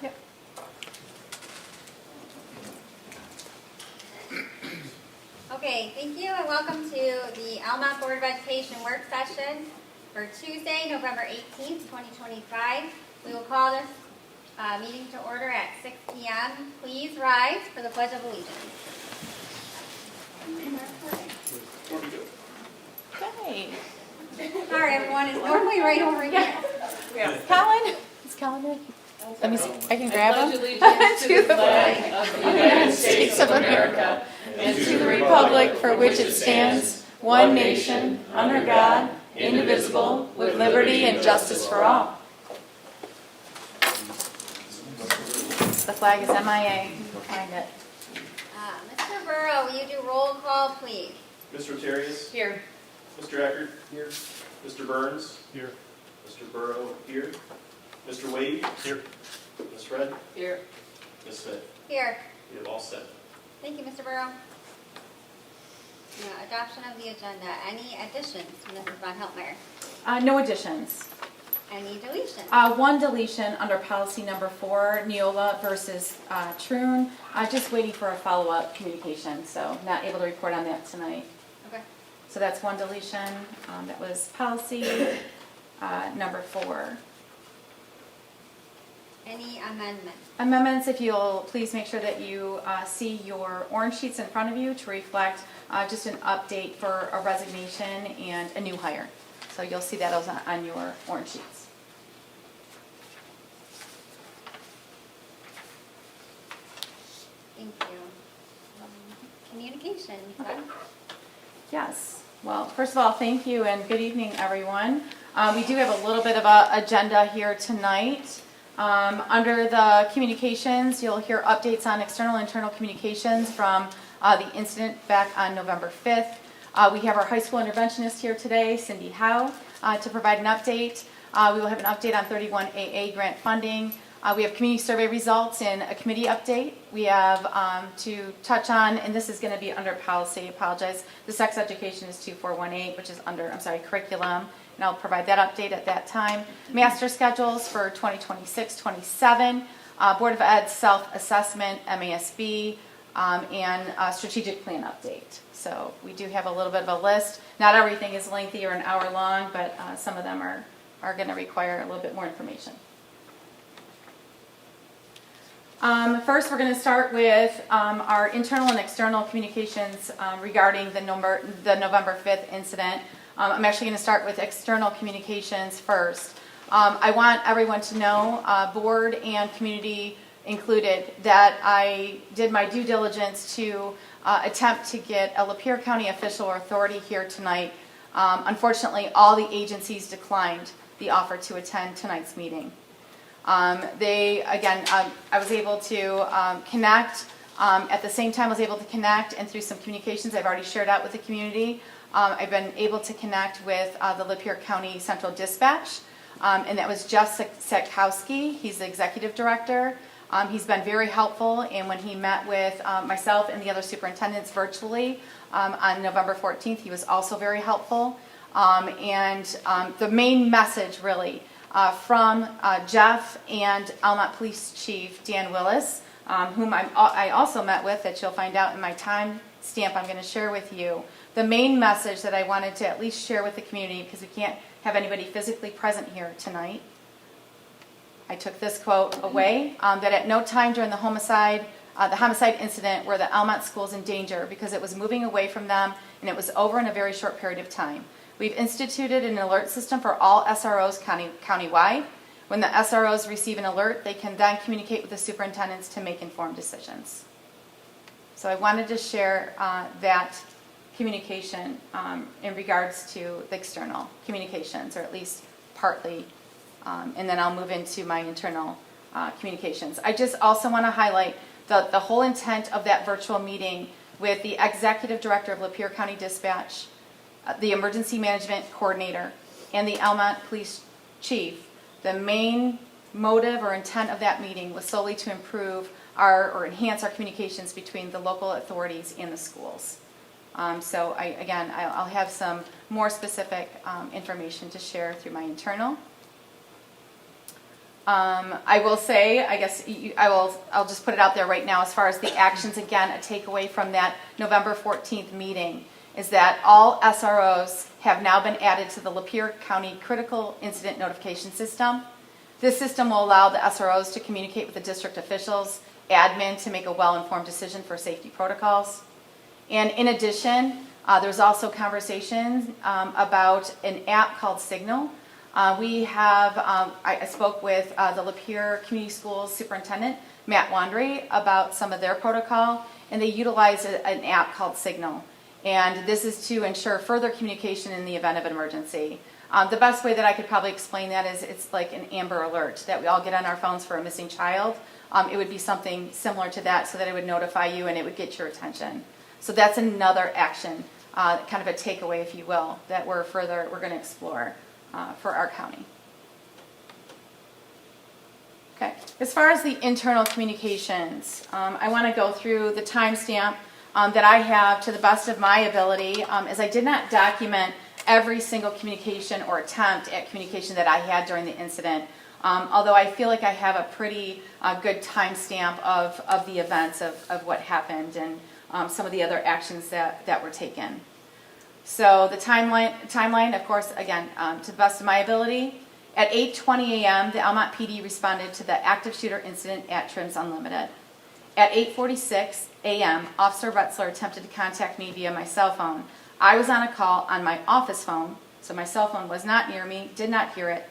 Yep. Okay, thank you and welcome to the Almont Board of Education work session for Tuesday, November 18th, 2025. We will call this meeting to order at 6 p.m. Please rise for the Pledge of Allegiance. Okay. Sorry, everyone. It's normally right over here. Colin? Is Colin there? Let me see. I can grab him. To the flag of the United States of America and To the republic for which it stands, one nation, under God, indivisible, with liberty and justice for all. The flag is MIA. We'll find it. Mr. Burrow, will you do roll call, please? Mr. Terrius? Here. Mr. Eckert? Here. Mr. Burns? Here. Mr. Burrow here. Mr. Wade? Here. Ms. Red? Here. Ms. Smith? Here. We have all set. Thank you, Mr. Burrow. Adoption of the agenda. Any additions, Mrs. Von Heltmeyer? No additions. Any deletions? One deletion under policy number 4, Neola versus Troon. Just waiting for a follow-up communication, so not able to report on that tonight. Okay. So that's one deletion. That was policy number 4. Any amendments? Amendments, if you'll please make sure that you see your orange sheets in front of you to reflect just an update for a resignation and a new hire. So you'll see that on your orange sheets. Thank you. Communication. Lisa? Yes. Well, first of all, thank you and good evening, everyone. We do have a little bit of an agenda here tonight. Under the communications, you'll hear updates on external and internal communications from the incident back on November 5th. We have our high school interventionist here today, Cindy Howe, to provide an update. We will have an update on 31AA grant funding. We have community survey results and a committee update. We have to touch on, and this is going to be under policy, I apologize, the sex education is 2418, which is under, curriculum, and I'll provide that update at that time. Master schedules for 2026-27, Board of Ed self-assessment, MASB, and strategic plan update. So we do have a little bit of a list. Not everything is lengthy or an hour long, but some of them are going to require a little bit more information. First, we're going to start with our internal and external communications regarding the November 5th incident. I'm actually going to start with external communications first. I want everyone to know, board and community included, that I did my due diligence to attempt to get a Lapeer County official or authority here tonight. Unfortunately, all the agencies declined the offer to attend tonight's meeting. I was able to connect. At the same time, I was able to connect, and through some communications I've already shared out with the community, I've been able to connect with the Lapeer County Central Dispatch, and that was Jeff Sekowski. He's the executive director. He's been very helpful, and when he met with myself and the other superintendents virtually on November 14th, he was also very helpful. The main message really from Jeff and Almont Police Chief Dan Willis, whom I also met with, that you'll find out in my time stamp I'm going to share with you. The main message that I wanted to at least share with the community, because we can't have anybody physically present here tonight, I took this quote away, that at no time during the homicide incident were the Almont schools in danger, because it was moving away from them and it was over in a very short period of time. We've instituted an alert system for all SROs countywide. When the SROs receive an alert, they can then communicate with the superintendents to make informed decisions. So I wanted to share that communication in regards to the external communications, or at least partly, and then I'll move into my internal communications. I just also want to highlight the whole intent of that virtual meeting with the executive director of Lapeer County Dispatch, the emergency management coordinator, and the Almont Police Chief. The main motive or intent of that meeting was solely to improve or enhance our communications between the local authorities and the schools. So I'll have some more specific information to share through my internal. I will say, I guess I'll just put it out there right now as far as the actions, again, a takeaway from that November 14th meeting is that all SROs have now been added to the Lapeer County Critical Incident Notification System. This system will allow the SROs to communicate with the district officials, admin to make a well-informed decision for safety protocols. And in addition, there's also conversations about an app called Signal. I spoke with the Lapeer Community Schools Superintendent, Matt Wandry, about some of their protocol, and they utilize an app called Signal. And this is to ensure further communication in the event of an emergency. The best way that I could probably explain that is it's like an Amber Alert that we all get on our phones for a missing child. It would be something similar to that so that it would notify you and it would get your attention. So that's another action, kind of a takeaway, if you will, that we're going to explore for our county. Okay. As far as the internal communications, I want to go through the timestamp that I have to the best of my ability, as I did not document every single communication or attempt at communication that I had during the incident, although I feel like I have a pretty good timestamp of the events of what happened and some of the other actions that were taken. So the timeline, of course, again, to the best of my ability, at 8:20 a.m., the Almont PD responded to the active shooter incident at Trims Unlimited. At 8:46 a.m., Officer Retzler attempted to contact me via my cell phone. I was on a call on my office phone, so my cell phone was not near me, did not hear it.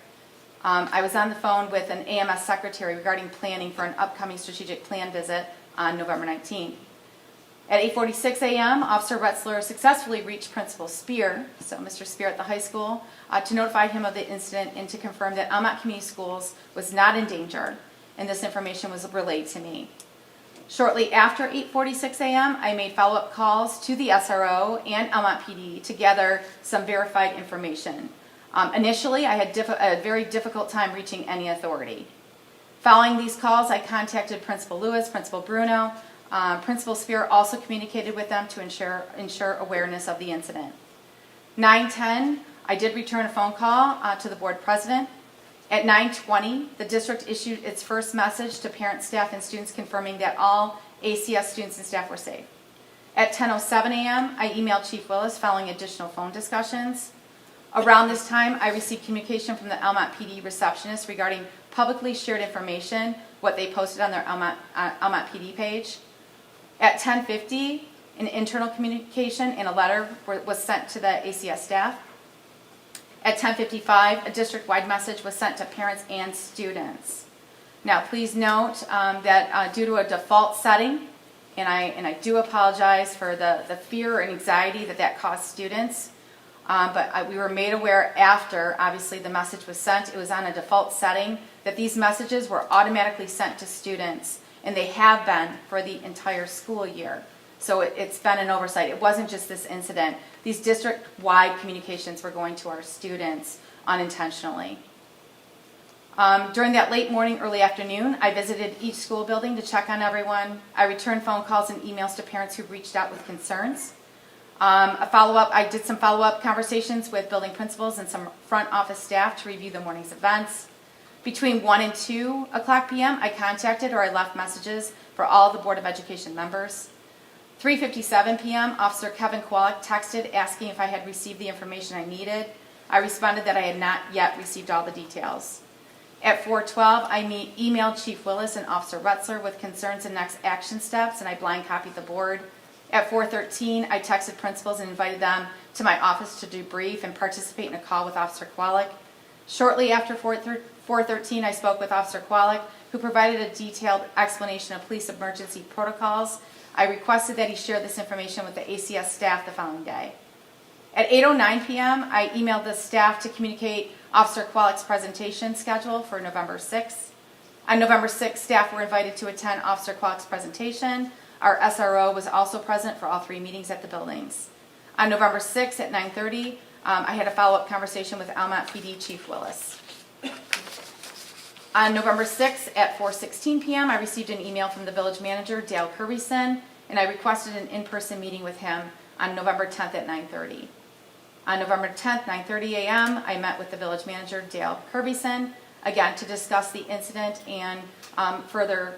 I was on the phone with an AMS secretary regarding planning for an upcoming strategic plan visit on November 19th. At 8:46 a.m., Officer Retzler successfully reached Principal Spear, so Mr. Spear at the high school, to notify him of the incident and to confirm that Almont Community Schools was not in danger, and this information was relayed to me. Shortly after 8:46 a.m., I made follow-up calls to the SRO and Almont PD to gather some verified information. Initially, I had a very difficult time reaching any authority. Following these calls, I contacted Principal Lewis, Principal Bruno. Principal Spear also communicated with them to ensure awareness of the incident. 9:10, I did return a phone call to the board president. At 9:20, the district issued its first message to parents, staff, and students confirming that all ACS students and staff were safe. At 10:07 a.m., I emailed Chief Willis following additional phone discussions. Around this time, I received communication from the Almont PD receptionist regarding publicly shared information, what they posted on their Almont PD page. At 10:50, an internal communication and a letter was sent to the ACS staff. At 10:55, a district-wide message was sent to parents and students. Now, please note that due to a default setting, and I do apologize for the fear and anxiety that caused students, but we were made aware after, obviously, the message was sent. It was on a default setting that these messages were automatically sent to students, and they have been for the entire school year. So it's been an oversight. It wasn't just this incident. These district-wide communications were going to our students unintentionally. During that late morning, early afternoon, I visited each school building to check on everyone. I returned phone calls and emails to parents who reached out with concerns. I did some follow-up conversations with building principals and some front office staff to review the morning's events. Between 1 and 2 o'clock p.m., I contacted or I left messages for all the Board of Education members. 3:57 p.m., Officer Kevin Kowalik texted asking if I had received the information I needed. I responded that I had not yet received all the details. At 4:12, I emailed Chief Willis and Officer Retzler with concerns and next action steps, and I blind copied the board. At 4:13, I texted principals and invited them to my office to debrief and participate in a call with Officer Kowalik. Shortly after 4:13, I spoke with Officer Kowalik, who provided a detailed explanation of police emergency protocols. I requested that he share this information with the ACS staff the following day. At 8:09 p.m., I emailed the staff to communicate Officer Kowalik's presentation schedule for November 6th. On November 6th, staff were invited to attend Officer Kowalik's presentation. Our SRO was also present for all 3 meetings at the buildings. On November 6th at 9:30, I had a follow-up conversation with Almont PD Chief Willis. On November 6th at 4:16 p.m., I received an email from the village manager, Dale Kirbyson, and I requested an in-person meeting with him on November 10th at 9:30. On November 10th, 9:30 a.m., I met with the village manager, Dale Kirbyson. again, to discuss the incident and further,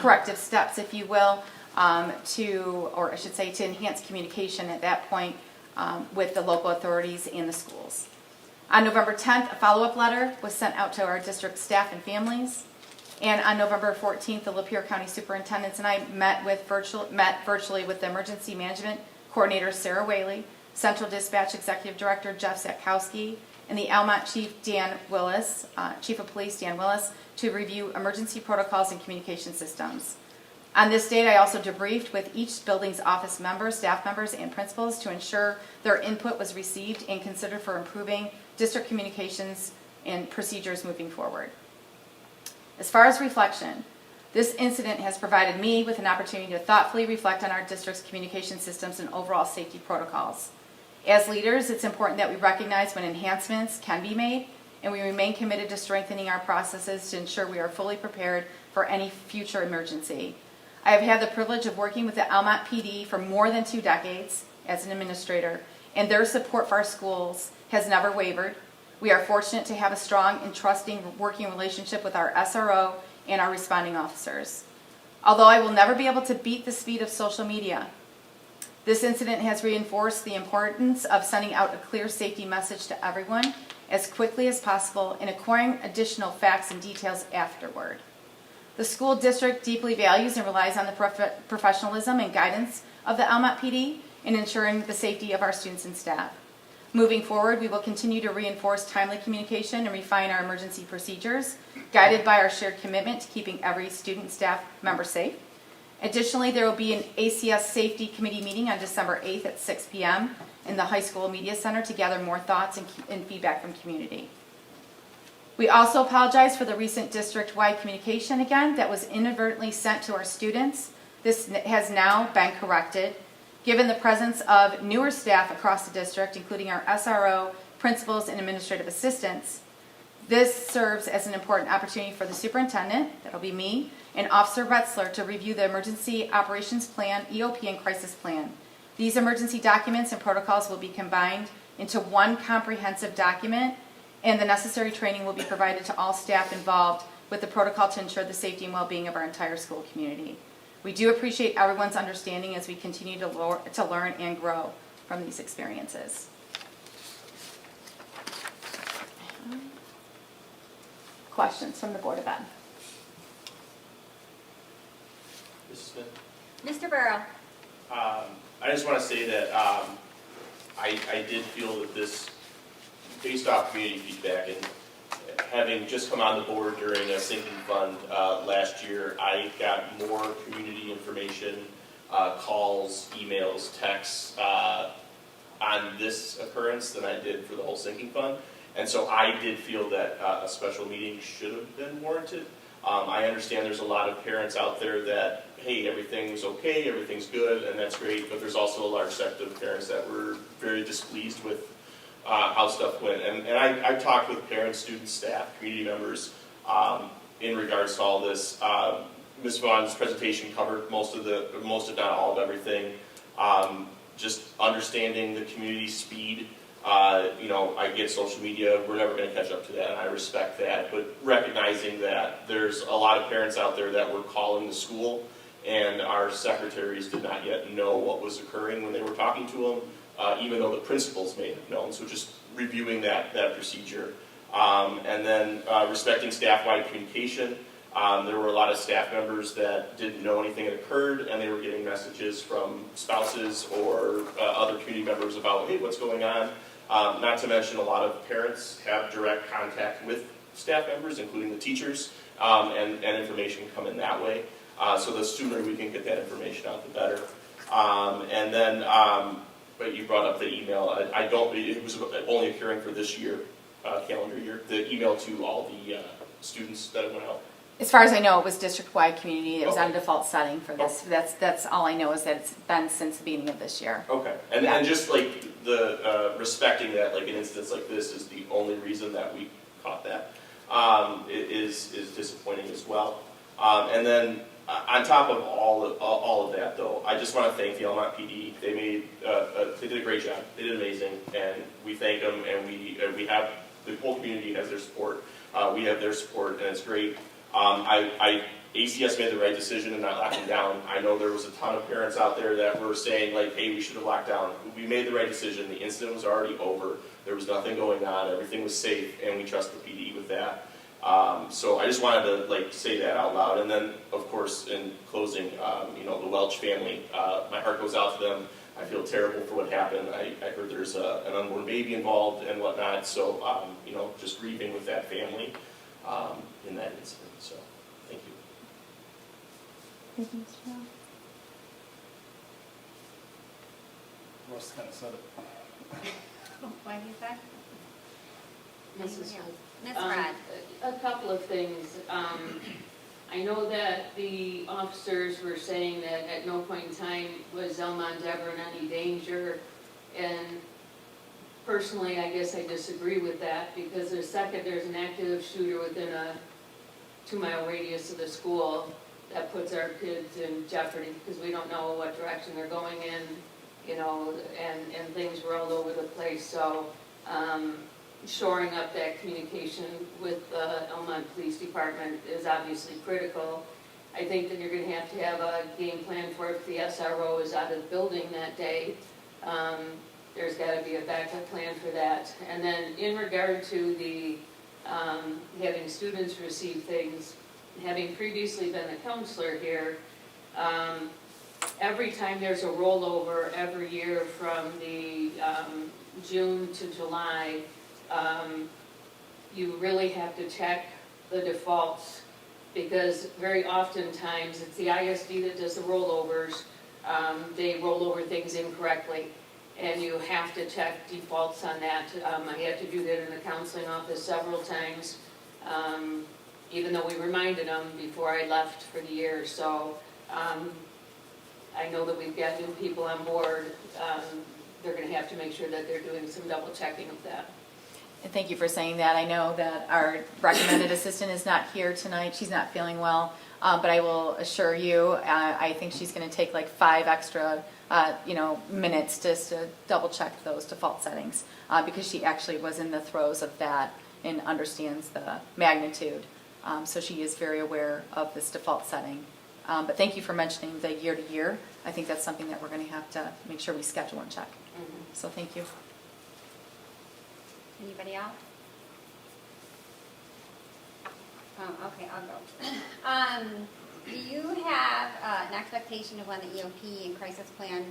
corrective steps, if you will, or I should say, to enhance communication at that point with the local authorities and the schools. On November 10th, a follow-up letter was sent out to our district staff and families. And on November 14th, the Lapeer County Superintendents and I met virtually with the Emergency Management Coordinator, Sarah Whaley, Central Dispatch Executive Director, Jeff Satkowski, and the Almont Chief Chief of Police, Dan Willis, to review emergency protocols and communication systems. On this date, I also debriefed with each building's office members, staff members, and principals to ensure their input was received and considered for improving district communications and procedures moving forward. As far as reflection, this incident has provided me with an opportunity to thoughtfully reflect on our district's communication systems and overall safety protocols. As leaders, it's important that we recognize when enhancements can be made, and we remain committed to strengthening our processes to ensure we are fully prepared for any future emergency. I have had the privilege of working with the Almont PD for more than 2 decades as an administrator, and their support for our schools has never wavered. We are fortunate to have a strong and trusting working relationship with our SRO and our responding officers. Although I will never be able to beat the speed of social media, this incident has reinforced the importance of sending out a clear safety message to everyone as quickly as possible and acquiring additional facts and details afterward. The school district deeply values and relies on the professionalism and guidance of the Almont PD in ensuring the safety of our students and staff. Moving forward, we will continue to reinforce timely communication and refine our emergency procedures, guided by our shared commitment to keeping every student and staff member safe. Additionally, there will be an ACS Safety Committee meeting on December 8th at 6 p.m. in the High School Media Center to gather more thoughts and feedback from community. We also apologize for the recent district-wide communication again that was inadvertently sent to our students. This has now been corrected. Given the presence of newer staff across the district, including our SRO, principals, and administrative assistants, this serves as an important opportunity for the superintendent, that'll be me, and Officer Retzler to review the Emergency Operations Plan, EOP, and Crisis Plan. These emergency documents and protocols will be combined into one comprehensive document, and the necessary training will be provided to all staff involved with the protocol to ensure the safety and well-being of our entire school community. We do appreciate everyone's understanding as we continue to learn and grow from these experiences. Questions from the Board of Ed? Mrs. Smith? Mr. Burrow. I just want to say that I did feel that this, based off community feedback and having just come on the board during a sinking fund last year, I got more community information, calls, emails, texts on this occurrence than I did for the whole sinking fund. And so I did feel that a special meeting should have been warranted. I understand there's a lot of parents out there that, hey, everything's okay, everything's good, and that's great, but there's also a large sector of parents that were very displeased with how stuff went. And I talked with parents, students, staff, community members in regards to all this. Ms. Vaughn's presentation covered most if not all of everything. Just understanding the community speed. I get social media, we're never going to catch up to that, and I respect that, but recognizing that there's a lot of parents out there that were calling the school, and our secretaries did not yet know what was occurring when they were talking to them, even though the principals may have known, so just reviewing that procedure. And then respecting staff-wide communication. There were a lot of staff members that didn't know anything had occurred, and they were getting messages from spouses or other community members about, hey, what's going on? Not to mention a lot of parents have direct contact with staff members, including the teachers, and information come in that way. So the sooner we can get that information out, the better. And then, but you brought up the email. It was only occurring for this year, calendar year, the email to all the students that went out. As far as I know, it was district-wide community. It was Okay. on a default setting for this. That's all I know is that it's been since the beginning of this year. Okay, and just like the respecting that, like an instance like this is the only reason that we caught that, it is disappointing as well. And then on top of all of that, though, I just want to thank the Almont PD. They did a great job. They did amazing, and we thank them. And we have the whole community has their support. we have their support, and it's great. ACS made the right decision in not locking down. I know there was a ton of parents out there that were saying, like, hey, we should have locked down. We made the right decision. The incident was already over. There was nothing going on. Everything was safe, and we trust the PD with that. So I just wanted to say that out loud. And then, of course, in closing, the Welch family, my heart goes out to them. I feel terrible for what happened. I heard there's an unborn baby involved and whatnot. So, just grieving with that family in that incident. So, thank you. Thank you, Mr. Brown. Russ kind of said it. What did you say? Mrs. Smith. Ms. Brad. A couple of things. I know that the officers were saying that at no point in time was Almont ever in any danger. And personally, I guess I disagree with that, because the second there's an active shooter within a 2-mile radius of the school, that puts our kids in jeopardy, because we don't know what direction they're going in, and things were all over the place. So shoring up that communication with the Almont Police Department is obviously critical. I think that you're going to have a game plan for if the SRO is out of the building that day. There's got to be a backup plan for that. And then in regard to the having students receive things, having previously been a counselor here, every time there's a rollover every year from the June to July, you really have to check the defaults, because very oftentimes it's the ISD that does the rollovers. They roll over things incorrectly, and you have to check defaults on that. I had to do that in the counseling office several times, even though we reminded them before I left for the year. So I know that we've got new people on board. They're going to have to make sure that they're doing some double checking of that. And thank you for saying that. I know that our recommended assistant is not here tonight. She's not feeling well, but I will assure you, I think she's going to take like 5 extra, minutes just to double check those default settings, because she actually was in the throes of that and understands the magnitude. So she is very aware of this default setting. But thank you for mentioning the year to year. I think that's something that we're going to have to make sure we schedule and check. Mm-hmm. So thank you. Anybody else? Okay, I'll go. Do you have an expectation of when the EOP and crisis plan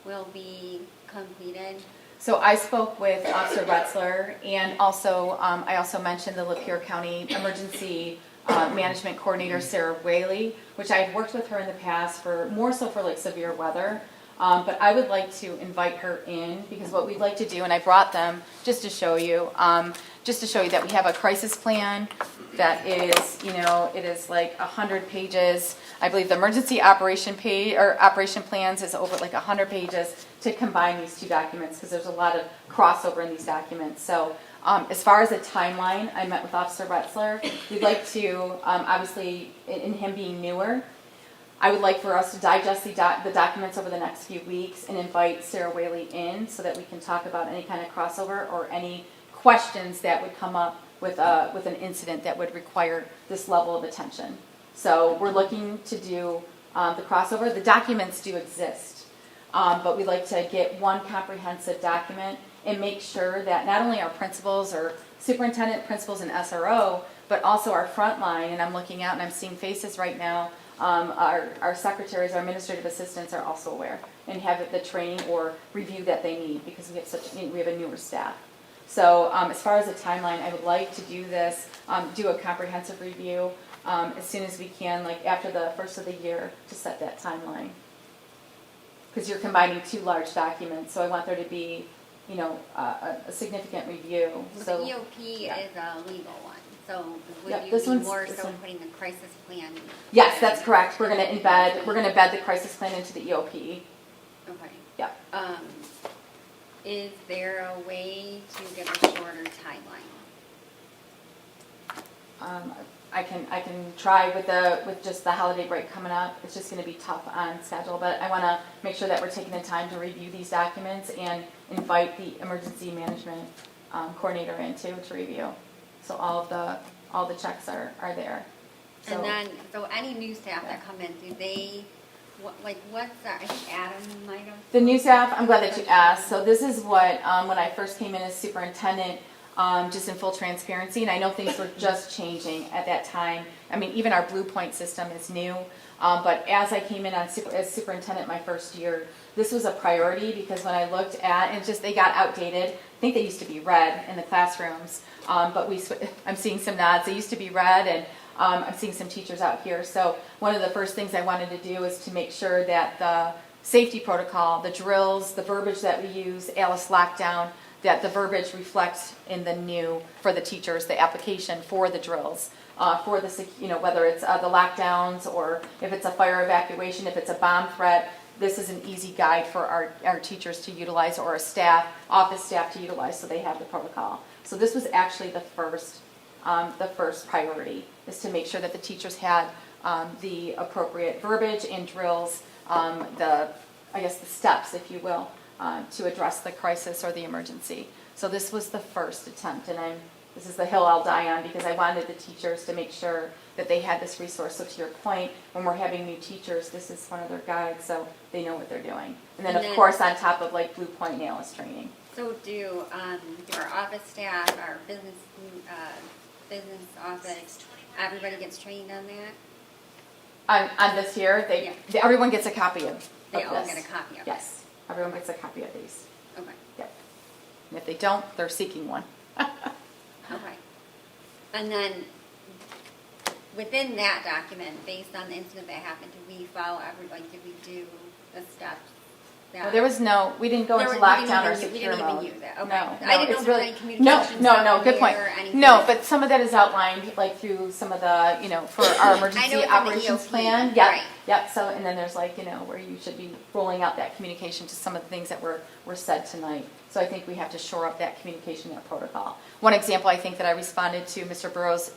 will be completed? So I spoke with Officer Retzler, and also I also mentioned the Lapeer County Emergency Management Coordinator, Sarah Whaley, which I had worked with her in the past for more so for like severe weather. But I would like to invite her in, because what we'd like to do, and I brought them just to show you that we have a crisis plan that is, it is like 100 pages. I believe the emergency operation plans is over like 100 pages to combine these two documents, because there's a lot of crossover in these documents. So as far as the timeline, I met with Officer Retzler. We'd like to, obviously, in him being newer, I would like for us to digest the documents over the next few weeks and invite Sarah Whaley in so that we can talk about any kind of crossover or any questions that would come up with an incident that would require this level of attention. So we're looking to do the crossover. The documents do exist, but we'd like to get one comprehensive document and make sure that not only our principals or superintendent, principals, and SRO, but also our front line, and I'm looking out and I'm seeing faces right now, our secretaries, our administrative assistants are also aware and have the training or review that they need, because we have a newer staff. So as far as the timeline, I would like to do this, do a comprehensive review as soon as we can, like after the first of the year, to set that timeline. Because you're combining 2 large documents, so I want there to be, a significant review. Well, the EOP is a legal one. So would Yep, you this be one's- more this so one. putting the crisis plan? Yes, that's correct. We're going to embed the crisis plan into the EOP. Okay. Yeah. Is there a way to give a shorter timeline? I can try with just the holiday break coming up. It's just going to be tough on schedule, but I want to make sure that we're taking the time to review these documents and invite the emergency management coordinator in to review. So all all the checks are there. So, And then, so any new staff that come in, do they, what's that, I think Adam might have. the new staff, I'm glad that you asked. So this is what, when I first came in as superintendent, just in full transparency, and I know things were just changing at that time. I mean, even our Blue Point system is new, but as I came in as superintendent my first year, this was a priority because when I looked at, and just they got outdated. I think they used to be red in the classrooms, but I'm seeing some nods. They used to be red, and I'm seeing some teachers out here. So one of the first things I wanted to do is to make sure that the safety protocol, the drills, the verbiage that we use, Alice lockdown, that the verbiage reflects in the new, for the teachers, the application for the drills, for the, whether it's the lockdowns or if it's a fire evacuation, if it's a bomb threat. This is an easy guide for our teachers to utilize, or our staff, office staff to utilize, so they have the protocol. So this was actually the first priority, is to make sure that the teachers had the appropriate verbiage and drills, the steps, if you will, to address the crisis or the emergency. So this was the first attempt, and this is the hill I'll die on, because I wanted the teachers to make sure that they had this resource. So to your point, when we're having new teachers, this is one of their guides, so they know what they're doing. And then, of course, on top of like Blue Point and Alice training. So do our office staff, our business office, everybody gets trained on that? On this here, everyone gets a copy of They all this. get a copy of it? Yes, everyone gets a copy of these. Okay, Yep. And if they don't, they're seeking one. okay. And then, within that document, based on the incident that happened, did we follow did we do the steps? Well, we didn't go into lockdown or secure mode. We didn't even use it, okay. No, I didn't know it's if there was really, any communication no, good point. or anything. No, but some of that is outlined, like through some of the, for our emergency from the operations EOP, plan. right. Yep, so, and then there's like, where you should be rolling out that communication to some of the things that were said tonight. So I think we have to shore up that communication, that protocol. One example, I think, that I responded to Mr. Burrows,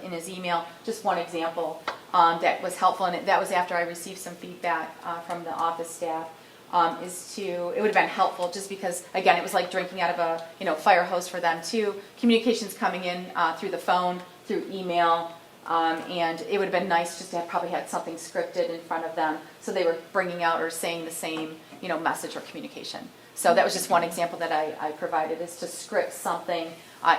in his email, just one example, that was helpful, and that was after I received some feedback from the office staff. It would have been helpful just because, again, it was like drinking out of a, fire hose for them too. Communications coming in through the phone, through email, and it would have been nice just to have probably had something scripted in front of them so they were bringing out or saying the same, message or communication. So that was just one example that I provided, is to script something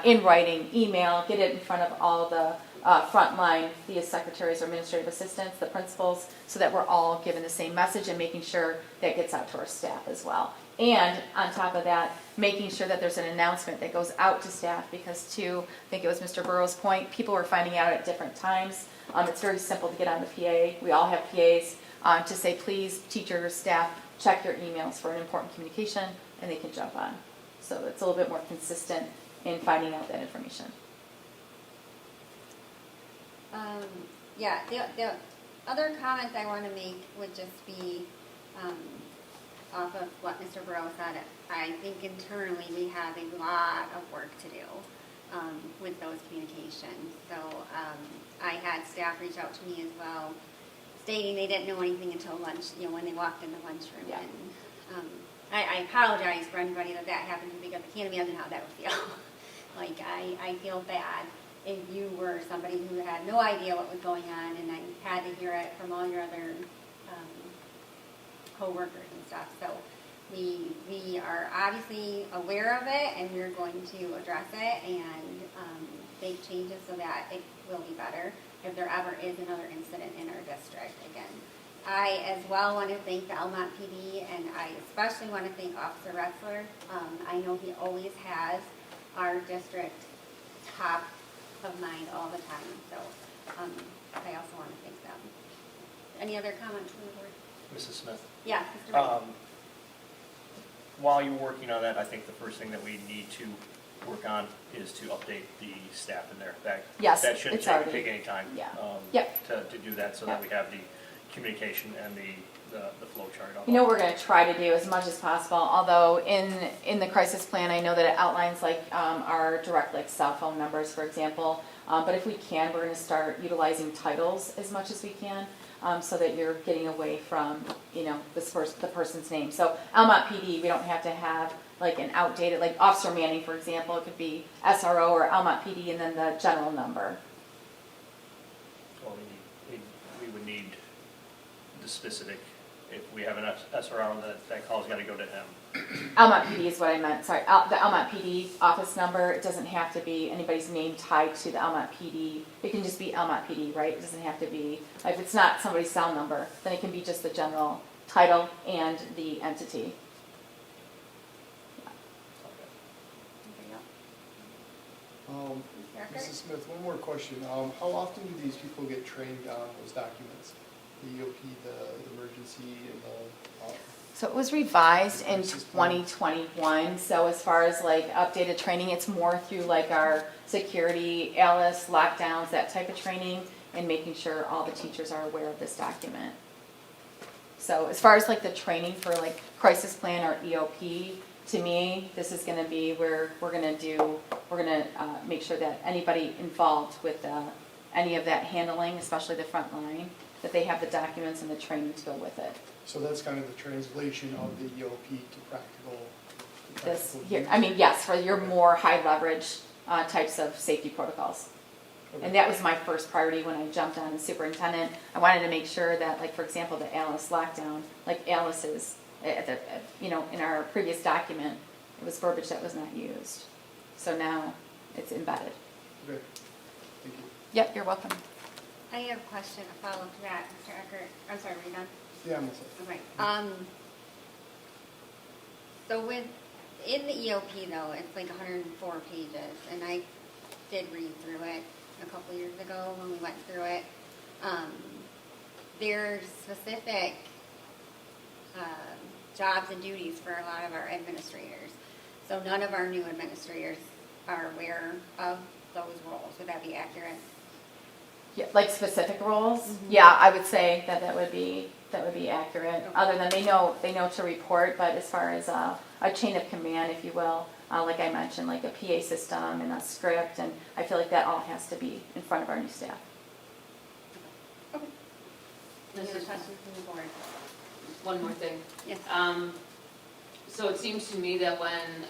in writing, email, get it in front of all the frontline, the secretaries or administrative assistants, the principals, so that we're all given the same message and making sure that gets out to our staff as well. And on top of that, making sure that there's an announcement that goes out to staff, because I think it was Mr. Burrow's point, people were finding out at different times. It's very simple to get on the PA. We all have PAs to say, please, teachers, staff, check your emails for an important communication, and they can jump on. So it's a little bit more consistent in finding out that information. The other comments I want to make would just be off of what Mr. Burrow said. I think internally we have a lot of work to do with those communications. So I had staff reach out to me as well, stating they didn't know anything until lunch, when they walked in the lunchroom. Yeah. And I apologize for anybody that happened to, because I can't imagine how that would feel. Like, I feel bad if you were somebody who had no idea what was going on, and I had to hear it from all your other co-workers and stuff. So we are obviously aware of it, and we're going to address it and make changes so that it will be better if there ever is another incident in our district again. I as well want to thank the Almont PD, and I especially want to thank Officer Retzler. I know he always has our district top of mind all the time, so I also want to thank them. Any other comments from the board? Mrs. Smith, Yes, Mr. Wright. while you're working on that, I think the first thing that we need to work on is to update the staff in there. Yes, That shouldn't it's already- take any time. Yeah. To do that, so that we have the communication and the flow chart. What we're going to try to do as much as possible, although in the crisis plan, I know that it outlines like our direct cell phone numbers, for example. But if we can, we're going to start utilizing titles as much as we can, so that you're getting away from, the person's name. So Almont PD, we don't have to have like an outdated, like Officer Manning, for example. It could be SRO or Almont PD and then the general number. the specific, if we have an SRO, that call's gotta go to him. Almont PD is what I meant, sorry, the Almont PD office number, it doesn't have to be anybody's name tied to the Almont PD. It can just be Almont PD, right? It doesn't have to be, if it's not somebody's cell number, then it can be just the general title and the entity. Anybody else? Mr. Eckert? Mrs. Smith, one more question. How often do these people get trained on those documents? The EOP, the emergency, and the, So it was revised in 2021, so as far as like updated training, it's more through like our security, ALIS, lockdowns, that type of training, and making sure all the teachers are aware of this document. So as far as like the training for like crisis plan or EOP, to me, this is gonna be where we're gonna make sure that anybody involved with any of that handling, especially the front line, that they have the documents and the training to go with it. so that's kind of the translation of the EOP to practical. This, here, I mean, yes, for your more high leverage types of safety protocols. And that was my first priority when I jumped on as superintendent. I wanted to make sure that, like, for example, the ALIS lockdown, like ALIS is, in our previous document, it was verbiage that was not used. So now it's embedded. Okay, thank you. Yep, you're welcome. I have a question, a follow-up to that, Mr. Eckert. I'm sorry, were you done? Yeah, I'm all set. Okay. So in the EOP though, it's like 104 pages, and I did read through it a couple years ago when we went through it. There's specific jobs and duties for a lot of our administrators. So none of our new administrators are aware of those roles. Would that be accurate? Yeah, like specific roles? Mhm. Yeah, I would say that would be accurate. Okay. Other than they know to report, but as far as a chain of command, if you will, like I mentioned, like a PA system and a script, and I feel like that all has to be in front of our new staff. Okay. Any other Mrs. questions from the board? One more thing. Yes. So it seems to me that when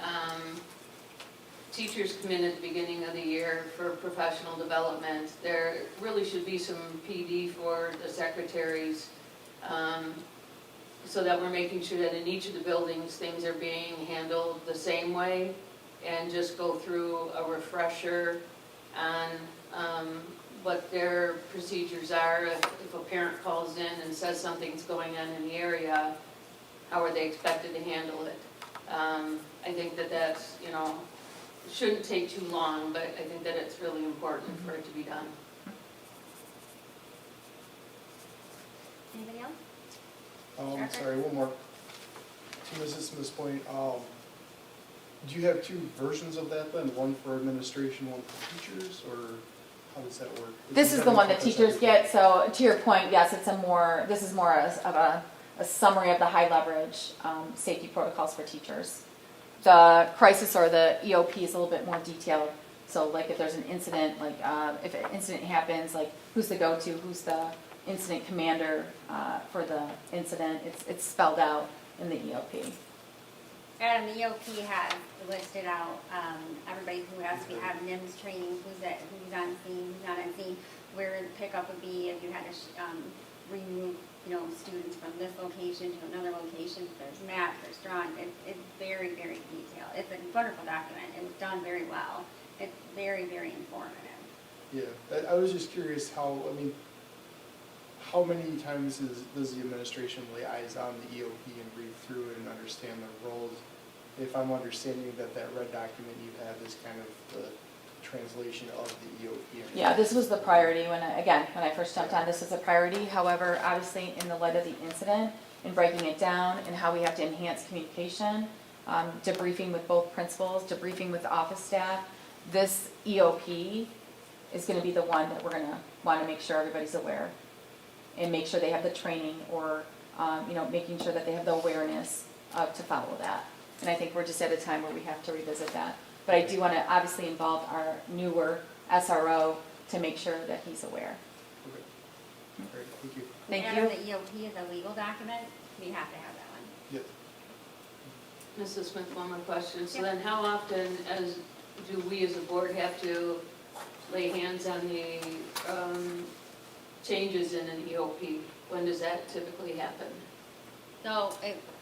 teachers come in at the beginning of the year for professional development, there really should be some PD for the secretaries, so that we're making sure that in each of the buildings, things are being handled the same way, and just go through a refresher on what their procedures are. If a parent calls in and says something's going on in the area, how are they expected to handle it? I think that's, shouldn't take too long, but I think that it's really important for it to be done. Anybody else? I'm sorry, one more. To Mrs. Smith's point, do you have two versions of that then? One for administration, one for teachers, or how does that work? This is the one that teachers get, so to your point, yes, this is more of a summary of the high leverage safety protocols for teachers. The crisis or the EOP is a little bit more detailed. So like if there's an incident, like if an incident happens, like who's the go-to, who's the incident commander for the incident, it's spelled out in the EOP. Adam, the EOP has listed out everybody who has to be having NIMS training, who's on scene, who's not on scene, where the pickup would be if you had to remove, students from this location to another location. There's maps, there's drawings. It's very, very detailed. It's a wonderful document. It's done very well. It's very, very informative. Yeah, I was just curious how many times does the administration liaise on the EOP and read through it and understand their roles? If I'm understanding that red document you have is kind of the translation of the EOP. Yeah, this was the priority when I first jumped on, this was a priority. However, obviously in the light of the incident and breaking it down and how we have to enhance communication, debriefing with both principals, debriefing with the office staff, this EOP is going to be the one that we're going to want to make sure everybody's aware and make sure they have the training or, making sure that they have the awareness to follow that. And I think we're just at a time where we have to revisit that. But I do want to obviously involve our newer SRO to make sure that he's aware. Okay. All right, thank you. Thank And you. the EOP is a legal document. We have to have that one. Yes. Mrs. Smith, one more question. So Yeah. then how often do we as a board have to lay hands on the changes in an EOP? When does that typically happen? So,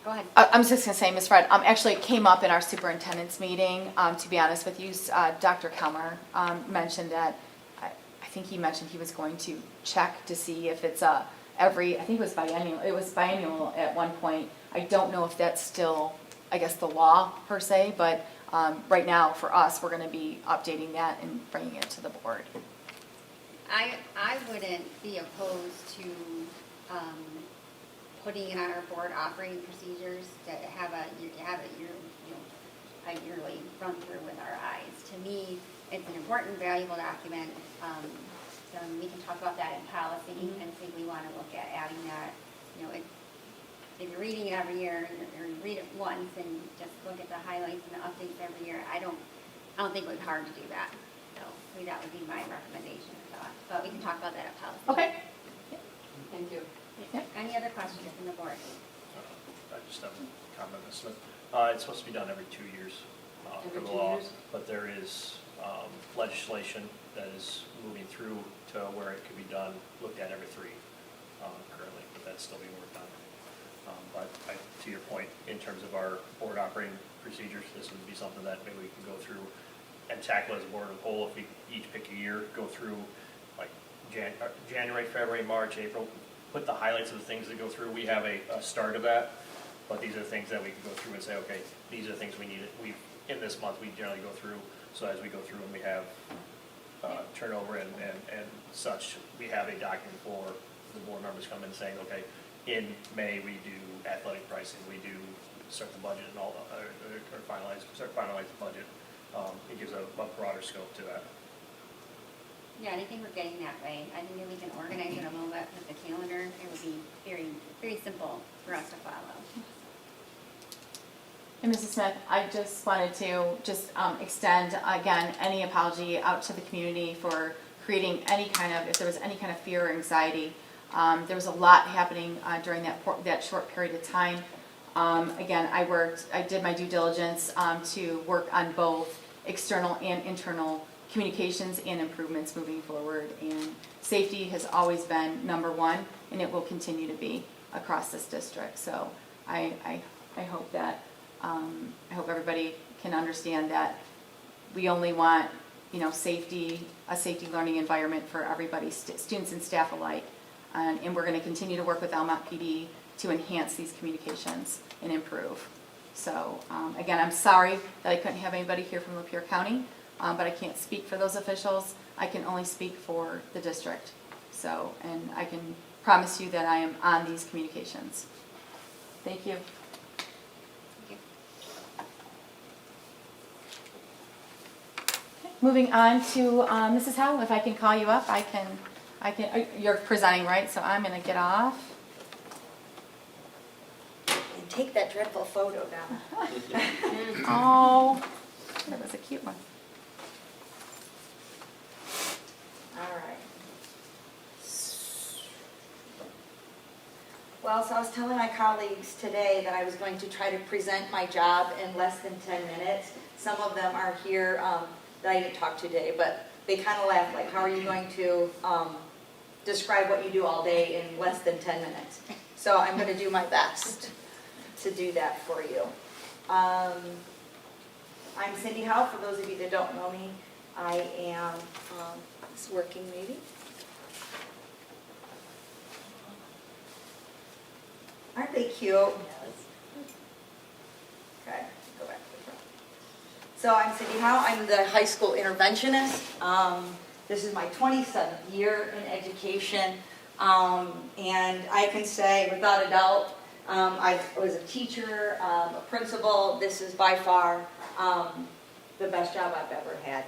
go ahead. I'm just gonna say, Ms. Fred, actually it came up in our superintendent's meeting, to be honest with you. Dr. Kelmer, mentioned that, I think he mentioned he was going to check to see if it's I think it was biannual at one point. I don't know if that's still, I guess, the law per se, but, right now, for us, we're gonna be updating that and bringing it to the board. I wouldn't be opposed to putting in our board operating procedures to have a yearly run through with our eyes. To me, it's an important, valuable document. So we can talk about that in policy and see if we want to look at adding that. If you're reading it every year or you read it once and just look at the highlights and the updates every year, I don't think it would be hard to do that. So that would be my recommendation or thought. But we can talk about that at policy. Okay. Thank you. Any other questions from the board? I just have a comment, Ms. Smith. It's supposed to be done every 2 years Every per 2 law, years? but there is legislation that is moving through to where it could be done, looked at every 3 currently, but that's still being worked on. But to your point, in terms of our board operating procedures, this would be something that maybe we can go through and tackle as a board of whole. If we each pick a year, go through like January, February, March, April, put the highlights of the things that go through. We have a start of that, but these are things that we can go through and say, okay, these are the things we need. In this month, we generally go through. So as we go through and we have turnover and such, we have a document for the board members come in saying, okay, in May we do athletic pricing, we do start the budget and all, or finalize the budget. It gives a broader scope to that. Yeah, and I think we're getting that way. I think if we can organize it a little bit with the calendar, it would be very, very simple for us to follow. And Mrs. Smith, I just wanted to extend, again, any apology out to the community for creating if there was any kind of fear or anxiety. There was a lot happening during that short period of time. Again, I did my due diligence to work on both external and internal communications and improvements moving forward. And safety has always been number one, and it will continue to be across this district. So I hope that I hope everybody can understand that we only want a safety learning environment for everybody, students and staff alike. And we're going to continue to work with Almont PD to enhance these communications and improve. So again, I'm sorry that I couldn't have anybody here from Lapeer County, but I can't speak for those officials. I can only speak for the district. So, and I can promise you that I am on these communications. Thank you. Moving on to Mrs. Howell, if I can call you up, I can, you're presenting, right? So I'm going to get off. And take that dreadful photo down. Oh, that was a cute one. All right. Well, so I was telling my colleagues today that I was going to try to present my job in less than 10 minutes. Some of them are here that I didn't talk to today, but they kind of laughed, like, how are you going to describe what you do all day in less than 10 minutes? So I'm going to do my best to do that for you. I'm Cindy Howe, for those of you that don't know me. I am, it's working maybe. Aren't they cute? Okay, go back to the front. So I'm Cindy Howe, I'm the high school interventionist. This is my 27th year in education, and I can say without a doubt, I was a teacher, a principal. This is by far the best job I've ever had.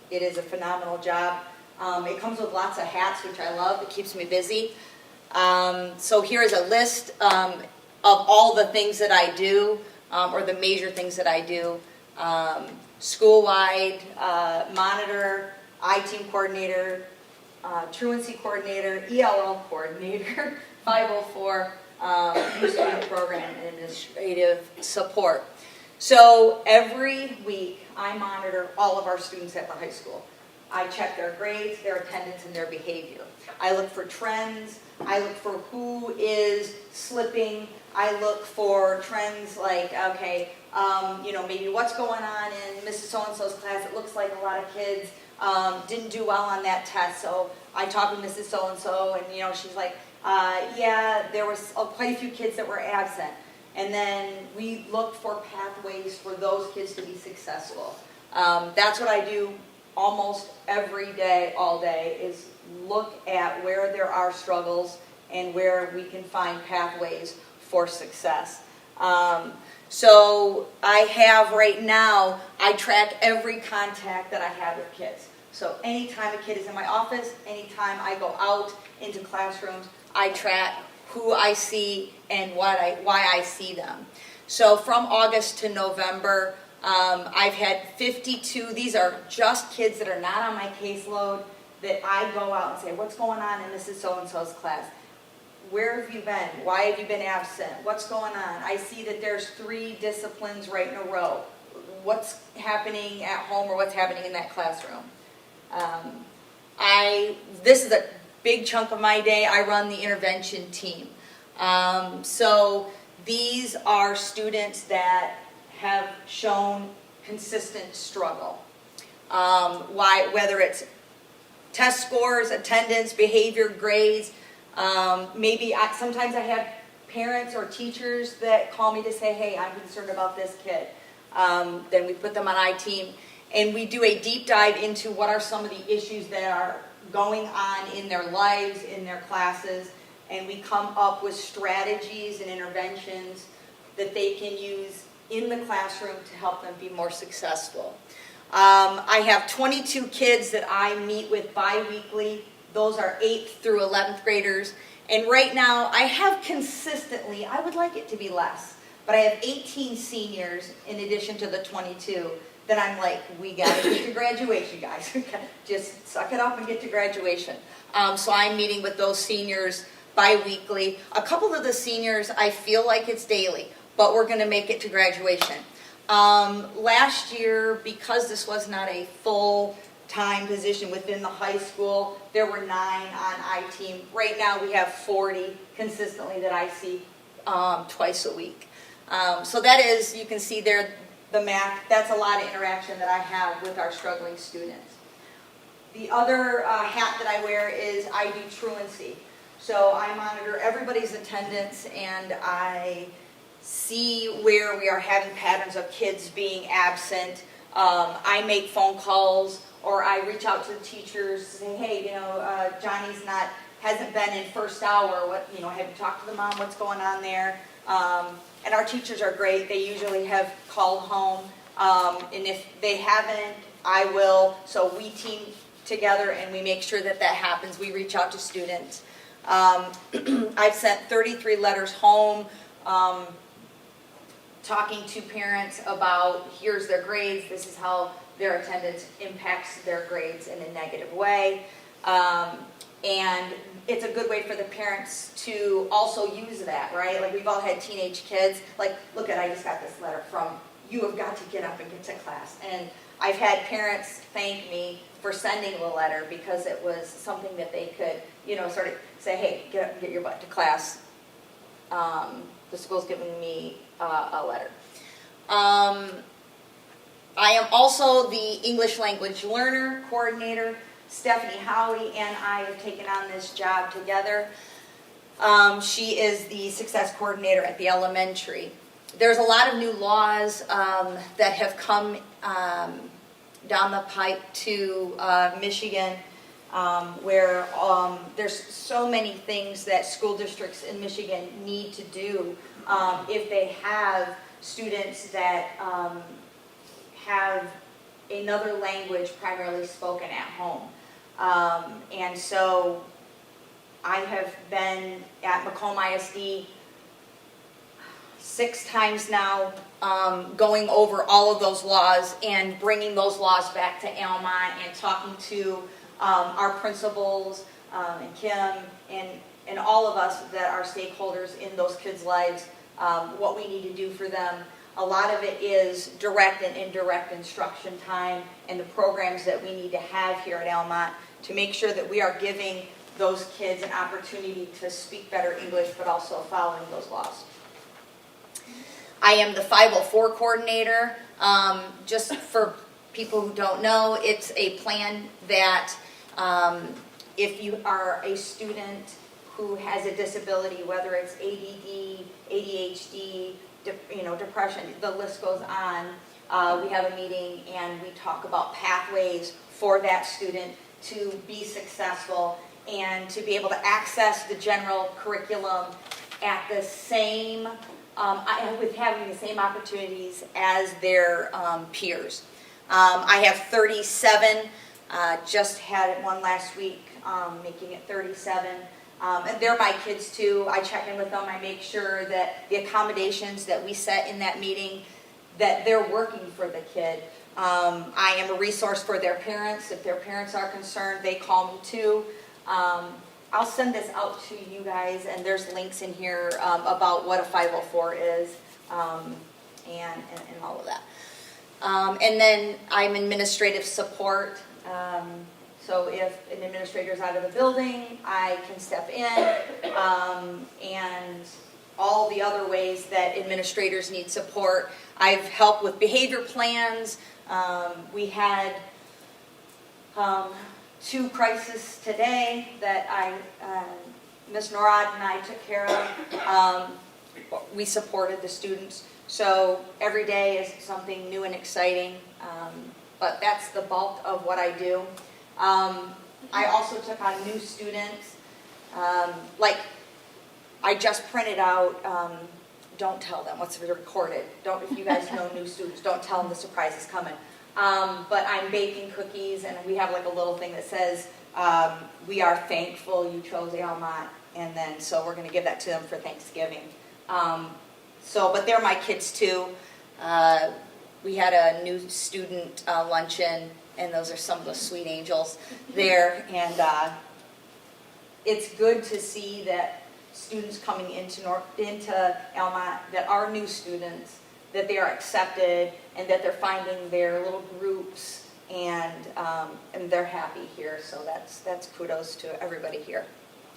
It is a phenomenal job. It comes with lots of hats, which I love. It keeps me busy. So here is a list of all the things that I do, or the major things that I do. School-wide, monitor, I-team coordinator, truancy coordinator, ELL coordinator, 504, youth student program and administrative support. So every week I monitor all of our students at the high school. I check their grades, their attendance, and their behavior. I look for trends. I look for who is slipping. I look for trends like, okay, maybe what's going on in Mrs. So-and-so's class. It looks like a lot of kids didn't do well on that test. So I talked with Mrs. So-and-so, and she's like, yeah, there was quite a few kids that were absent. And then we looked for pathways for those kids to be successful. That's what I do almost every day, all day, is look at where there are struggles and where we can find pathways for success. So I have right now, I track every contact that I have with kids. So anytime a kid is in my office, anytime I go out into classrooms, I track who I see and why I see them. So from August to November, I've had 52. These are just kids that are not on my caseload that I go out and say, what's going on in Mrs. So-and-so's class? Where have you been? Why have you been absent? What's going on? I see that there's 3 disciplines right in a row. What's happening at home or what's happening in that classroom? This is a big chunk of my day. I run the intervention team. So these are students that have shown consistent struggle. Whether it's test scores, attendance, behavior, grades. Sometimes I have parents or teachers that call me to say, hey, I'm concerned about this kid. Then we put them on I-team, and we do a deep dive into what are some of the issues that are going on in their lives, in their classes, and we come up with strategies and interventions that they can use in the classroom to help them be more successful. I have 22 kids that I meet with bi-weekly. Those are 8th through 11th graders. And right now, I have consistently, I would like it to be less, but I have 18 seniors in addition to the 22 that I'm like, we got to get to graduation, guys. Just suck it up and get to graduation. So I'm meeting with those seniors bi-weekly. A couple of the seniors, I feel like it's daily, but we're going to make it to graduation. Last year, because this was not a full-time position within the high school, there were 9 on I-team. Right now, we have 40 consistently that I see twice a week. So that is, you can see there, the math. That's a lot of interaction that I have with our struggling students. The other hat that I wear is I do truancy. So I monitor everybody's attendance, and I see where we are having patterns of kids being absent. I make phone calls, or I reach out to the teachers, say, hey, Johnny's hasn't been in first hour. What, have you talked to the mom? What's going on there? And our teachers are great. They usually have called home, and if they haven't, I will. So we team together and we make sure that happens. We reach out to students. I've sent 33 letters home, talking to parents about here's their grades, this is how their attendance impacts their grades in a negative way. And it's a good way for the parents to also use that, right? Like, we've all had teenage kids. Like, look I just got this letter from, you have got to get up and get to class. And I've had parents thank me for sending the letter because it was something that they could, sort of say, hey, get up and get your butt to class. The school's giving me a letter. I am also the English language learner coordinator. Stephanie Howie and I have taken on this job together. She is the success coordinator at the elementary. There's a lot of new laws that have come down the pipe to Michigan, where there's so many things that school districts in Michigan need to do if they have students that have another language primarily spoken at home. And so I have been at Macomb ISD 6 times now, going over all of those laws and bringing those laws back to Almont and talking to our principals and Kim and all of us that are stakeholders in those kids' lives, what we need to do for them. A lot of it is direct and indirect instruction time and the programs that we need to have here at Almont to make sure that we are giving those kids an opportunity to speak better English, but also following those laws. I am the 504 coordinator. Just for people who don't know, it's a plan that if you are a student who has a disability, whether it's ADD, ADHD, depression, the list goes on, we have a meeting and we talk about pathways for that student to be successful and to be able to access the general curriculum at the same, with having the same opportunities as their peers. I have 37, just had one last week, making it 37. And they're my kids too. I check in with them. I make sure that the accommodations that we set in that meeting, that they're working for the kid. I am a resource for their parents. If their parents are concerned, they call me too. I'll send this out to you guys, and there's links in here about what a 504 is and all of that. And then I'm administrative support. So if an administrator's out of the building, I can step in, and all the other ways that administrators need support. I've helped with behavior plans. We had 2 crises today that Ms. Norad and I took care of. We supported the students. So every day is something new and exciting, but that's the bulk of what I do. I also took on new students. Like I just printed out, don't tell them what's recorded. If you guys know new students, don't tell them the surprise is coming. But I'm baking cookies, and we have like a little thing that says, we are thankful you chose Almont, and then so we're going to give that to them for Thanksgiving. But they're my kids too. We had a new student luncheon, and those are some of the sweet angels there. And it's good to see that students coming into Almont that are new students, that they are accepted and that they're finding their little groups, and they're happy here. So that's kudos to everybody here.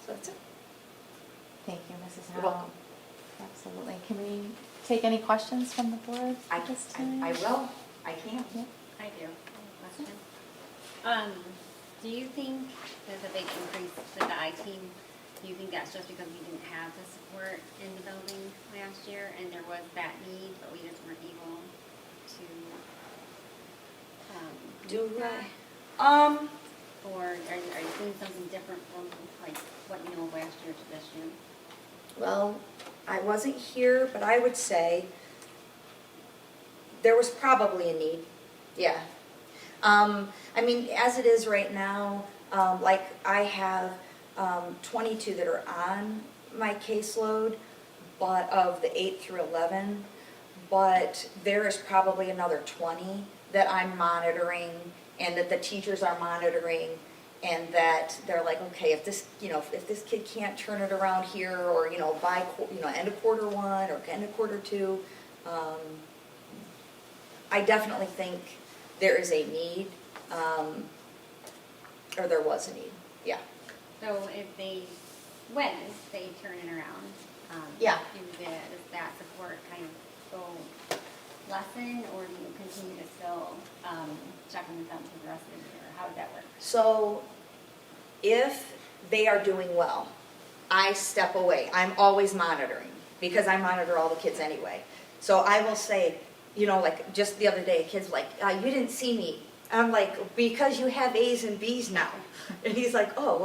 So that's it. Thank you, Mrs. You're Howell. welcome. Absolutely. Can we take any questions from the board I this time? will. I can. Yep. I do. Question. Do you think there's a big increase to the I team? Do you think that's just because we didn't have the support in the building last year and there was that need, but we just weren't able to meet that? Or are you seeing something different from like what you know of last year to this year? Well, I wasn't here, but I would say there was probably a need. Yeah. I mean, as it is right now, like I have 22 that are on my caseload, but of the 8 through 11, but there is probably another 20 that I'm monitoring and that the teachers are monitoring, and that they're like, okay, if this kid can't turn it around here, or by end of quarter 1 or end of quarter 2, I definitely think there is a need, or there was a need. Yeah. So when they turn it around, Yeah. does that support kind of go lessen, or do you continue to still check in with them for the rest of the year? How does that work? So if they are doing well, I step away. I'm always monitoring because I monitor all the kids anyway. So I will say, like just the other day, a kid's like, you didn't see me. I'm like, because you have A's and B's now. And he's like, oh,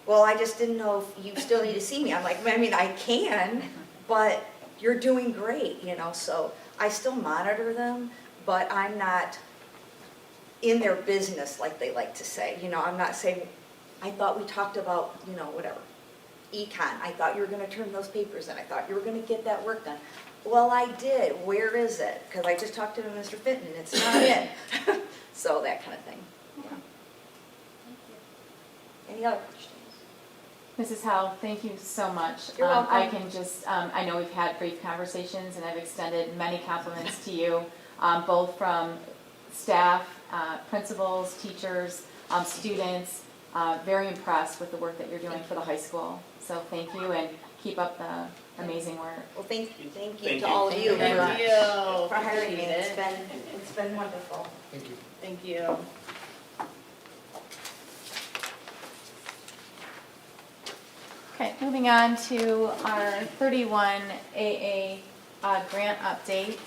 well, I just didn't know if you still need to see me. I'm like, I mean, I can, but you're doing great, so I still monitor them, but I'm not in their business like they like to say. I'm not saying, I thought we talked about, whatever, econ. I thought you were going to turn those papers in. I thought you were going to get that work done. Well, I did. Where is it? Because I just talked to Mr. Fitton. It's not in. So that kind of thing. Yeah. Any other questions? Mrs. Howell, thank you so much. You're welcome. I can just, I know we've had brief conversations and I've extended many compliments to you, both from staff, principals, teachers, students. Very impressed with the work that you're doing for the high school. So thank you and keep up the amazing work. Well, thank you Thank to you. all of you Thank for you. for hiring me. Appreciate it. It's been wonderful. Thank you. Thank you. Okay, moving on to our 31 AA grant update.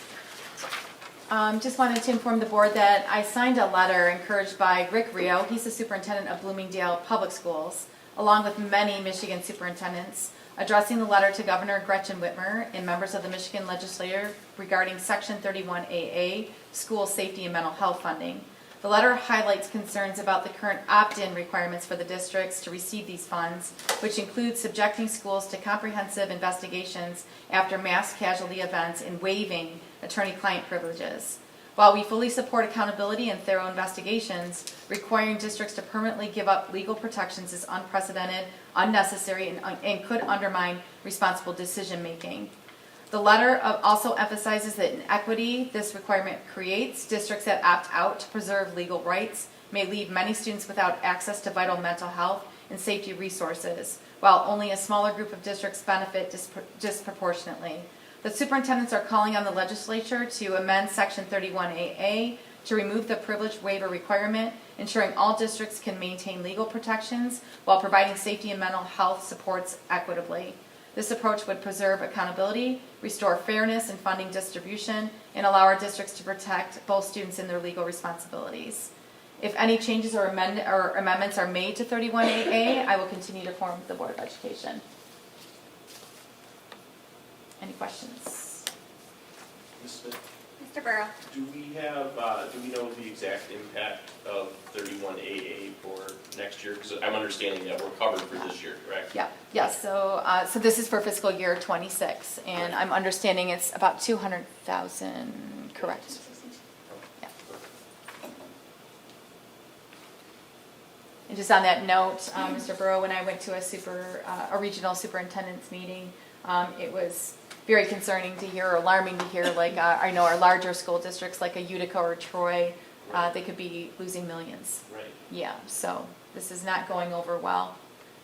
Just wanted to inform the board that I signed a letter encouraged by Rick Rio, he's the superintendent of Bloomingdale Public Schools, along with many Michigan superintendents, addressing the letter to Governor Gretchen Whitmer and members of the Michigan legislature regarding Section 31AA, school safety and mental health funding. The letter highlights concerns about the current opt-in requirements for the districts to receive these funds, which include subjecting schools to comprehensive investigations after mass casualty events and waiving attorney-client privileges. While we fully support accountability and thorough investigations, requiring districts to permanently give up legal protections is unprecedented, unnecessary, and could undermine responsible decision-making. The letter also emphasizes that in equity this requirement creates, districts that opt out to preserve legal rights may leave many students without access to vital mental health and safety resources, while only a smaller group of districts benefit disproportionately. The superintendents are calling on the legislature to amend Section 31AA to remove the privilege waiver requirement, ensuring all districts can maintain legal protections while providing safety and mental health supports equitably. This approach would preserve accountability, restore fairness in funding distribution, and allow our districts to protect both students and their legal responsibilities. If any changes or amendments are made to 31AA, I will continue to form the Board of Education. Any questions? Ms. Smith, Mr. Burrow. do we know the exact impact of 31AA for next year? Because I'm understanding that we're covered for this year, correct? Yeah, yes, so this is for fiscal year 26, and I'm understanding it's about 200,000, correct? Yeah. And just on that note, Mr. Burrow, when I went to a regional superintendent's meeting, it was very concerning to hear, or alarming to hear, like I know our larger school districts like a Utica or Troy, they could be losing millions. Right. Yeah, so this is not going over well.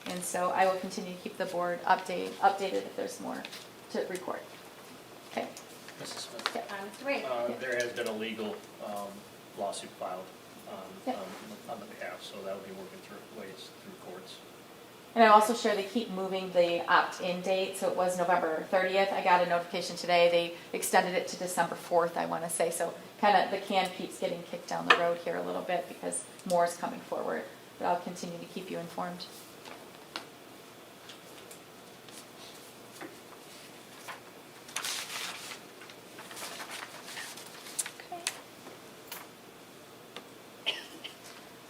And so I will continue to keep the board updated if there's more to report. Okay. Mrs. Smith? Yeah. Mr. Wade. There has been a legal lawsuit filed Yep. on the behalf, so that will be working through ways through courts. And I also share they keep moving the opt-in date, so it was November 30th. I got a notification today. They extended it to December 4th, I want to say. So kind of the can keeps getting kicked down the road here a little bit because more is coming forward. But I'll continue to keep you informed.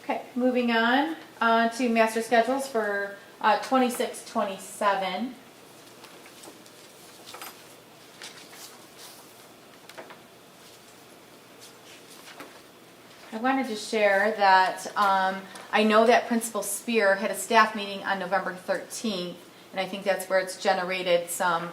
Okay, moving on to master schedules for 26-27. I wanted to share that I know that Principal Spear had a staff meeting on November 13th, and I think that's where it's generated some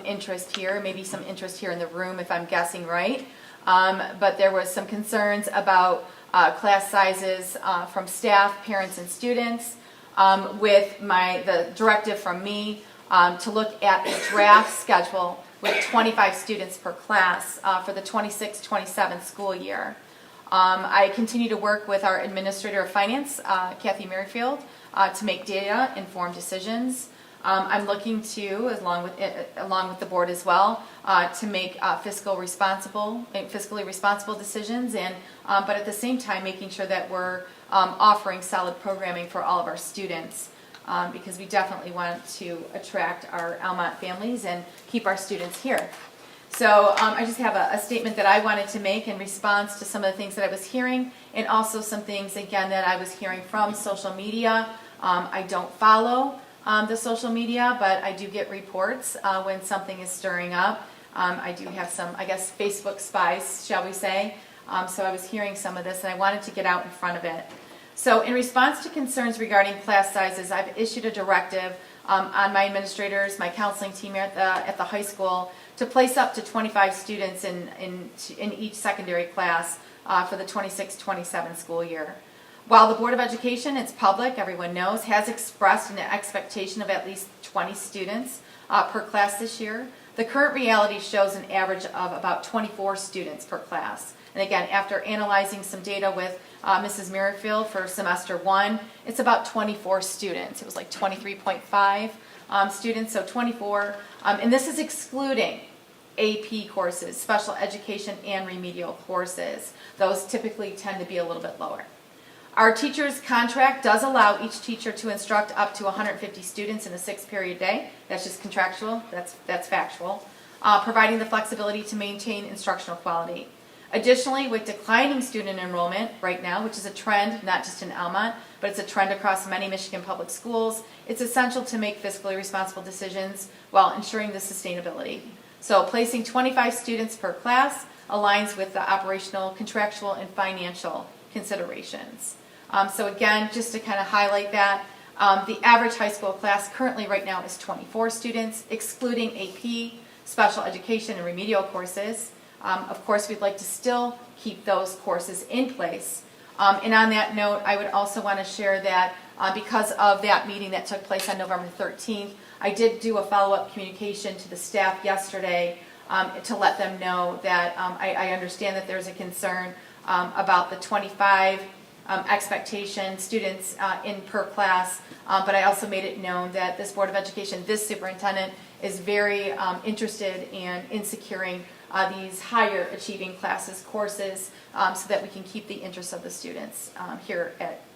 interest here, maybe some interest here in the room if I'm guessing right. But there was some concerns about class sizes from staff, parents, and students, with the directive from me to look at a draft schedule with 25 students per class for the 26-27 school year. I continue to work with our Administrator of Finance, Kathy Merrifield, to make data-informed decisions. I'm looking to, along with the board as well, to make fiscally responsible decisions, and but at the same time making sure that we're offering solid programming for all of our students, because we definitely want to attract our Almont families and keep our students here. So I just have a statement that I wanted to make in response to some of the things that I was hearing, and also some things, again, that I was hearing from social media. I don't follow the social media, but I do get reports when something is stirring up. I do have some, I guess, Facebook spies, shall we say. So I was hearing some of this, and I wanted to get out in front of it. So in response to concerns regarding class sizes, I've issued a directive on my administrators, my counseling team at the high school, to place up to 25 students in each secondary class for the 26-27 school year. While the Board of Education, it's public, everyone knows, has expressed an expectation of at least 20 students per class this year, the current reality shows an average of about 24 students per class. And again, after analyzing some data with Mrs. Merrifield for semester 1, it's about 24 students. It was like 23.5 students, so 24. And this is excluding AP courses, special education and remedial courses. Those typically tend to be a little bit lower. Our teacher's contract does allow each teacher to instruct up to 150 students in a 6-period day. That's just contractual, that's factual, providing the flexibility to maintain instructional quality. Additionally, with declining student enrollment right now, which is a trend not just in Almont, but it's a trend across many Michigan public schools, it's essential to make fiscally responsible decisions while ensuring the sustainability. So placing 25 students per class aligns with the operational, contractual, and financial considerations. So again, just to kind of highlight that, the average high school class currently right now is 24 students, excluding AP, special education, and remedial courses. Of course, we'd like to still keep those courses in place. And on that note, I would also want to share that because of that meeting that took place on November 13th, I did do a follow-up communication to the staff yesterday to let them know that I understand that there's a concern about the 25 expectation students in per class, but I also made it known that this Board of Education, this superintendent, is very interested in securing these higher achieving classes, courses, so that we can keep the interests of the students here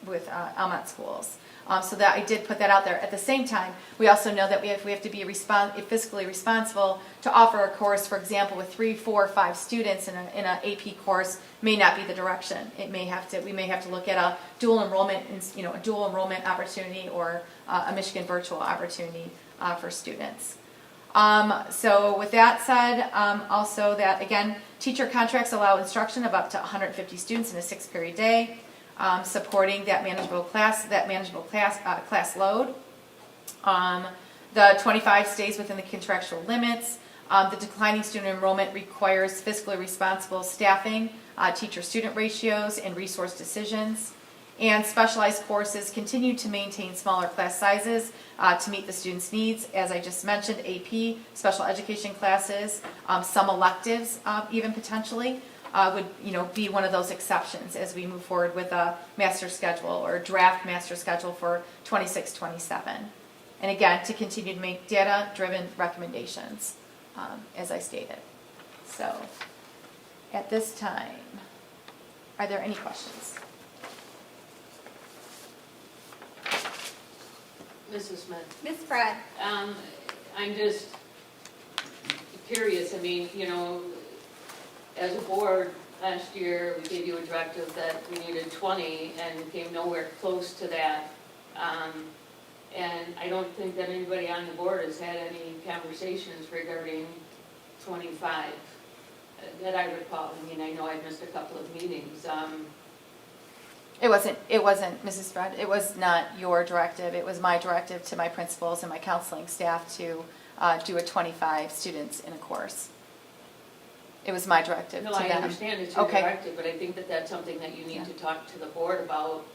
with Almont schools. So that I did put that out there. At the same time, we also know that we have to be fiscally responsible to offer a course, for example, with 3, 4, 5 students in an AP course may not be the direction. We may have to look at a dual enrollment, a dual enrollment opportunity or a Michigan virtual opportunity for students. So with that said, also that again, teacher contracts allow instruction of up to 150 students in a 6-period day. Supporting that manageable class load. The 25 stays within the contractual limits. The declining student enrollment requires fiscally responsible staffing, teacher-student ratios, and resource decisions. And specialized courses continue to maintain smaller class sizes to meet the students' needs. As I just mentioned, AP, special education classes, some electives even potentially. Would be one of those exceptions as we move forward with a master schedule or draft master schedule for 26-27. And again, to continue to make data-driven recommendations, as I stated. So, at this time, are there any questions? Mrs. Smith? Ms. Fred? I'm just curious, I mean, as a board, last year, we gave you a directive that we needed 20 and came nowhere close to that. And I don't think that anybody on the board has had any conversations regarding 25 that I recall. I mean, I know I missed a couple of meetings. It wasn't, Mrs. Fred, it was not your directive. It was my directive to my principals and my counseling staff to do a 25 students in a course. It was my directive to No, them. I understand it's your Okay. directive, but I think that that's something that you need to talk to the board about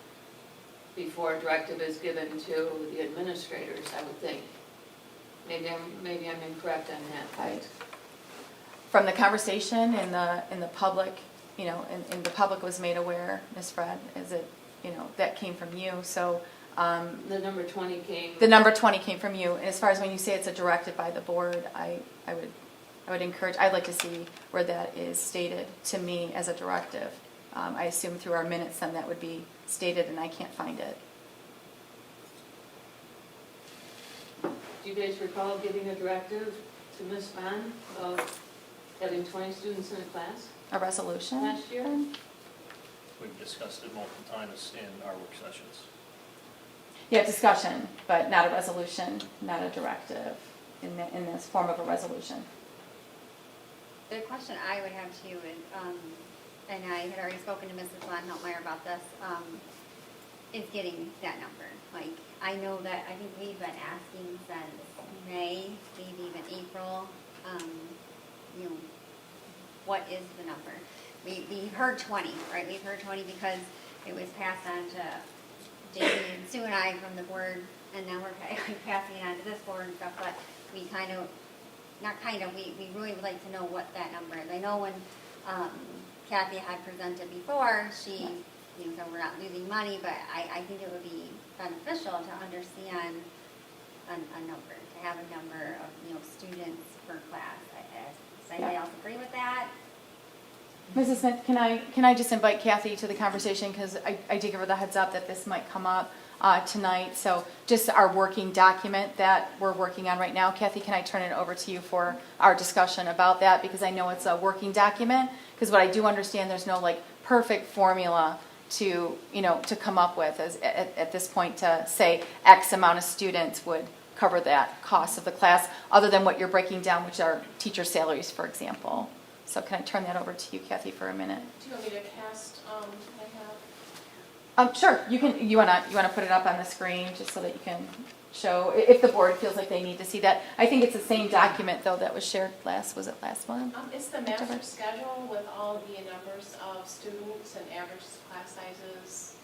before a directive is given to the administrators, I would think. Maybe I'm incorrect on that. Right. From the conversation in the public, and the public was made aware, Ms. Fred, that came from you. So The number 20 came. the number 20 came from you. And as far as when you say it's a directive by the board, I would encourage, I'd like to see where that is stated to me as a directive. I assume through our minutes then that would be stated and I can't find it. Do you guys recall giving a directive to Ms. Vaughn of having 20 students in a class A resolution? last year? We've discussed it multiple times in our work sessions. Yeah, discussion, but not a resolution, not a directive in this form of a resolution. The question I would have to you, and I had already spoken to Mrs. Von Heltmeyer about this, is getting that number. Like, I know that, I think we've been asking since May, maybe even April, you know, what is the number? We heard 20, right? We've heard 20 because it was passed on to Jamie and Sue and I from the board, and now we're passing it on to this board and stuff, but we kind of, not kind of, we really would like to know what that number is. I know when Kathy had presented before, she, you know, said we're not losing money, but I think it would be beneficial to understand a number, to have a number of, you know, students per class. Does anybody else agree with that? Mrs. Smith, can I just invite Kathy to the conversation, because I did give her the heads up that this might come up tonight. So just our working document that we're working on right now. Kathy, can I turn it over to you for our discussion about that, because I know it's a working document, because what I do understand, there's no like perfect formula to, you know, to come up with at this point to say X amount of students would cover that cost of the class, other than what you're breaking down, which are teacher salaries, for example. So can I turn that over to you, Kathy, for a minute? Do you want me to cast, I have? Sure. You can. You wanna put it up on the screen just so that you can show if the board feels like they need to see that. I think it's the same document though that was shared last. Was it last month? It's the master schedule with all the numbers of students and average class sizes.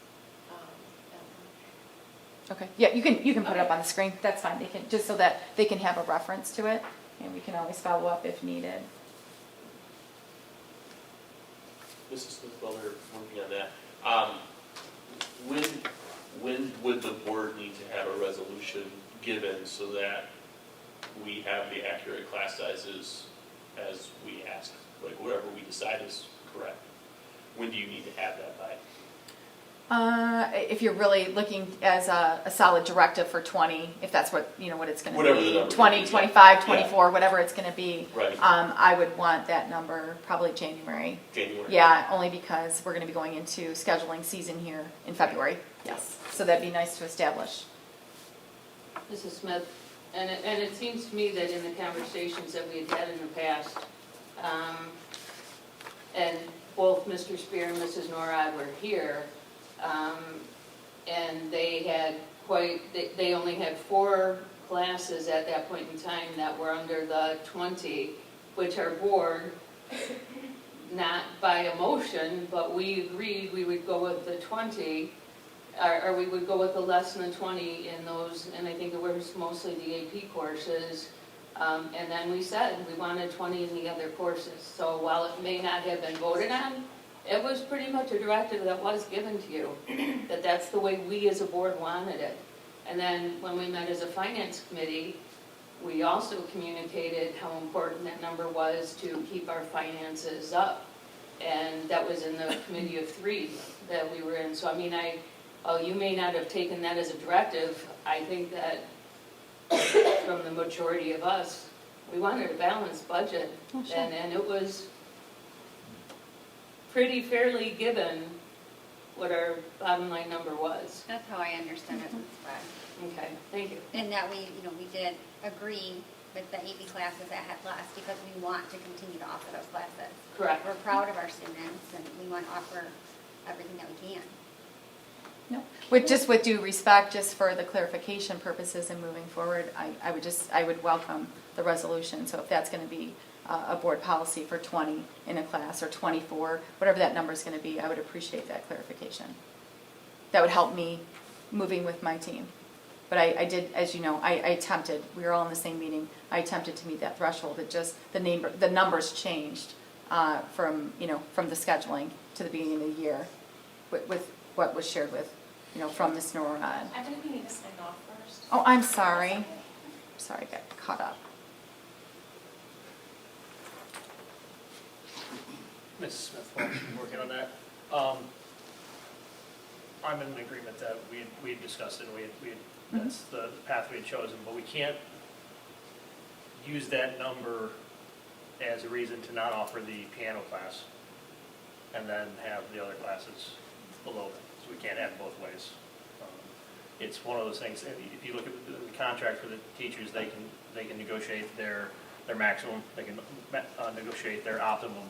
Okay. Yeah. You can put it up on the screen. That's fine. They can, just so that they can have a reference to it, and we can always follow up if needed. Mrs. Smith, while they're working on that, when would the board need to have a resolution given so that we have the accurate class sizes as we ask? Like, whatever we decide is correct. When do you need to have that by? If you're really looking as a solid directive for 20, if that's what, you know, what it's going to Whatever the be, number 20, is, 25, yeah. 24, whatever it's going to be. Right. I would want that number probably January. January? Yeah, only because we're going to be going into scheduling season here in February. Yes, so that'd be nice to establish. Mrs. Smith, and it seems to me that in the conversations that we had in the past, and both Mr. Spear and Mrs. Norrod were here, and they had they only had 4 classes at that point in time that were under the 20, which our board, not by a motion, but we agreed we would go with the 20, or we would go with the less than the 20 in those, and I think it was mostly the AP courses. And then we said we wanted 20 in the other courses. So while it may not have been voted on, it was pretty much a directive that was given to you, that that's the way we as a board wanted it. And then when we met as a finance committee, we also communicated how important that number was to keep our finances up. And that was in the committee of 3 that we were in. So I mean, you may not have taken that as a directive. I think that from the majority of us, we wanted a balanced budget. Oh, sure. And it was pretty fairly given what our bottom line number was. That's how I understood it, Ms. Okay, thank you. And that we did agree with the AP classes that had less because we want to continue to offer those classes. Correct. We're proud of our students and we want to offer everything that we can. No, with due respect, just for the clarification purposes and moving forward, I would welcome the resolution. So if that's going to be a board policy for 20 in a class or 24, whatever that number is going to be, I would appreciate that clarification. That would help me moving with my team. But I did, as you know, I attempted, we were all in the same meeting, I attempted to meet that threshold. It just, the numbers changed from the scheduling to the beginning of the year with what was shared with, from Ms. Norrod. I think we need to sign off first. Oh, I'm sorry. Sorry, I got caught up. Mrs. Smith, while you're working on that, I'm in agreement that we had discussed it, and that's the path we had chosen, but we can't use that number as a reason to not offer the piano class and then have the other classes below that. So we can't have it both ways. It's one of those things, if you look at the contract for the teachers, they can negotiate their maximum, they can negotiate their optimum.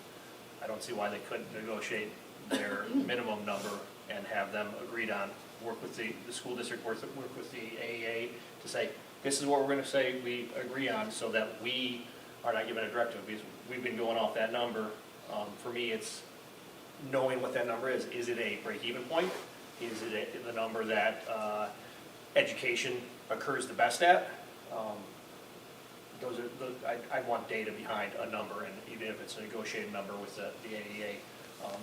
I don't see why they couldn't negotiate their minimum number and have them agreed on work with the school district, work with the AEA to say, this is what we're gonna say we agree on, so that we are not given a directive, because we've been going off that number. For me, it's knowing what that number is. Is it a break-even point? Is it the number that education occurs the best at? Those are, I want data behind a number, and even if it's a negotiated number with the AEA,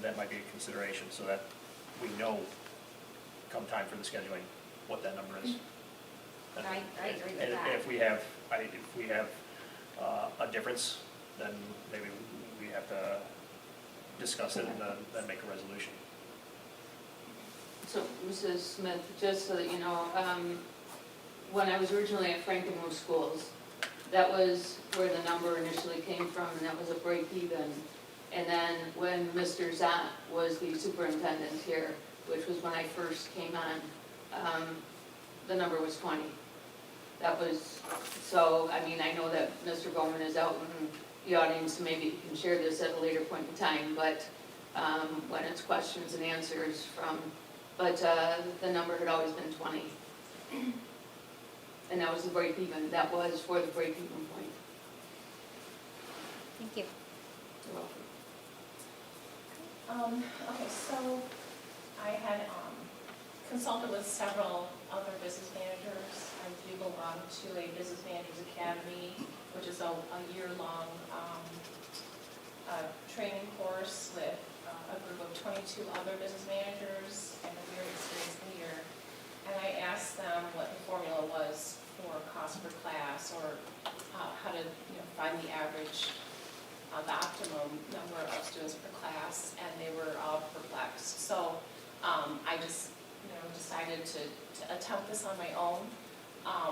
that might be a consideration, so that we know come time for the scheduling what that number is. I agree with And that. if we have, a difference, then maybe we have to discuss it and then make a resolution. So, Mrs. Smith, just so that you know, when I was originally at Frankenmuth Schools, that was where the number initially came from, and that was a break even. And then when Mr. Zott was the superintendent here, which was when I first came on, the number was 20. That was, so, I mean, I know that Mr. Bowman is out in the audience, so maybe he can share this at a later point in time, but when it's questions and answers from, but the number had always been 20. And that was the break even, that was for the break even point. Thank you. You're welcome. Okay, so I had consulted with several other business managers. I do belong to a Business Managers Academy, which is a year-long training course with a group of 22 other business managers and a very experienced leader. And I asked them what the formula was for cost per class, or how to find the average, the optimum number of students per class, and they were all perplexed. So I just decided to attempt this on my own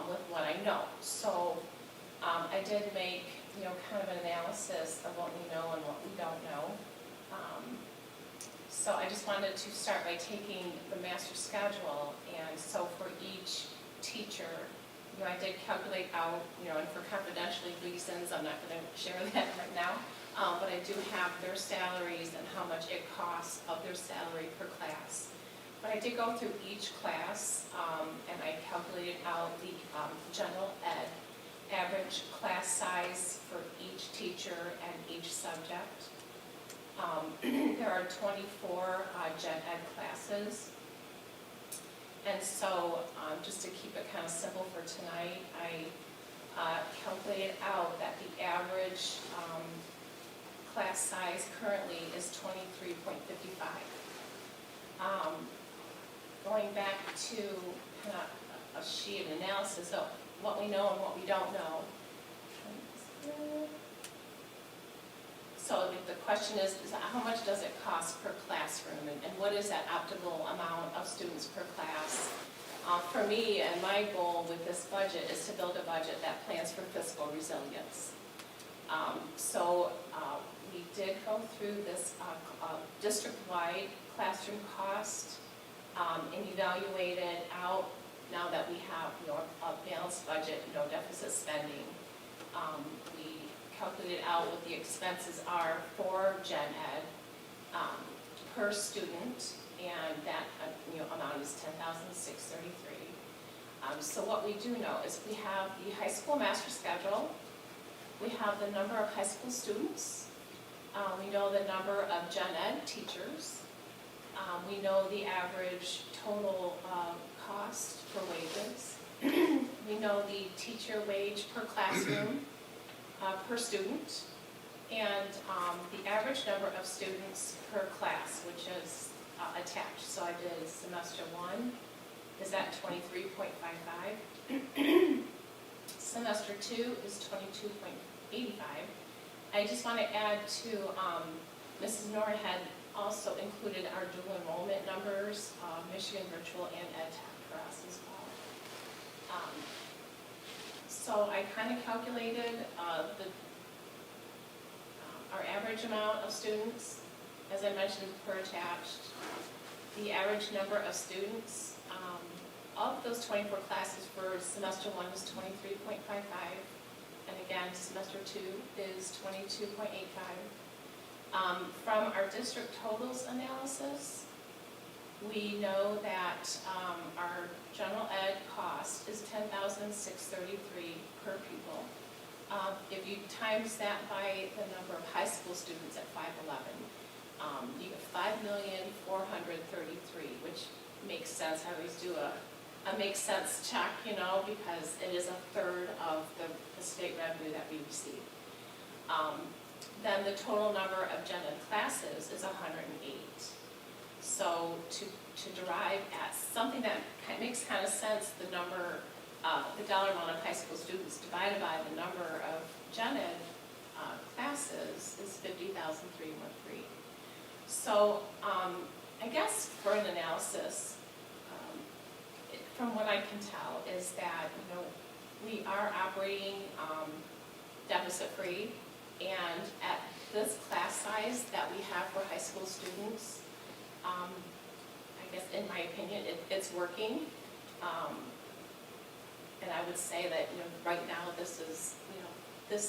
with what I know. So I did make kind of an analysis of what we know and what we don't know. So I just wanted to start by taking the master schedule, and so for each teacher, I did calculate out, and for confidentiality reasons, I'm not going to share that right now, but I do have their salaries and how much it costs of their salary per class. But I did go through each class, and I calculated out the general ed average class size for each teacher and each subject. There are 24 gen ed classes. And so, just to keep it kind of simple for tonight, I calculated out that the average class size currently is 23.55. Going back to kind of a sheet of analysis of what we know and what we don't know. So the question is how much does it cost per classroom, and what is that optimal amount of students per class? For me, and my goal with this budget is to build a budget that plans for fiscal resilience. So we did go through this district-wide classroom cost and evaluated out, now that we have a balanced budget, no deficit spending. We calculated out what the expenses are for gen ed per student, and that amount is $10,633. So what we do know is we have the high school master schedule, we have the number of high school students, we know the number of gen ed teachers, we know the average total cost for wages, we know the teacher wage per classroom, per student, and the average number of students per class, which is attached. So I did semester 1 is at 23.55. Semester 2 is 22.85. I just want to add to, Mrs. Nora had also included our dual enrollment numbers, Michigan Virtual and EdTech for us as well. So I kind of calculated our average amount of students, as I mentioned, per attached. The average number of students of those 24 classes for semester 1 is 23.55, and again, semester 2 is 22.85. From our district totals analysis, We know that our general ed cost is $10,633 per pupil. If you times that by the number of high school students at 511, you get $5,433,000, which makes sense. I always do a makes sense check, you know, because it is a third of the state revenue that we receive. Then the total number of gen ed classes is 108. So to derive at something that makes kind of sense, the number, the dollar amount of high school students divided by the number of gen ed classes is 50,313. So I guess for an analysis, from what I can tell, is that, you know, we are operating deficit-free, and at this class size that we have for high school students, I guess in my opinion, it's working. And I would say that, you know, right now this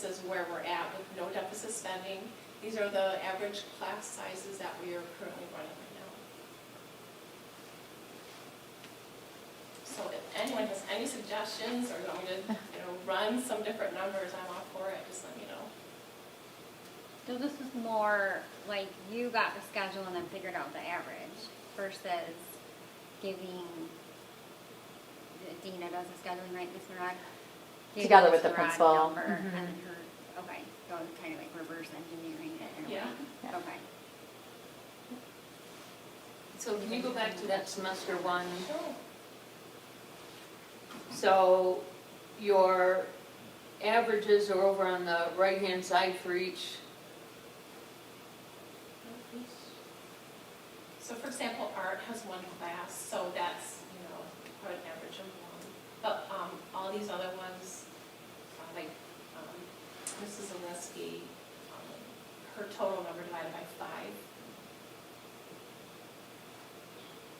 is where we're at with no deficit spending. These are the average class sizes that we are currently running right now. So if anyone has any suggestions or you want me to, you know, run some different numbers, I'm all for it. Just let me know. So this is more like you got the schedule and then figured out the average versus giving, Dina does the scheduling, right, Ms. Murad? Together with the Ms. Murad principal. number, Mhm. And then her, okay, so it's kind of like reverse engineering it in a way. Yeah. Okay. So can you go back to that semester one? Sure. So your averages are over on the right-hand side for each. So for example, art has one class, so that's, you know, an average of one. But all these other ones, like Mrs. Zaleski, her total number divided by 5.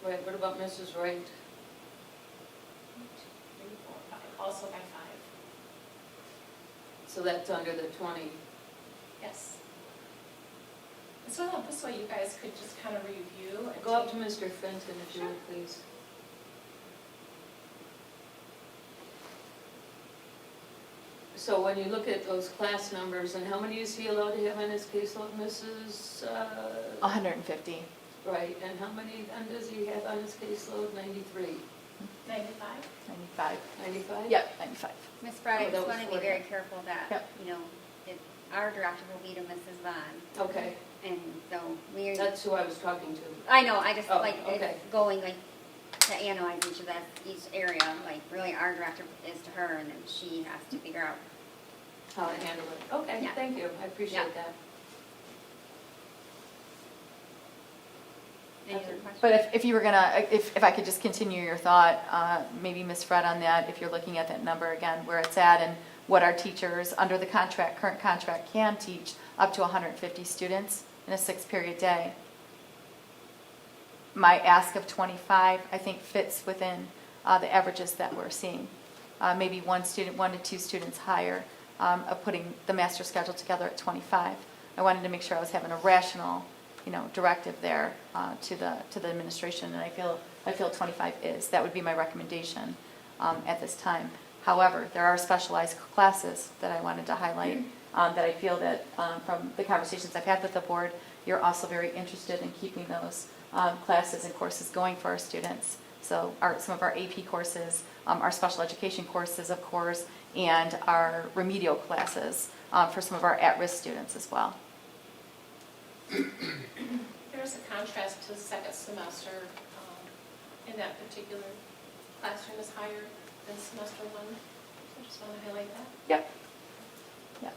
Right, what about Mrs. Wright? 1, 2, 3, 4, 5, also by 5. So that's under the 20. Yes. And so this way you guys could just kind of review and Go up to take- Mr. Fenton if you Sure. would, please. So when you look at those class numbers, and how many is he allowed to have on his caseload, Mrs.? 150. Right, and how many then does he have on his caseload? 93? 95. 95. 95? Yep, 95. Ms. Fry, I Oh, that just was want to be 40. very careful that, Yep. you know, our director will be to Mrs. Vaughn, Okay, and so we. that's who I was talking to. I know, I just Oh, like, okay. it's going like, to analyze each area, like, really our director is to her, and then she has to figure out. How to handle it. Okay, Yeah. thank you, I appreciate that. Any That's other it. questions? But if you were gonna, if I could just continue your thought, maybe Ms. Fred on that, if you're looking at that number again, where it's at and what our teachers under the contract, current contract can teach up to 150 students in a 6-period day. My ask of 25, I think fits within the averages that we're seeing. Maybe 1 to 2 students higher of putting the master schedule together at 25. I wanted to make sure I was having a rational, you know, directive there to the administration, and I feel 25 is. That would be my recommendation at this time. However, there are specialized classes that I wanted to highlight that I feel that from the conversations I've had with the board, you're also very interested in keeping those classes and courses going for our students. So some of our AP courses, our special education courses, of course, and our remedial classes for some of our at-risk students as well. There's a contrast to the second semester in that particular classroom is higher than semester 1. So I just want to highlight that. Yep. Yep.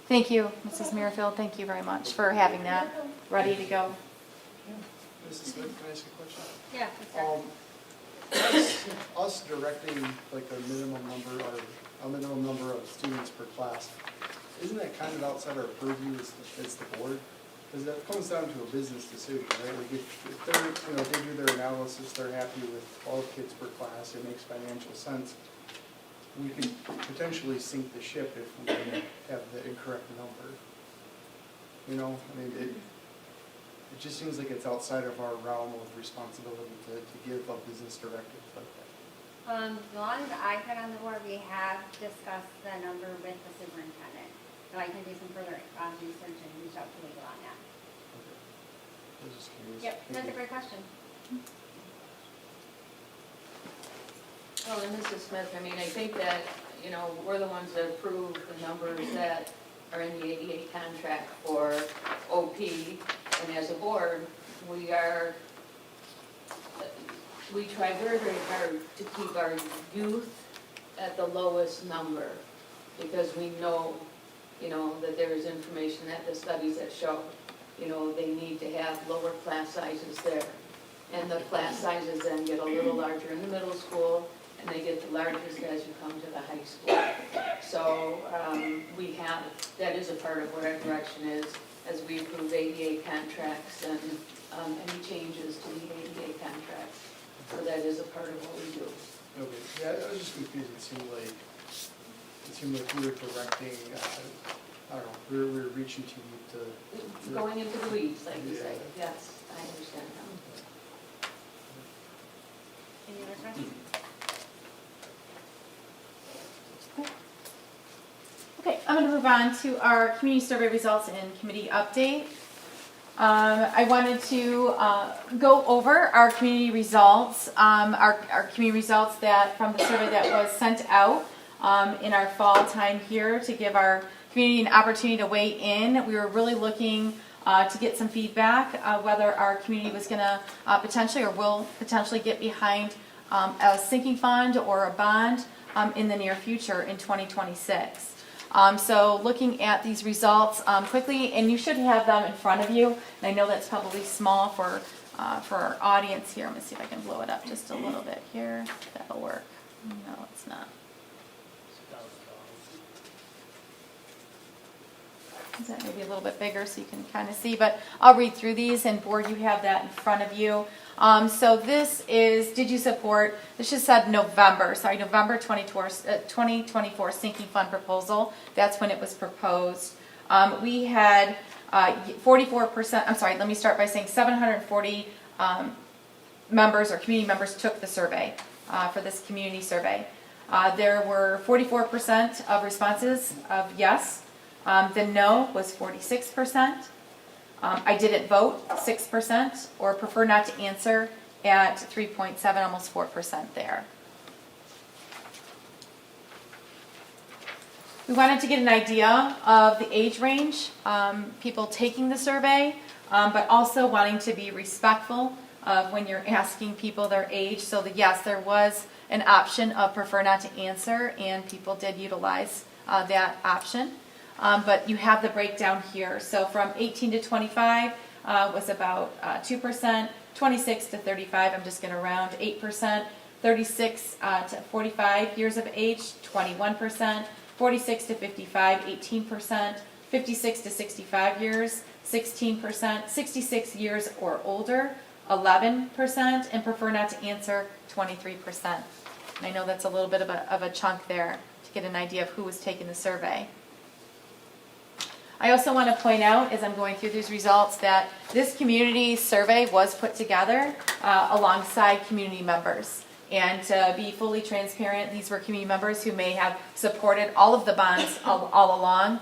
Thank you, Mrs. Muirfield. Thank you very much for having that ready to go. Mrs. Smith, can I ask a question? Yeah, Mr. Us directing like a minimum number of students per class, isn't that kind of outside our purview as the board? Because that comes down to a business decision, right? Like if they're, you know, they do their analysis, they're happy with 12 kids per class, it makes financial sense. We could potentially sink the ship if we have the incorrect number. You know, I mean, It just seems like it's outside of our realm of responsibility to give a business directive like that. As long as I've been on the board, we have discussed the number with the superintendent. So I can do some further research and reach out to legal on that. Okay. I was just curious. Yep, Thank that's a you. great question. Well, and Mrs. Smith, I mean, I think that, you know, we're the ones that approve the numbers that are in the 88 contract for OP, and as a board, we try very, very hard to keep our youth at the lowest number, because we know, you know, that there is information that the studies that show, you know, they need to have lower class sizes there. And the class sizes then get a little larger in the middle school, and they get the largest as you come to the high school. So that is a part of what our direction is, as we approve ADA contracts and any changes to the ADA contracts. So that is a part of what we do. Okay, yeah, I was just confused. It seemed like we were directing, I don't know, we were reaching too deep to. Going into the weeds, like you say, Yeah. yes, I understand now. Any other questions? Okay, I'm going to move on to our community survey results and committee update. I wanted to go over our community results, our community results that from the survey that was sent out in our fall time here to give our community an opportunity to weigh in. We were really looking to get some feedback whether our community was going to potentially or will potentially get behind a sinking fund or a bond in the near future in 2026. So looking at these results quickly, and you should have them in front of you. And I know that's probably small for our audience here. Let me see if I can blow it up just a little bit here. That'll work. No, it's not. Is that maybe a little bit bigger so you can kind of see? But I'll read through these, and board, you have that in front of you. So this is, did you support, this just said November 2024 sinking fund proposal. That's when it was proposed. We had 44%, I'm sorry, let me start by saying 740 members or community members took the survey for this community survey. There were 44% of responses of yes. The no was 46%. I didn't vote, 6%, or prefer not to answer at 3.7, almost 4% there. We wanted to get an idea of the age range, people taking the survey, but also wanting to be respectful of when you're asking people their age. So yes, there was an option of prefer not to answer, and people did utilize that option. But you have the breakdown here. So from 18 to 25 was about 2%, 26 to 35, I'm just going to round 8%, 36 to 45 years of age, 21%, 46 to 55, 18%, 56 to 65 years, 16%, 66 years or older, 11%, and prefer not to answer, 23%. And I know that's a little bit of a chunk there to get an idea of who was taking the survey. I also want to point out, as I'm going through these results, that this community survey was put together alongside community members. And to be fully transparent, these were community members who may have supported all of the bonds all along,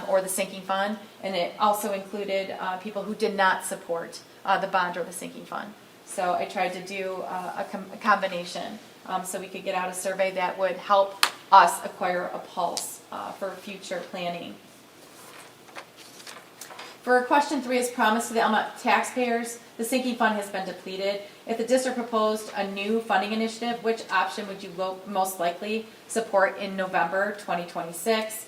or the sinking fund, and it also included people who did not support the bond or the sinking fund. So I tried to do a combination so we could get out a survey that would help us acquire a pulse for future planning. For question 3, as promised to the Almont taxpayers, the sinking fund has been depleted. If the district proposed a new funding initiative, which option would you most likely support in November 2026?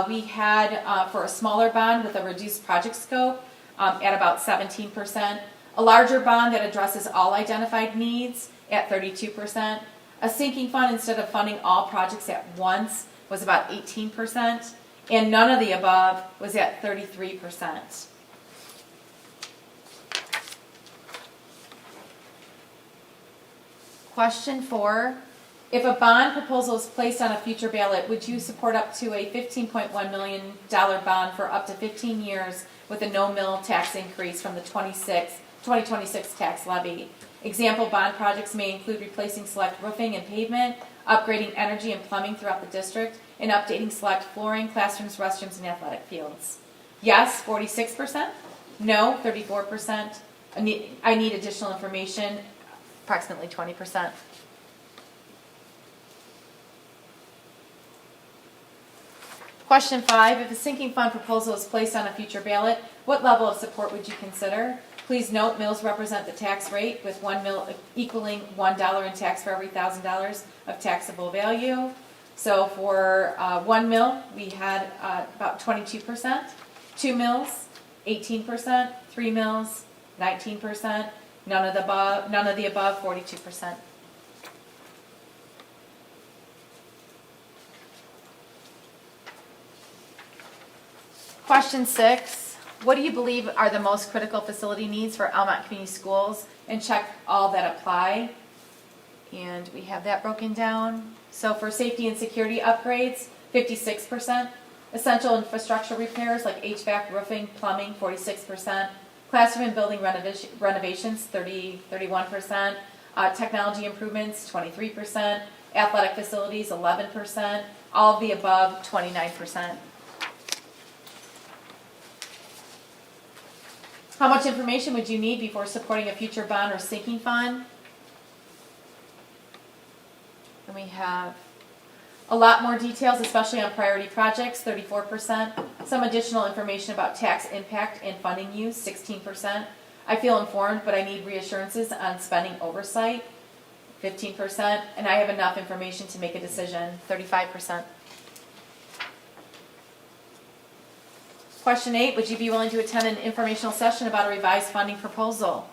We had, for a smaller bond with a reduced project scope, at about 17%. A larger bond that addresses all identified needs at 32%. A sinking fund, instead of funding all projects at once, was about 18%. And none of the above was at 33%. Question 4 If a bond proposal is placed on a future ballot, would you support up to a $15.1 million bond for up to 15 years with a no mill tax increase from the 2026 tax levy? Example bond projects may include replacing select roofing and pavement, upgrading energy and plumbing throughout the district, and updating select flooring, classrooms, restrooms, and athletic fields. Yes, 46%. No, 34%. I need additional information, approximately 20%. Question 5, if a sinking fund proposal is placed on a future ballot, what level of support would you consider? Please note, mills represent the tax rate, with 1 mill equaling $1 in tax for every $1,000 of taxable value. So for 1 mill, we had about 22%, 2 mills, 18%, 3 mills, 19%, none of the above, 42%. Question 6, what do you believe are the most critical facility needs for Almont Community Schools? And check all that apply. And we have that broken down. So for safety and security upgrades, 56%. Essential infrastructure repairs like HVAC, roofing, plumbing, 46%. Classroom and building renovations, 31%. Technology improvements, 23%. Athletic facilities, 11%. All of the above, 29%. How much information would you need before supporting a future bond or sinking fund? And we have a lot more details, especially on priority projects, 34%. Some additional information about tax impact and funding use, 16%. I feel informed, but I need reassurances on spending oversight, 15%. And I have enough information to make a decision, 35%. Question 8, would you be willing to attend an informational session about a revised funding proposal?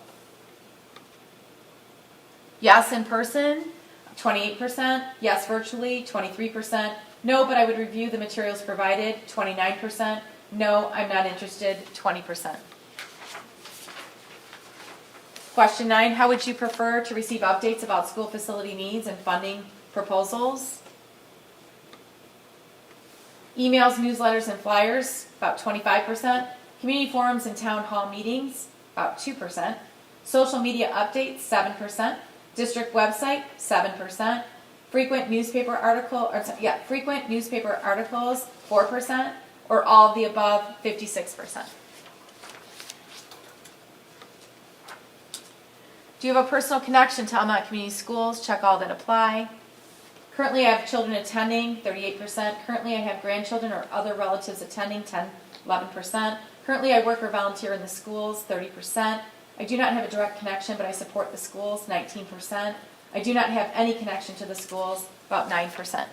Yes, in person, 28%. Yes, virtually, 23%. No, but I would review the materials provided, 29%. No, I'm not interested, 20%. Question 9, how would you prefer to receive updates about school facility needs and funding proposals? Emails, newsletters, and flyers, about 25%. Community forums and town hall meetings, about 2%. Social media updates, 7%. District website, 7%. Frequent newspaper articles, 4%. Or all of the above, 56%. Do you have a personal connection to Almont Community Schools? Check all that apply. Currently, I have children attending, 38%. Currently, I have grandchildren or other relatives attending, 11%. Currently, I work or volunteer in the schools, 30%. I do not have a direct connection, but I support the schools, 19%. I do not have any connection to the schools, about 9%.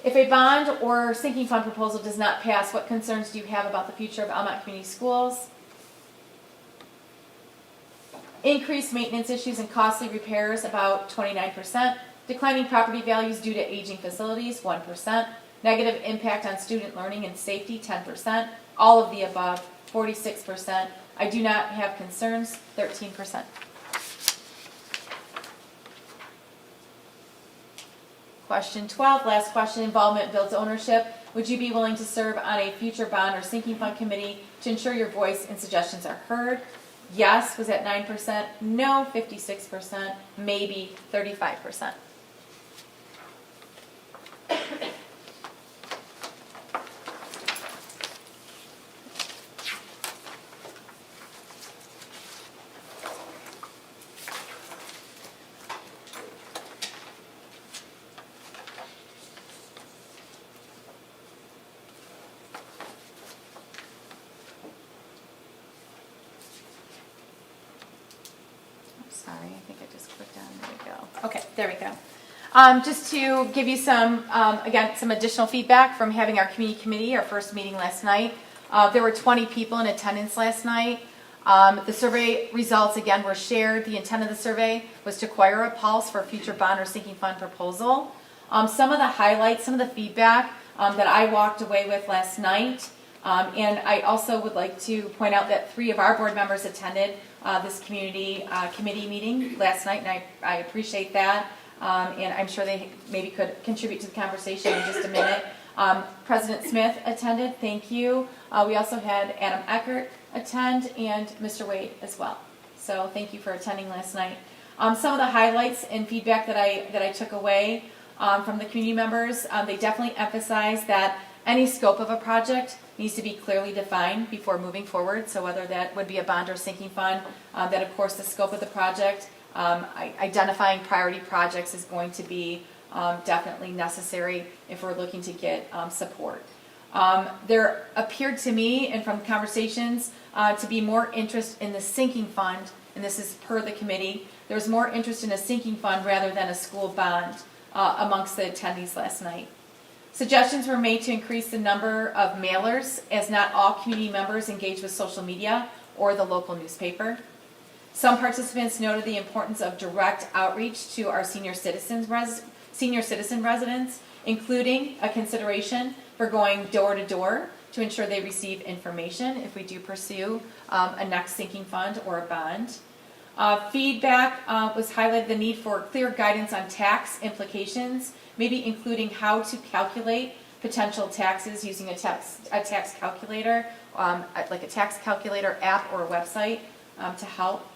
If a bond or sinking fund proposal does not pass, what concerns do you have about the future of Almont Community Schools? Increased maintenance issues and costly repairs, about 29%. Declining property values due to aging facilities, 1%. Negative impact on student learning and safety, 10%. All of the above, 46%. I do not have concerns, 13%. Question 12, last question, involvement builds ownership. Would you be willing to serve on a future bond or sinking fund committee to ensure your voice and suggestions are heard? Yes was at 9%, no 56%, maybe 35%. Sorry, I think I just clicked on, there we go. Okay, there we go. Just to give you some, again, some additional feedback from having our community committee, our first meeting last night. There were 20 people in attendance last night. The survey results, again, were shared. The intent of the survey was to acquire a pulse for a future bond or sinking fund proposal. Some of the highlights, some of the feedback that I walked away with last night And I also would like to point out that 3 of our board members attended this community committee meeting last night, and I appreciate that. And I'm sure they maybe could contribute to the conversation in just a minute. President Smith attended, thank you. We also had Adam Eckert attend and Mr. Wade as well. So thank you for attending last night. Some of the highlights and feedback that I took away from the community members, they definitely emphasized that any scope of a project needs to be clearly defined before moving forward. So whether that would be a bond or sinking fund, that of course the scope of the project, identifying priority projects is going to be definitely necessary if we're looking to get support. There appeared to me, and from conversations, to be more interest in the sinking fund, and this is per the committee. There was more interest in a sinking fund rather than a school bond amongst the attendees last night. Suggestions were made to increase the number of mailers, as not all community members engage with social media or the local newspaper. Some participants noted the importance of direct outreach to our senior citizen residents, including a consideration for going door to door to ensure they receive information if we do pursue a next sinking fund or a bond. Feedback was highlighted the need for clear guidance on tax implications, maybe including how to calculate potential taxes using a tax calculator, like a tax calculator app or a website to help.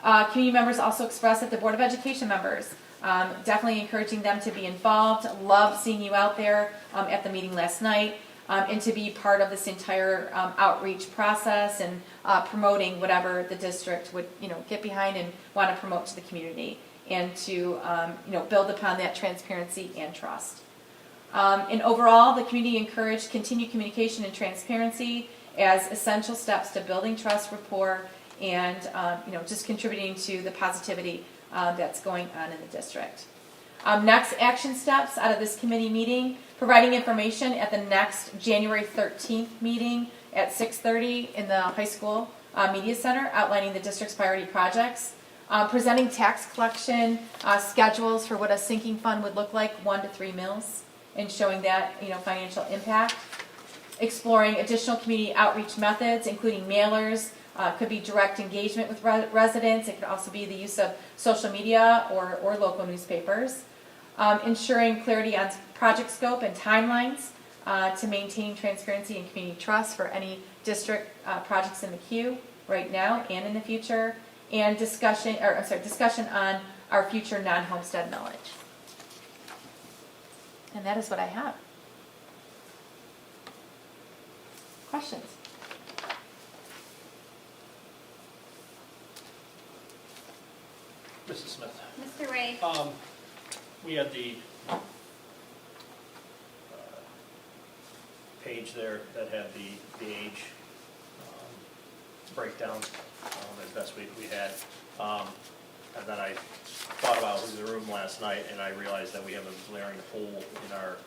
Community members also expressed that the Board of Education members, definitely encouraging them to be involved. Loved seeing you out there at the meeting last night, and to be part of this entire outreach process and promoting whatever the district would get behind and want to promote to the community, and to build upon that transparency and trust. And overall, the community encouraged continued communication and transparency as essential steps to building trust, rapport, and just contributing to the positivity that's going on in the district. Next action steps out of this committee meeting: providing information at the next January 13th meeting at 6:30 in the high school media center, outlining the district's priority projects. Presenting tax collection schedules for what a sinking fund would look like, 1 to 3 mills, and showing that financial impact. Exploring additional community outreach methods, including mailers. Could be direct engagement with residents. It could also be the use of social media or local newspapers. Ensuring clarity on project scope and timelines to maintain transparency and community trust for any district projects in the queue right now and in the future. And discussion on our future non-homestead millage. And that is what I have. Questions? Mrs. Smith. Mr. Wade? We had the page there that had the age breakdown as best we had. And then I thought about it in the room last night, and I realized that we have a glaring hole in our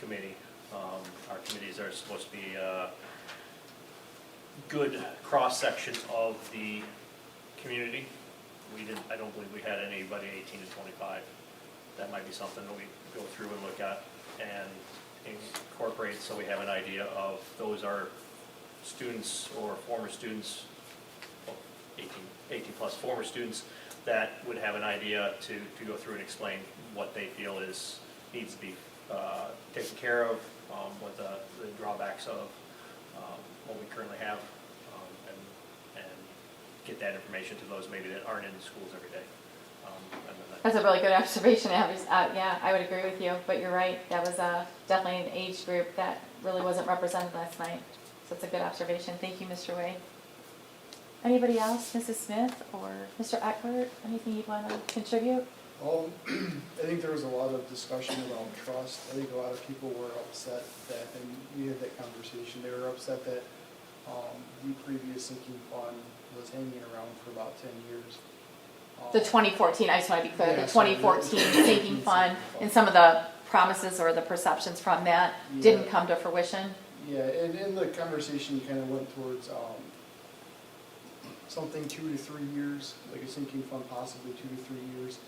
committee. Our committees are supposed to be a good cross-section of the community. I don't believe we had anybody 18 to 25. That might be something that we go through and look at and incorporate, so we have an idea of those are students or former students, 18 plus former students, that would have an idea to go through and explain what they feel needs to be taken care of, what the drawbacks of what we currently have, and get that information to those maybe that aren't in the schools every day. That's a really good observation, Abby. Yeah, I would agree with you, but you're right. That was definitely an age group that really wasn't represented last night. So it's a good observation. Thank you, Mr. Wade. Anybody else? Mrs. Smith or Mr. Eckert? Anything you'd want to contribute? I think there was a lot of discussion around trust. I think a lot of people were upset that, and we had that conversation, they were upset that the previous sinking fund was hanging around for about 10 years. The 2014, I just want to be clear, Yeah, the sorry, 2014 the sinking fund and some of the promises or the perceptions from that didn't come to fruition. Yeah, and in the conversation kind of went towards something 2 to 3 years, like a sinking fund, possibly 2 to 3 years.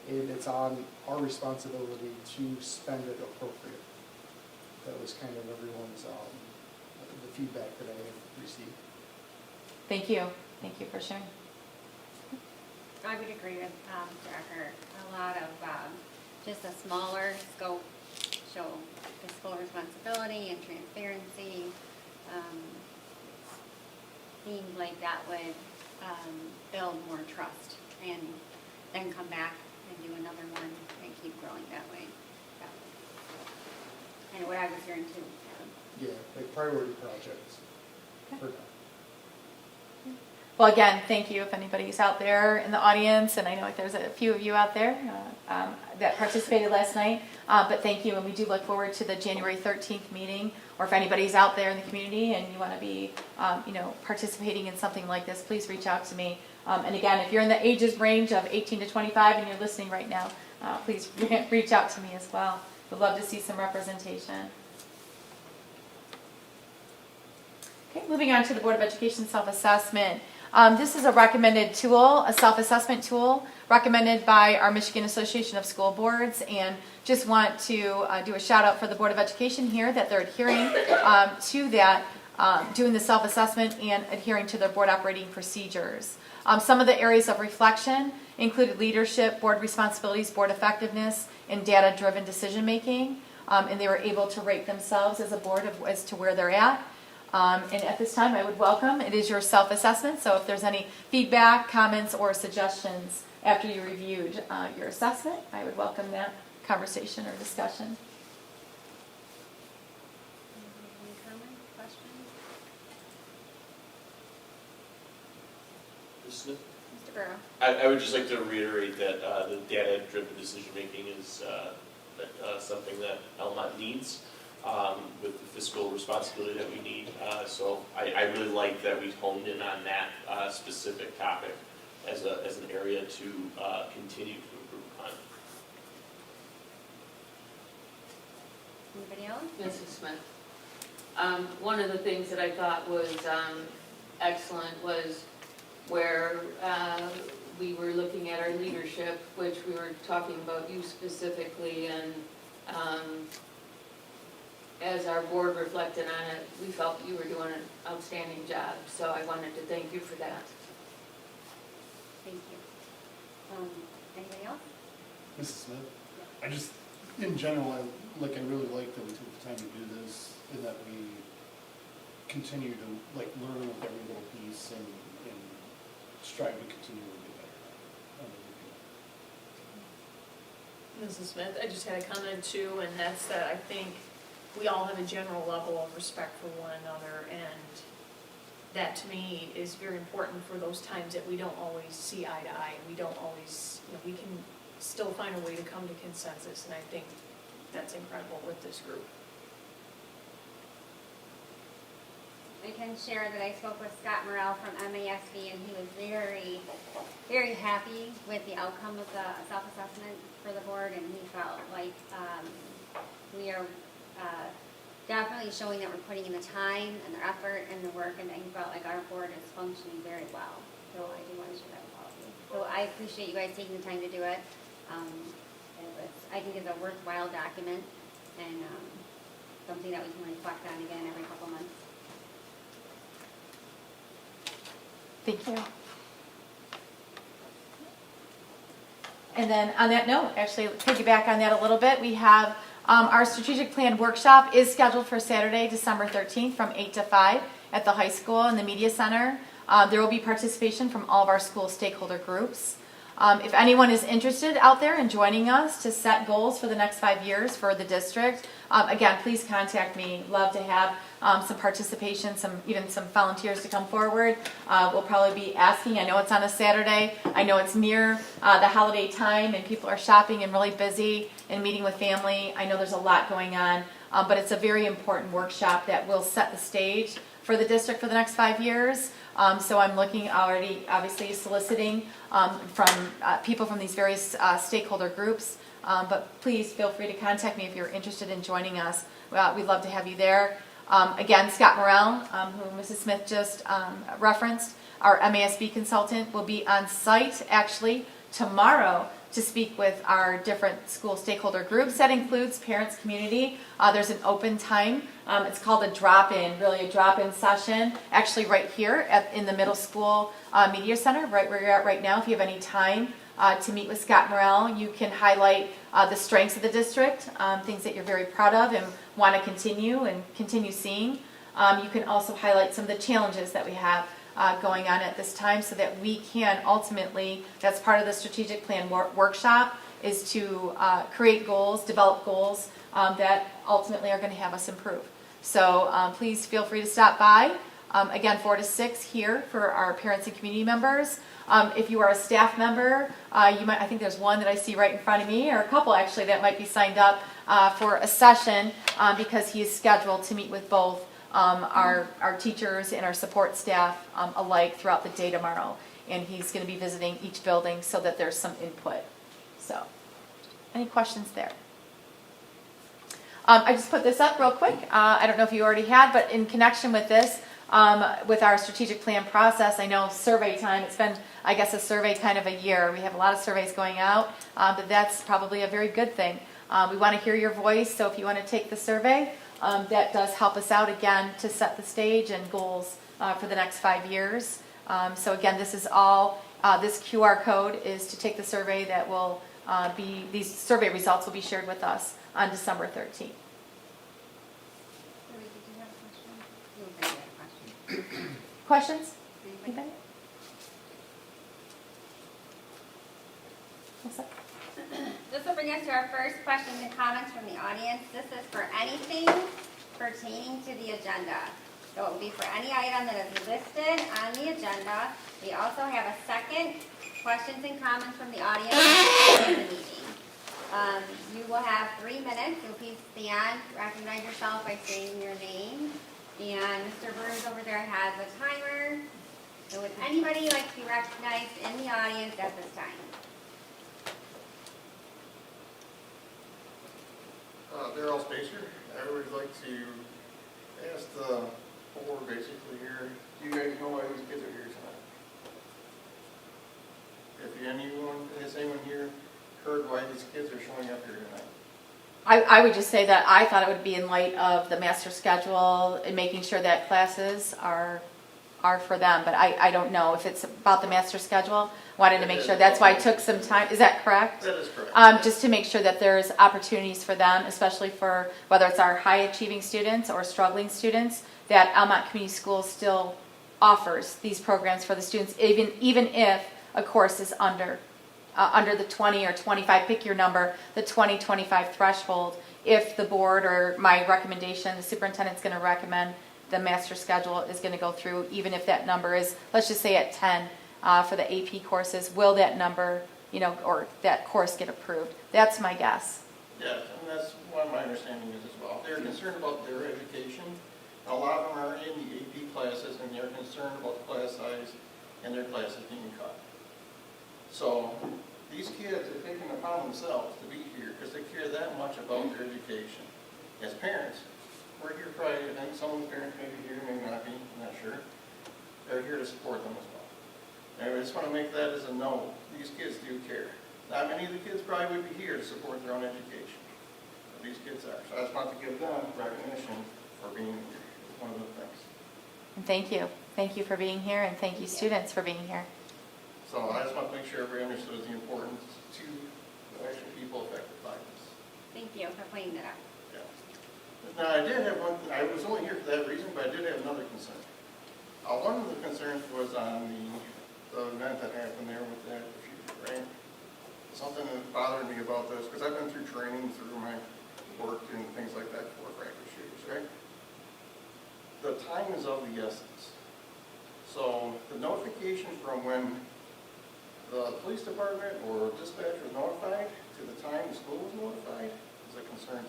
And it's on our responsibility to spend it appropriate. That was kind of everyone's the feedback that I have received. Thank you for sharing. I would agree with Director. A lot of just a smaller scope, show fiscal responsibility and transparency. Seems like that would build more trust and then come back and do another one and keep growing that way. And what I was hearing too. Yeah, like priority projects. For now. Well, again, thank you if anybody's out there in the audience, and I know there's a few of you out there that participated last night, but thank you, and we do look forward to the January 13th meeting, or if anybody's out there in the community and you want to be, participating in something like this, please reach out to me. And again, if you're in the ages range of 18 to 25 and you're listening right now, please reach out to me as well. We'd love to see some representation. Okay, moving on to the Board of Education self-assessment. This is a recommended tool, a self-assessment tool recommended by our Michigan Association of School Boards, and just want to do a shout out for the Board of Education here that they're adhering to that, doing the self-assessment and adhering to their board operating procedures. Some of the areas of reflection included leadership, board responsibilities, board effectiveness, and data-driven decision-making, and they were able to rate themselves as a board as to where they're at. And at this time, I would welcome, it is your self-assessment, so if there's any feedback, comments, or suggestions after you reviewed your assessment, I would welcome that conversation or discussion. Any comments, questions? Ms. Smith? Mr. Burrow? I would just like to reiterate that the data-driven decision-making is something that Almont needs with the fiscal responsibility that we need. So I really like that we honed in on that specific topic as an area to continue to improve upon. Anybody else? Mrs. Smith. One of the things that I thought was excellent was where we were looking at our leadership, which we were talking about you specifically, and as our board reflected on it, we felt you were doing an outstanding job, so I wanted to thank you for that. Thank you. Anybody else? Mrs. Smith? I just, in general, I really like that we took the time to do this and that we continue to learn with every little piece and strive to continue to get better. Mrs. Smith, I just had a comment too, and that's that I think we all have a general level of respect for one another, and that to me is very important for those times that we don't always see eye to eye. We don't always, we can still find a way to come to consensus, and I think that's incredible with this group. I can share that I spoke with Scott Morrell from MASB, and he was very, very happy with the outcome of the self-assessment for the board, and he felt like we are definitely showing that we're putting in the time and the effort and the work, and he felt like our board is functioning very well. So I do want to share that with all of you. So I appreciate you guys taking the time to do it. I think it's a worthwhile document and something that we can reflect on again every couple months. Thank you. And then on that note, actually piggyback on that a little bit, we have our strategic plan workshop is scheduled for Saturday, December 13th from 8 to 5 at the high school in the media center. There will be participation from all of our school stakeholder groups. If anyone is interested out there in joining us to set goals for the next 5 years for the district, again, please contact me. Love to have some participation, even some volunteers to come forward. We'll probably be asking. I know it's on a Saturday. I know it's near the holiday time and people are shopping and really busy and meeting with family. I know there's a lot going on, but it's a very important workshop that will set the stage for the district for the next 5 years. So I'm looking already, obviously soliciting from people from these various stakeholder groups. But please feel free to contact me if you're interested in joining us. We'd love to have you there. Again, Scott Morrell, who Mrs. Smith just referenced, our MASB consultant, will be on site actually tomorrow to speak with our different school stakeholder groups. That includes parents, community. There's an open time. It's called a drop-in, really a drop-in session, actually right here in the middle school media center, right where you're at right now. If you have any time to meet with Scott Morrell, you can highlight the strengths of the district, things that you're very proud of and want to continue seeing. You can also highlight some of the challenges that we have going on at this time so that we can ultimately, that's part of the strategic plan workshop, is to create goals, develop goals that ultimately are going to have us improve. So please feel free to stop by. Again, 4 to 6 here for our parents and community members. If you are a staff member, you might, I think there's one that I see right in front of me, or a couple actually that might be signed up for a session because he is scheduled to meet with both our teachers and our support staff alike throughout the day tomorrow. And he's going to be visiting each building so that there's some input. So, any questions there? I just put this up real quick. I don't know if you already had, but in connection with this, with our strategic plan process, I know survey time, it's been, I guess, a survey kind of a year. We have a lot of surveys going out, but that's probably a very good thing. We want to hear your voice, so if you want to take the survey, that does help us out again to set the stage and goals for the next 5 years. So again, this is all, this QR code is to take the survey that will these survey results will be shared with us on December 13th. Questions? Anybody? What's up? This will bring us to our first questions and comments from the audience. This is for anything pertaining to the agenda. So it will be for any item that is listed on the agenda. We also have a second, questions and comments from the audience in the meeting. You will have 3 minutes. So please stand, recognize yourself by saying your name. And Mr. Burns over there has a timer. So would anybody like to be recognized in the audience at this time? Daryl Spacer. I would like to ask the board basically here, do you guys know why these kids are here tonight? Has anyone here heard why these kids are showing up here tonight? I would just say that I thought it would be in light of the master schedule and making sure that classes are for them, but I don't know if it's about the master schedule. Wanted to make sure, that's why I took some time. Is that correct? That is correct. Just to make sure that there's opportunities for them, especially for whether it's our high achieving students or struggling students, that Almont Community Schools still offers these programs for the students, even if a course is under the 20 or 25, pick your number, the 20-25 threshold. If the board or my recommendation, the superintendent's going to recommend the master schedule is going to go through, even if that number is, let's just say at 10 for the AP courses, will that number, or that course get approved? That's my guess. Yes, and that's what my understanding is as well. They're concerned about their education. A lot of them are in the AP classes, and they're concerned about the class size and their classes being cut. So these kids are taking it upon themselves to be here because they care that much about their education. As parents, we're here probably, and some of the parents may be here, may not be, I'm not sure. They're here to support them as well. And I just want to make that as a note. These kids do care. Not many of the kids probably would be here to support their own education. But these kids are. So I just want to give them recognition for being here. It's one of the things. And thank you. Thank you for being here, and thank you students for being here. So I just want to make sure everybody understands the importance to the actual people affected by this. Thank you for pointing that out. Yeah. Now I did have one, I was only here for that reason, but I did have another concern. One of the concerns was on the event that happened there with that future, right? Something that bothered me about this, because I've been through training through my work and things like that for practice shooters, right? The time is of the essence. So the notification from when the police department or dispatch was notified to the time the school was notified is a concern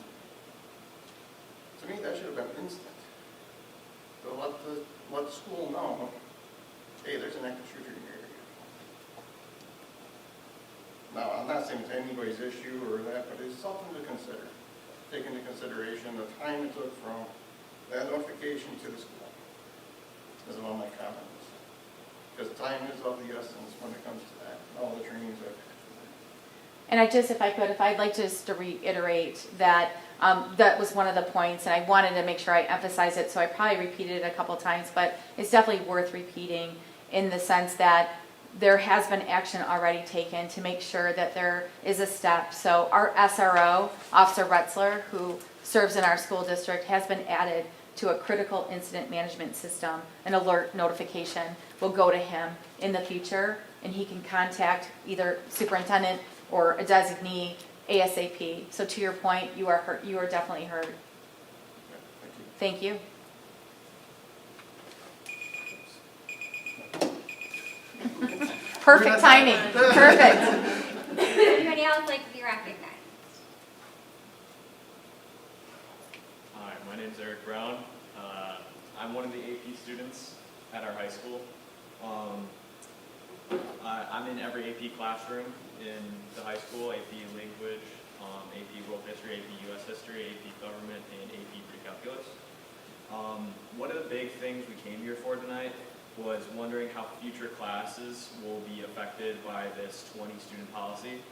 to me. That should have been instant. To let the school know, hey, there's an active shooter in your area. Now, I'm not saying it's anybody's issue or that, but it's something to consider. Take into consideration the time it took from that notification to the school. Is one of my comments. Because time is of the essence when it comes to that, all the trainings I've had for that. And if I'd like just to reiterate that that was one of the points, and I wanted to make sure I emphasize it, so I probably repeated it a couple times, but it's definitely worth repeating in the sense that there has been action already taken to make sure that there is a step. So our SRO, Officer Retzler, who serves in our school district, has been added to a critical incident management system. An alert notification will go to him in the future, and he can contact either superintendent or a designee ASAP. So to your point, you are definitely heard. Thank you. Perfect timing. Perfect. Would anybody else like to be recognized? Hi, my name's Eric Brown. I'm one of the AP students at our high school. I'm in every AP classroom in the high school: AP Language, AP World History, AP US History, AP Government, and AP Pre-Calculus. One of the big things we came here for tonight was wondering how future classes will be affected by this 20-student policy.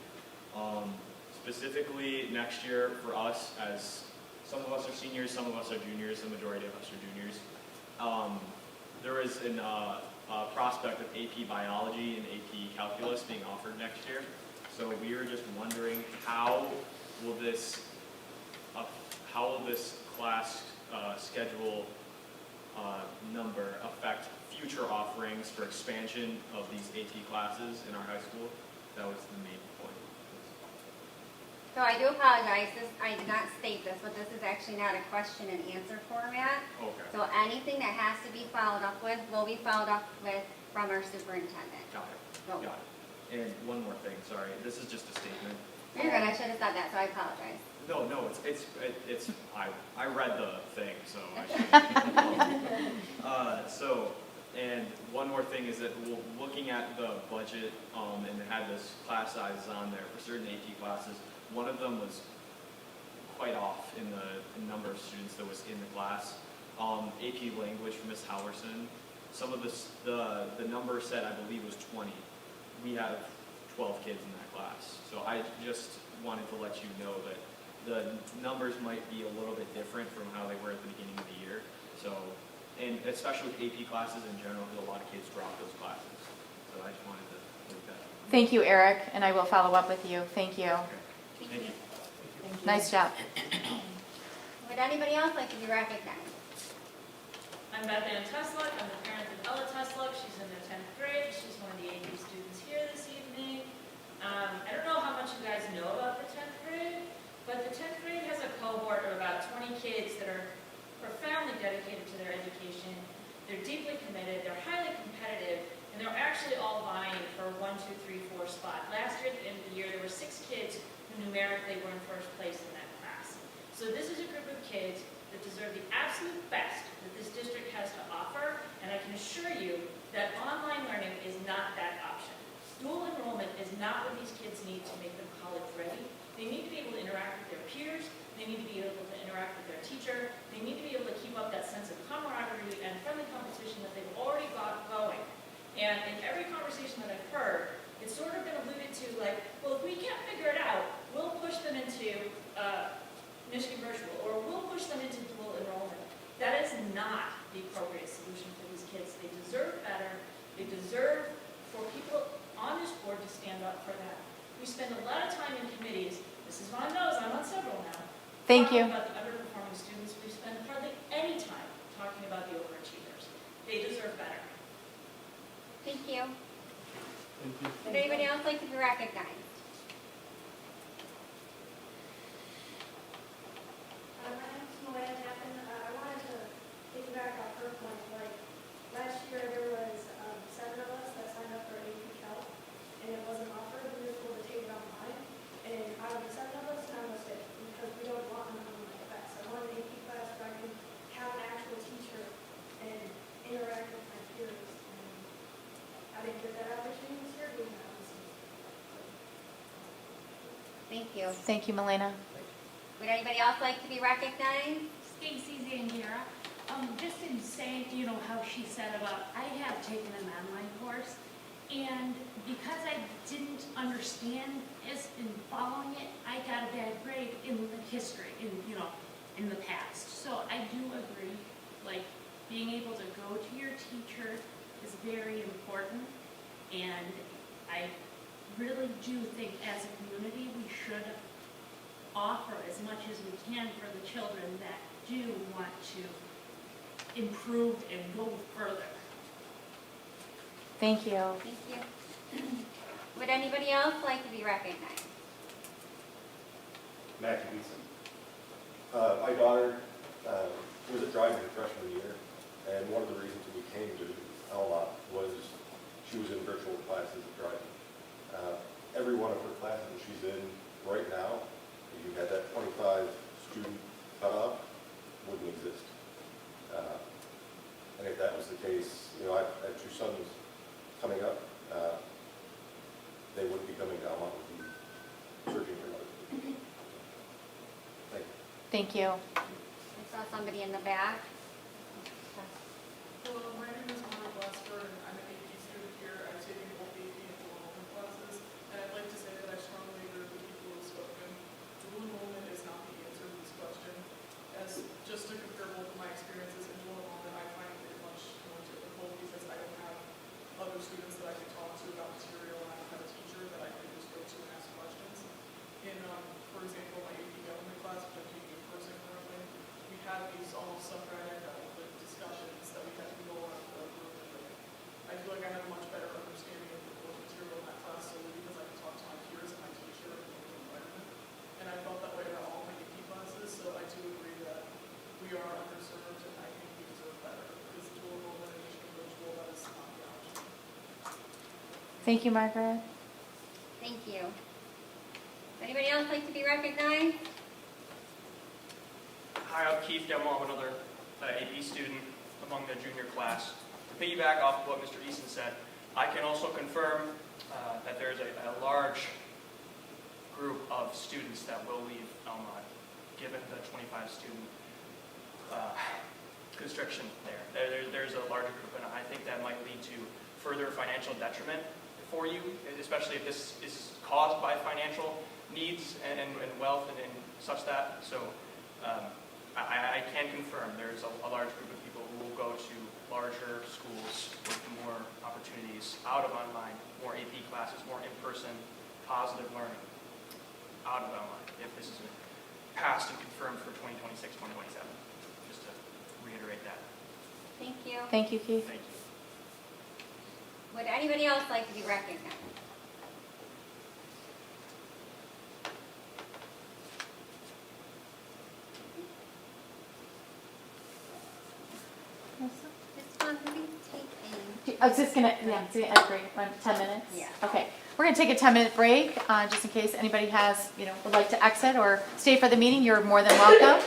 Specifically, next year for us, as some of us are seniors, some of us are juniors, the majority of us are juniors, there is a prospect of AP Biology and AP Calculus being offered next year. So we were just wondering how will this class schedule number affect future offerings for expansion of these AP classes in our high school? That was the main point. So I do apologize, I did not state this, but this is actually not a question and answer format. Okay. So anything that has to be followed up with will be followed up with from our superintendent. Got it. So- Got it. And one more thing, sorry, this is just a statement. You're good, I should have said that, so I apologize. No, it's I read the thing, so I should. And one more thing is that looking at the budget, and it had this class sizes on there for certain AP classes. One of them was quite off in the number of students that was in the class. AP Language for Miss Howerson, some of the number said, I believe, was 20. We have 12 kids in that class. So I just wanted to let you know that the numbers might be a little bit different from how they were at the beginning of the year. So, and especially with AP classes in general, a lot of kids drop those classes. So I just wanted to make that. Thank you, Eric, and I will follow up with you. Thank you. Okay. Thank you. Nice job. Would anybody else like to be recognized? I'm Beth Ann Tesluk. I'm the parent of Ella Tesluk. She's in the 10th grade. She's one of the AP students here this evening. I don't know how much you guys know about the 10th grade, but the 10th grade has a cohort of about 20 kids that are profoundly dedicated to their education. They're deeply committed, they're highly competitive, and they're actually all vying for a 1, 2, 3, 4 spot. Last year, at the end of the year, there were 6 kids who numerically were in first place in that class. So this is a group of kids that deserve the absolute best that this district has to offer, and I can assure you that online learning is not that option. Dual enrollment is not what these kids need to make them college ready. They need to be able to interact with their peers, they need to be able to interact with their teacher, they need to be able to keep up that sense of camaraderie and friendly competition that they've already got going. And in every conversation that I've heard, it's sort of been alluded to like, well, if we can't figure it out, we'll push them into Michigan Virtual, or we'll push them into dual enrollment. That is not the appropriate solution for these kids. They deserve better. They deserve for people on this board to stand up for that. We spend a lot of time in committees. Mrs. Vaughn knows I'm on several now. Thank you. Talking about the underperforming students. We spend hardly any time talking about the overachievers. They deserve better. Thank you. Thank you. Would anybody else like to be recognized? My name's Moana Tappan. I wanted to piggyback off her point. Like, last year there was 7 of us that signed up for AP Calc, and it wasn't offered. We were told to take it online. And out of the 7 of us, none of us did, because we don't want an online class. I want an AP class where I can have an actual teacher and interact with my peers. And I didn't get that opportunity this year. We have this year. Thank you. Thank you, Milena. Would anybody else like to be recognized? Stacy Zangira. Just in saying, how she said about, I have taken an online course, And because I didn't understand this in following it, I got a bad grade in the history, in the past. So I do agree, like, being able to go to your teacher is very important. And I really do think as a community, we should offer as much as we can for the children that do want to improve and go further. Thank you. Thank you. Would anybody else like to be recognized? Matt Gleason. My daughter was a driving her freshman year, and one of the reasons we came to Almont was she was in virtual classes of driving. Every one of her classes that she's in right now, if you had that 25 student cutoff, wouldn't exist. And if that was the case, I have two sons coming up, they wouldn't be coming to Almont, would be searching for another. Thank you. Thank you. I saw somebody in the back. Hello, my name is Mona Glasper, and I'm an AP student here. I've taken both AP and dual enrollment classes, and I'd like to say that I strongly agree with the people who have spoken. Dual enrollment is not the answer to this question. As just to compare both of my experiences in dual enrollment, I find it much more difficult because I don't have other students that I can talk to about material, and I don't have a teacher that I can just go to and ask questions. For example, my AP government class, which I'm taking in person currently, we had these almost Socratic discussions that we had to go on for a group. I feel like I have a much better understanding of the course material in that class solely because I can talk to my peers and my teacher in the environment. And I felt that way about all my AP classes, so I do agree that we are underserved and I think we deserve better. Because dual enrollment and virtual, that is not the option. Thank you, Margaret. Thank you. Would anybody else like to be recognized? Hi, I'm Keith Demwell. I'm another AP student among the junior class. To piggyback off of what Mr. Easton said, I can also confirm that there's a large group of students that will leave Almont, given the 25 student constriction there. There's a larger group, and I think that might lead to further financial detriment for you, especially if this is caused by financial needs and wealth and such that. So I can confirm there's a large group of people who will go to larger schools with more opportunities out of online, more AP classes, more in-person positive learning out of online, if this is passed and confirmed for 2026, 2027. Just to reiterate that. Thank you. Thank you, Keith. Thank you. Would anybody else like to be recognized? This one, we take I was just gonna, agree, 10 minutes? Yeah. Okay, we're gonna take a 10-minute break, just in case anybody has, would like to exit or stay for the meeting, you're more than welcome.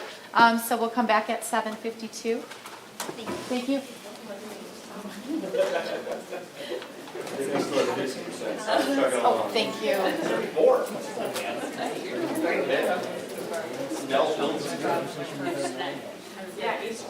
So we'll come back at 7:52. Thank you. Oh, thank you. More. Yeah, each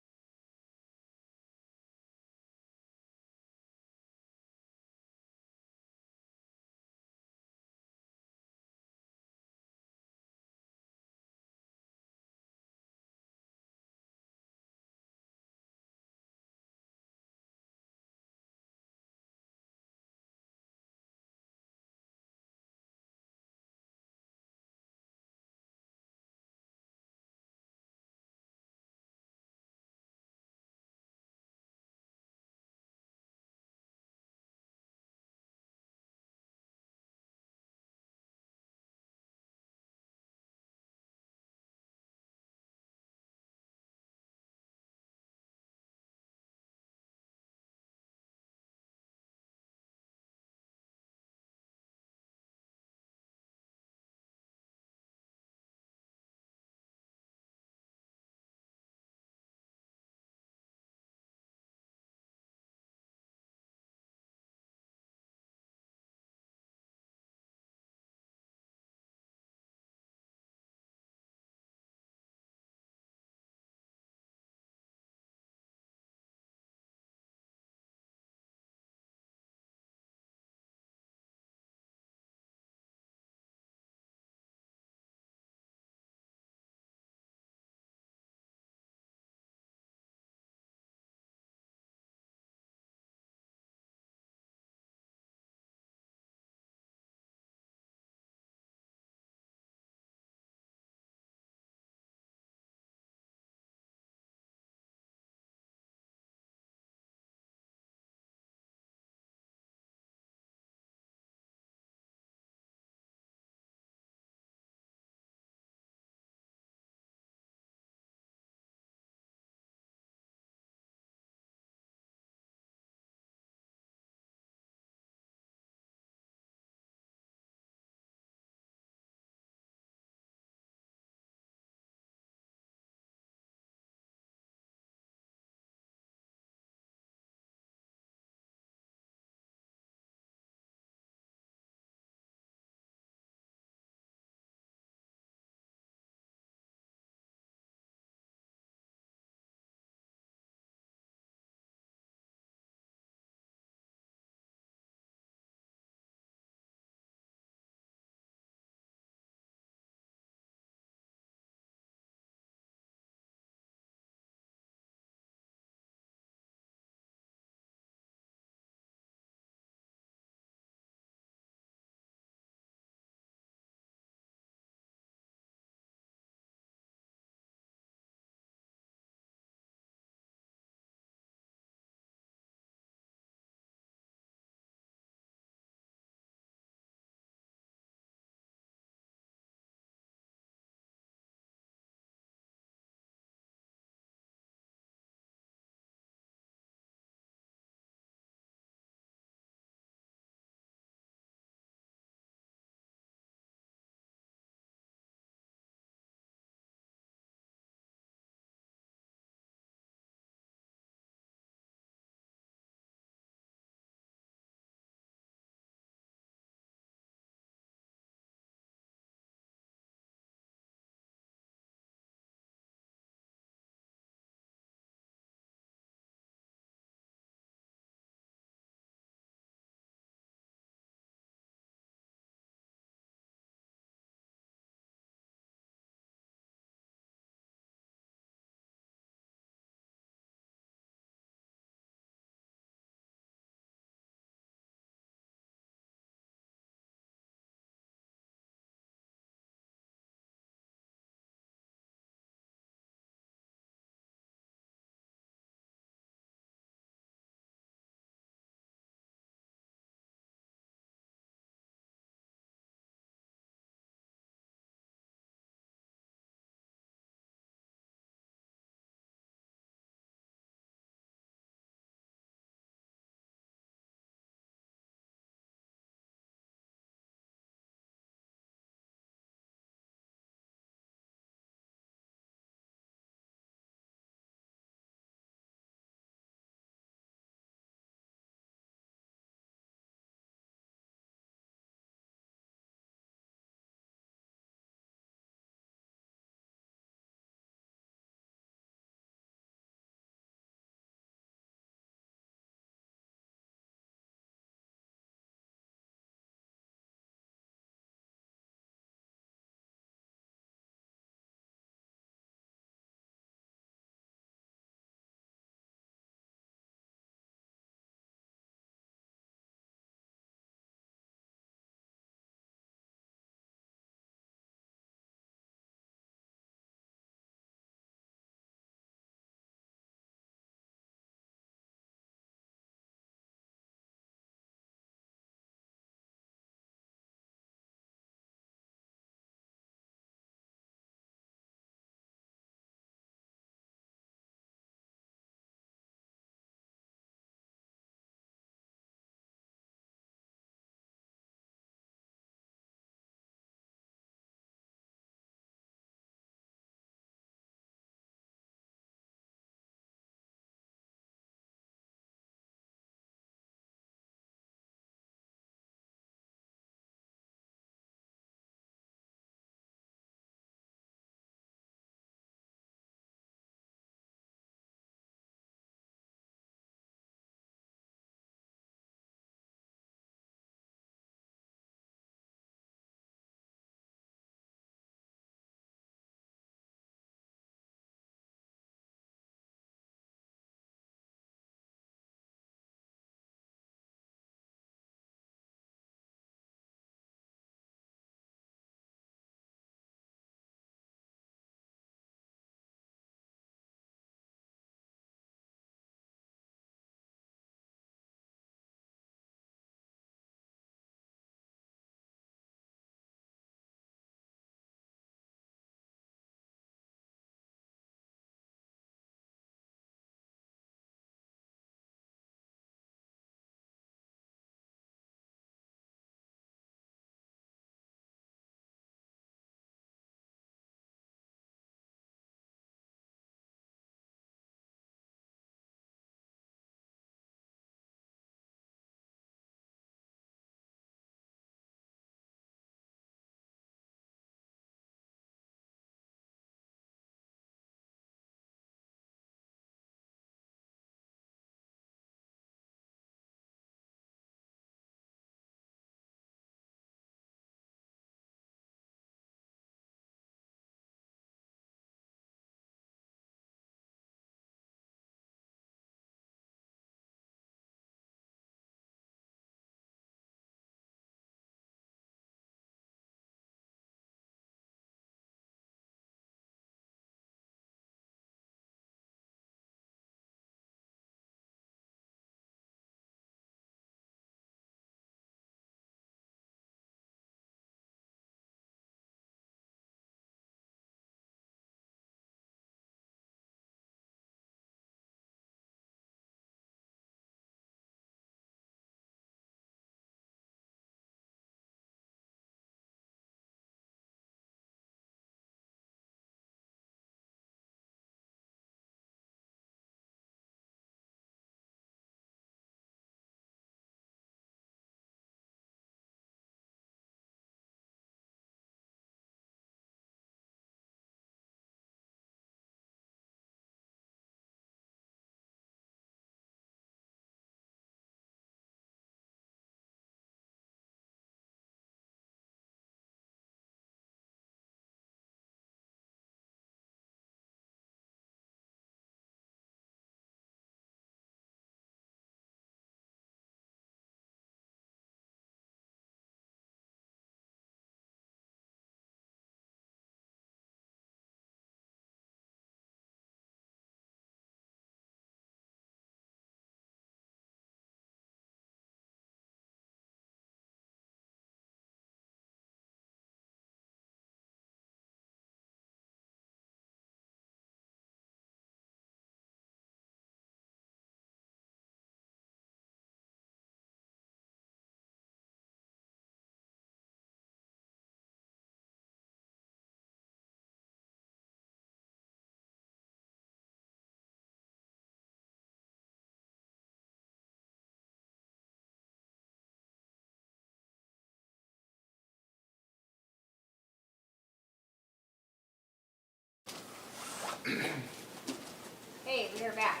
Okay, we are back.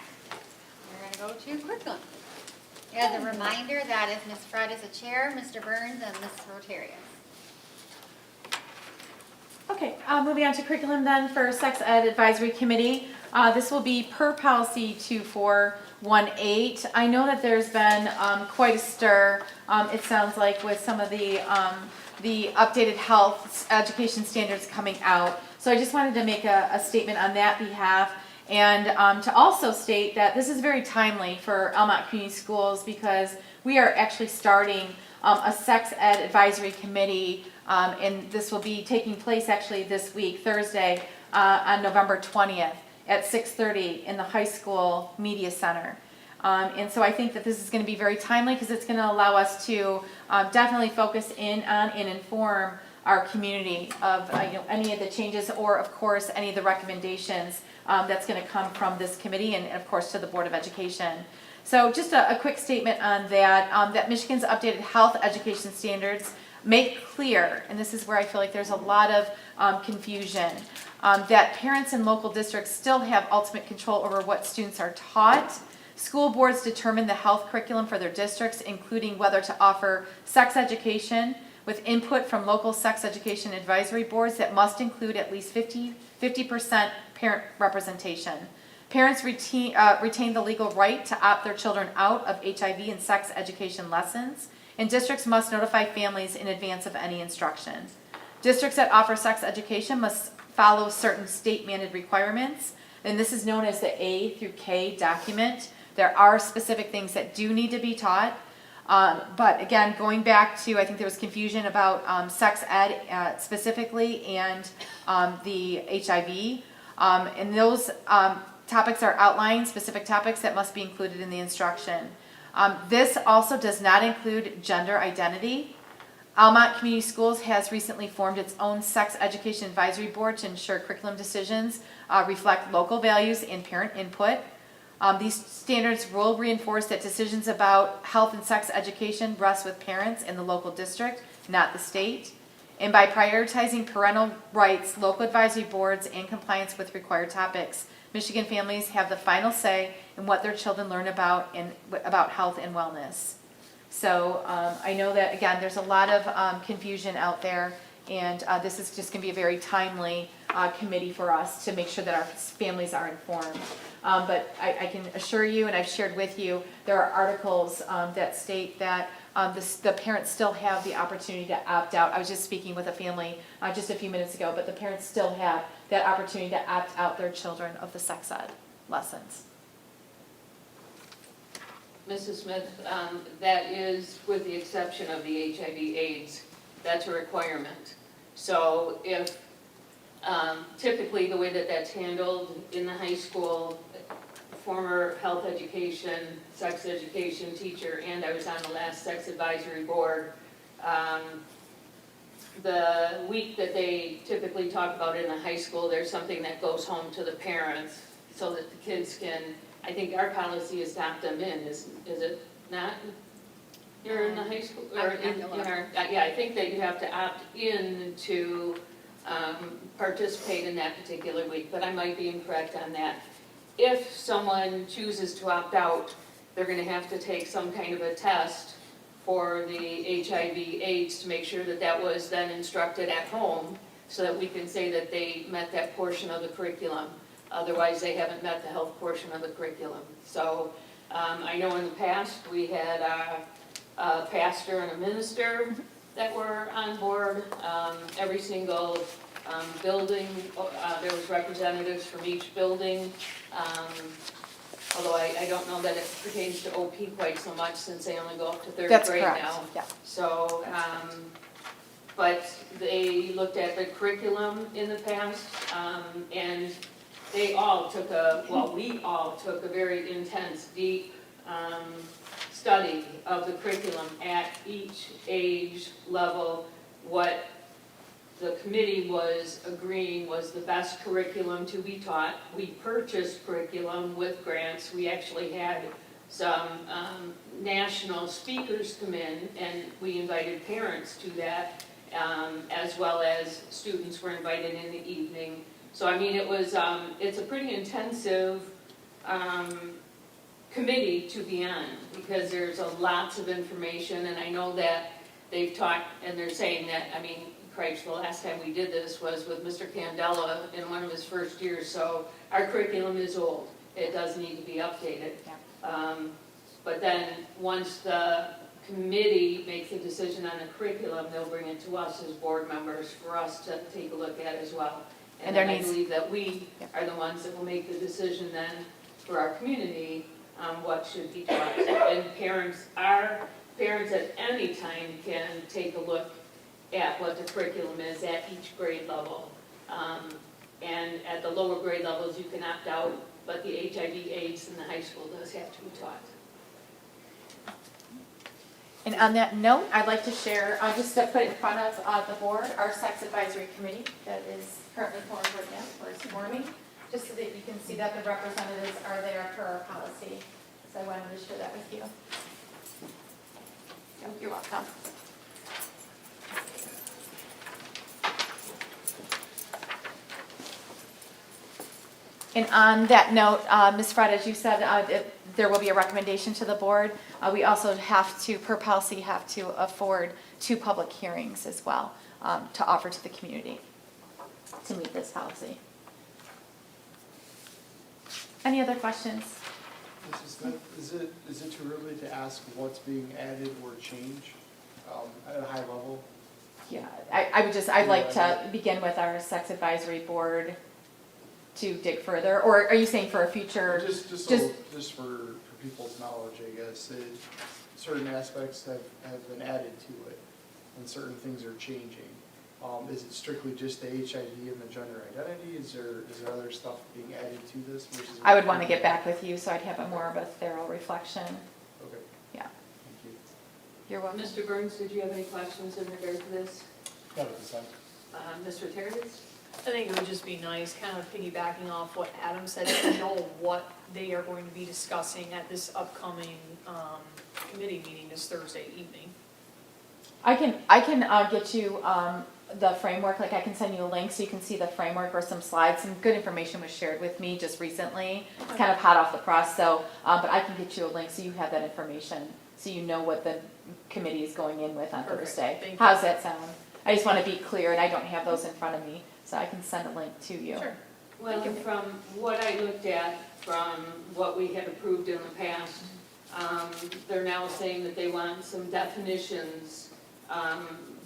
We're gonna go to curriculum. As a reminder, that is Ms. Fred is the chair, Mr. Burns, and Ms. Rotarius. Okay, moving on to curriculum then for Sex Ed Advisory Committee. This will be per policy 2418. I know that there's been quite a stir, it sounds like, with some of the updated health education standards coming out. So I just wanted to make a statement on that behalf, and to also state that this is very timely for Almont Community Schools because we are actually starting a Sex Ed Advisory Committee, and this will be taking place actually this week, Thursday, on November 20th at 6:30 in the high school media center. And so I think that this is going to be very timely because it's going to allow us to definitely focus in on and inform our community of any of the changes, or of course any of the recommendations that's going to come from this committee, and of course to the Board of Education. So just a quick statement on that, that Michigan's updated health education standards make clear, and this is where I feel like there's a lot of confusion, that parents in local districts still have ultimate control over what students are taught. School boards determine the health curriculum for their districts, including whether to offer sex education with input from local sex education advisory boards that must include at least 50% parent representation. Parents retain the legal right to opt their children out of HIV and sex education lessons, and districts must notify families in advance of any instruction. Districts that offer sex education must follow certain state-mandated requirements, and this is known as the A through K document. There are specific things that do need to be taught, but again, going back to, I think there was confusion about sex ed specifically and the HIV, and those topics are outlined, specific topics that must be included in the instruction. This also does not include gender identity. Almont Community Schools has recently formed its own sex education advisory board to ensure curriculum decisions reflect local values and parent input. These standards will reinforce that decisions about health and sex education rest with parents in the local district, not the state. And by prioritizing parental rights, local advisory boards, and compliance with required topics, Michigan families have the final say in what their children learn about health and wellness. So I know that, again, there's a lot of confusion out there, and this is just going to be a very timely committee for us to make sure that our families are informed. But I can assure you, and I've shared with you, there are articles that state that the parents still have the opportunity to opt out. I was just speaking with a family just a few minutes ago, but the parents still have that opportunity to opt out their children of the sex ed lessons. Mrs. Smith, that is with the exception of the HIV/AIDS. That's a requirement. So if typically the way that that's handled in the high school, former health education, sex education teacher, and I was on the last sex advisory board, the week that they typically talk about in the high school, there's something that goes home to the parents so that the kids can, I think our policy is to opt them in, is it not? You're in the high school, or in our, yeah, I think that you have to opt in to participate in that particular week, but I might be incorrect on that. If someone chooses to opt out, they're gonna have to take some kind of a test for the HIV/AIDS to make sure that that was then instructed at home, so that we can say that they met that portion of the curriculum. Otherwise, they haven't met the health portion of the curriculum. So I know in the past, we had a pastor and a minister that were on board. Every single building, there was representatives from each building. Although I don't know that it pertains to OP quite so much, since they only go up to third grade now. That's correct, yeah. So, but they looked at the curriculum in the past, and they all took we all took a very intense, deep study of the curriculum at each age level, what the committee was agreeing was the best curriculum to be taught. We purchased curriculum with grants. We actually had some national speakers come in, and we invited parents to that, as well as students were invited in the evening So I mean, it was, it's a pretty intensive committee to be on, because there's lots of information, and I know that they've talked, and they're saying that, I mean, Christ, the last time we did this was with Mr. Candela in one of his first years, so our curriculum is old. It does need to be updated. But then, once the committee makes a decision on the curriculum, they'll bring it to us as board members for us to take a look at as well. And And there then I needs- believe that we are the ones that will make the decision then for our community on what should be taught. And parents at any time can take a look at what the curriculum is at each grade level. And at the lower grade levels, you can opt out, but the HIV/AIDS in the high school does have to be taught. And on that note, I'd like to share, just to put in front of the board, our sex advisory committee that is currently formed right now, or is forming, just so that you can see that the representatives are there for our policy. So I wanted to share that with you. You're welcome. And on that note, Ms. Fred, as you said, there will be a recommendation to the board. We also have to, per policy, have to afford 2 public hearings as well to offer to the community to meet this Any other questions? Is it too early to ask what's being added or changed at a high level? Yeah, I'd like to begin with our sex advisory board to dig further, or are you saying for a future? Just for people's knowledge, I guess. Certain aspects have been added to it, and certain things are changing. Is it strictly just the HIV and the gender identity? Is there other stuff being added to this? Versus I would want to get back with you, so I'd have a more of a thorough reflection. Okay. Yeah. Thank you. You're welcome. Mr. Burns, did you have any questions in regard to this? Got it, this time. Mr. Terrence? I think it would just be nice, kind of piggybacking off what Adam said, to know what they are going to be discussing at this upcoming committee meeting this Thursday evening. I can get you the framework, like I can send you a link so you can see the framework or some slides. Some good information was shared with me just recently. It's kind of hot off the press, so, but I can get you a link so you have that information, so you know what the committee is going in with on Perfect. Thursday. Thank you. How's that sound? I just want to be clear, and I don't have those in front of me, so I can send a link to you. Sure. Well, from what I looked at, from what we had approved in the past, they're now saying that they want some definitions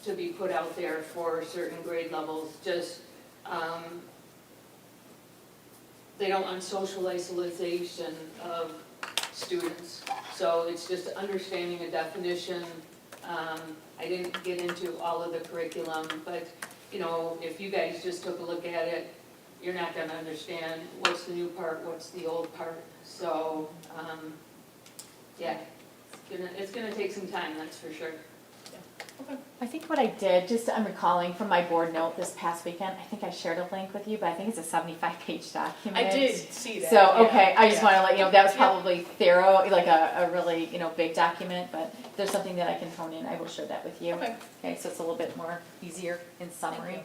to be put out there for certain grade levels. Just, they don't want social isolation of students. So it's just understanding a definition. I didn't get into all of the curriculum, but, you know, if you guys just took a look at it, you're not gonna understand what's the new part, what's the old part. So, yeah, it's gonna take some time, that's for sure. I think what I did, I'm recalling from my board note this past weekend, I think I shared a link with you, but I think it's a 75-page document. I did see that. So, okay, I just yeah. want to let you know, that was probably thorough, like a really, big document, but if there's something that I can hone in, I will share that with you. Okay. Okay, so it's a little bit more easier in summary.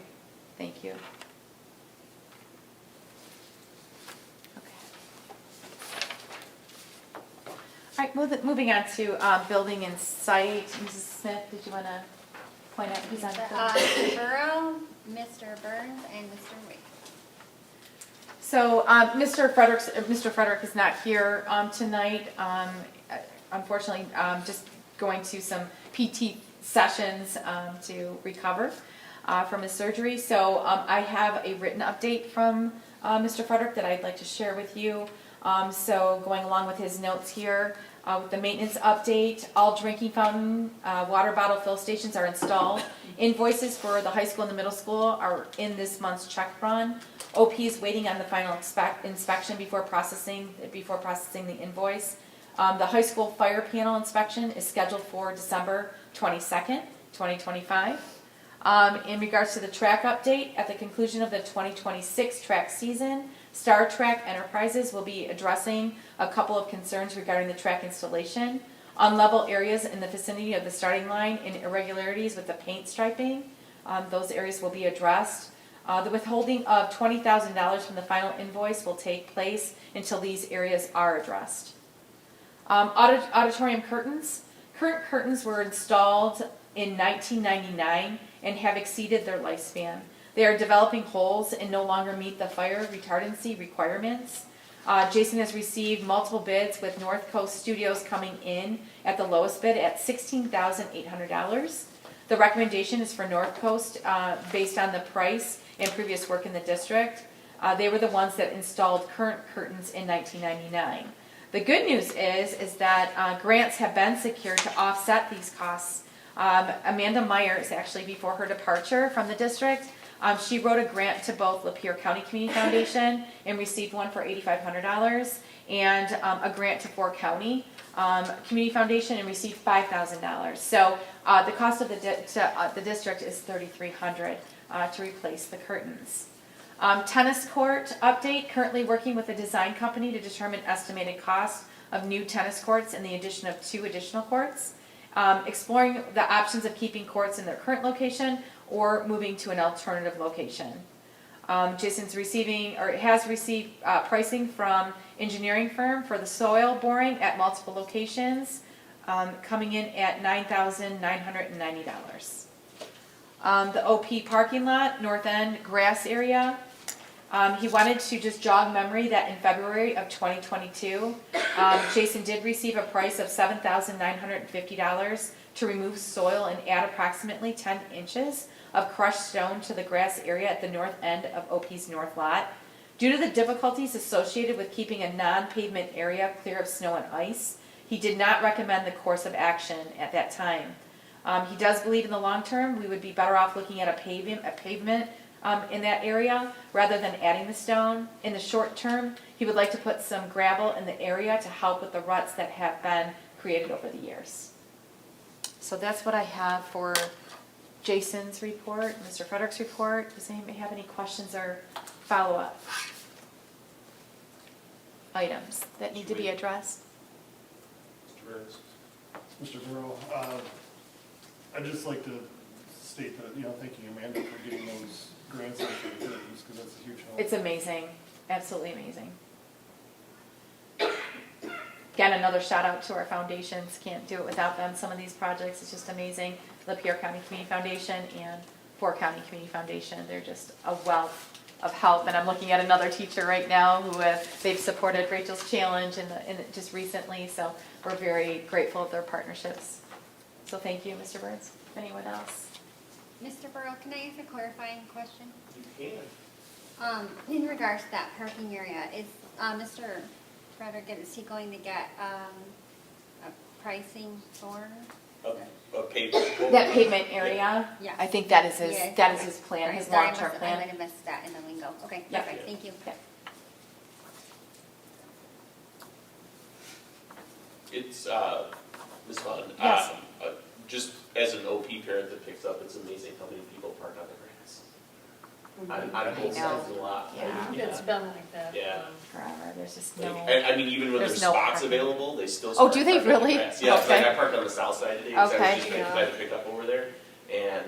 Thank you. All right, moving on to building and site. Mrs. Smith, did you want to point out who's on the Mr. Burrow, Mr. Burns, and Mr. Wade. So Mr. Frederick is not here tonight. Unfortunately, just going to some PT sessions to recover from his surgery. So I have a written update from Mr. Frederick that I'd like to share with you. So going along with his notes here, with the maintenance update, all drinking fountain, water bottle fill stations are installed. Invoices for the high school and the middle school are in this month's check run. OP is waiting on the final inspection before processing the invoice. The high school fire panel inspection is scheduled for December 22nd, 2025. In regards to the track update, at the conclusion of the 2026 track season, Star Track Enterprises will be addressing a couple of concerns regarding the track installation. Unlevel areas in the vicinity of the starting line and irregularities with the paint striping, those areas will be addressed. The withholding of $20,000 from the final invoice will take place until these areas are addressed. Auditorium curtains. Current curtains were installed in 1999 and have exceeded their lifespan. They are developing holes and no longer meet the fire retardancy requirements. Jason has received multiple bids, with North Coast Studios coming in at the lowest bid at $16,800. The recommendation is for North Coast based on the price and previous work in the district. They were the ones that installed current curtains in 1999. The good news is that grants have been secured to offset these costs. Amanda Myers, actually before her departure from the district, she wrote a grant to both Lapeer County Community Foundation and received one for $8,500, and a grant to Fort County Community Foundation and received $5,000. So the cost of the district is $3,300 to replace the curtains. Tennis court update, currently working with a design company to determine estimated cost of new tennis courts and the addition of 2 additional courts. Exploring the options of keeping courts in their current location or moving to an alternative location. Jason's has received pricing from engineering firm for the soil boring at multiple locations, coming in at $9,990. The OP parking lot, north end grass area. He wanted to just jog memory that in February of 2022, Jason did receive a price of $7,950 to remove soil and add approximately 10 inches of crushed stone to the grass area at the north end of OP's north lot. Due to the difficulties associated with keeping a non-pavement area clear of snow and ice, he did not recommend the course of action at that time. He does believe in the long term we would be better off looking at a pavement in that area rather than adding the stone. In the short term, he would like to put some gravel in the area to help with the ruts that have been created over the years. So that's what I have for Jason's report, Mr. Frederick's report. Does anybody have any questions or follow-up items that need to be addressed? Mr. Burrow, I'd just like to state that, thanking Amanda for getting those grants out for the curtains, because that's a huge help. It's amazing, absolutely amazing. Again, another shout out to our foundations. Can't do it without them. Some of these projects, it's just amazing. Lapeer County Community Foundation and Fort County Community Foundation, they're just a wealth of help. And I'm looking at another teacher right now who they've supported Rachel's Challenge just recently. So we're very grateful of their partnerships. So thank you, Mr. Burns. Anyone else? Mr. Burrow, can I ask a clarifying question? You can. In regards to that parking area, is Mr. Frederick, is he going to get a pricing for? A pavement. That pavement area? Yeah. I think that is his, Yeah, that is okay. his plan, Sorry, his sorry, long-term I plan. might have missed that in the lingo. Okay, Yeah. perfect, thank you. Yeah. It's, Ms. Vaughn, Yes. just as an OP parent that picks up, it's amazing how many people park on the grass. On both sides of the lot. Yeah. It's been like that. Yeah. Forever, there's just Like, no. I mean, even when There's there's no spots parking. available, they still Oh, start do they parking on the really? grass. Yeah, it's Okay. like I parked on the south side today, because I Okay. was just trying to pick up over there, and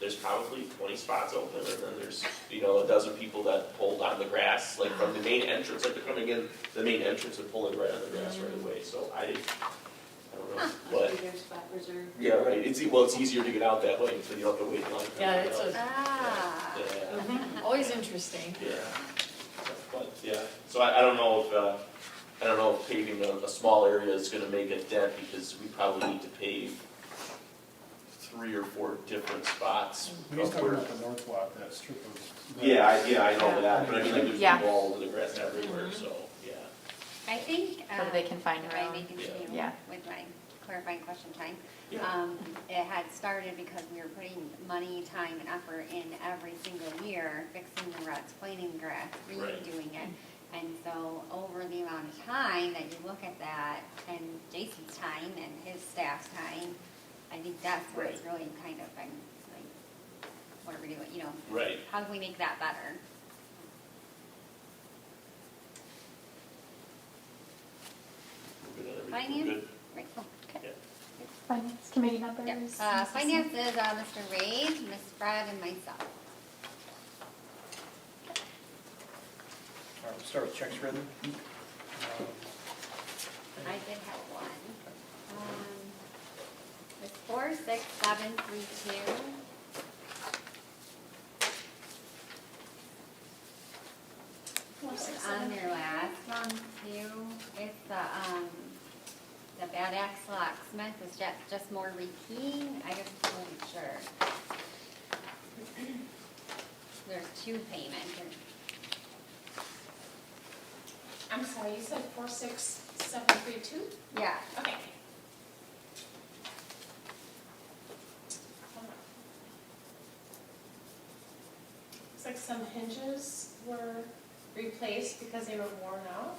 there's probably 20 spots open, and then there's, a dozen people that pulled on the grass, like from the main entrance, like they're coming in the main entrance and pulling right on the grass right away, so I don't know, but, Maybe there's spot reserved. yeah, right, it's easier to get out that way, so you don't have to wait a long time. Yeah, to it's get out. Ah. Yeah. Always interesting. Yeah, but, yeah, so I don't know if paving a small area is gonna make a dent, because we probably need to pave 3 or 4 different spots. We used to talk about the north lot, that strip of. Yeah, I know that, but I mean, like, there's Yeah. people all over the grass everywhere, so, yeah. I think. Whether they can find if their I own. may continue Yeah. with my clarifying question time. Yeah. It had started because we were putting money, time, and effort in every single year, fixing the ruts, planing the grass, Right. redoing it. And so over the amount of time that you look at that, and Jason's time and his staff's time, I think that's where it's really kind of been like, what are we doing, Right. how can we make that better? We're good on everything. Finance? Good. Right, oh, okay. Yeah. Finance committee members? Yep. Finance is Mr. Ray, Ms. Fred, and myself. start with checks written. I did have one. It's 46732. It's on your last one too. It's the bad axe locksmith, is just more repeating. I just wasn't sure. There's two payments. I'm sorry, you said 46732? Yeah. Okay. Looks like some hinges were replaced because they were worn out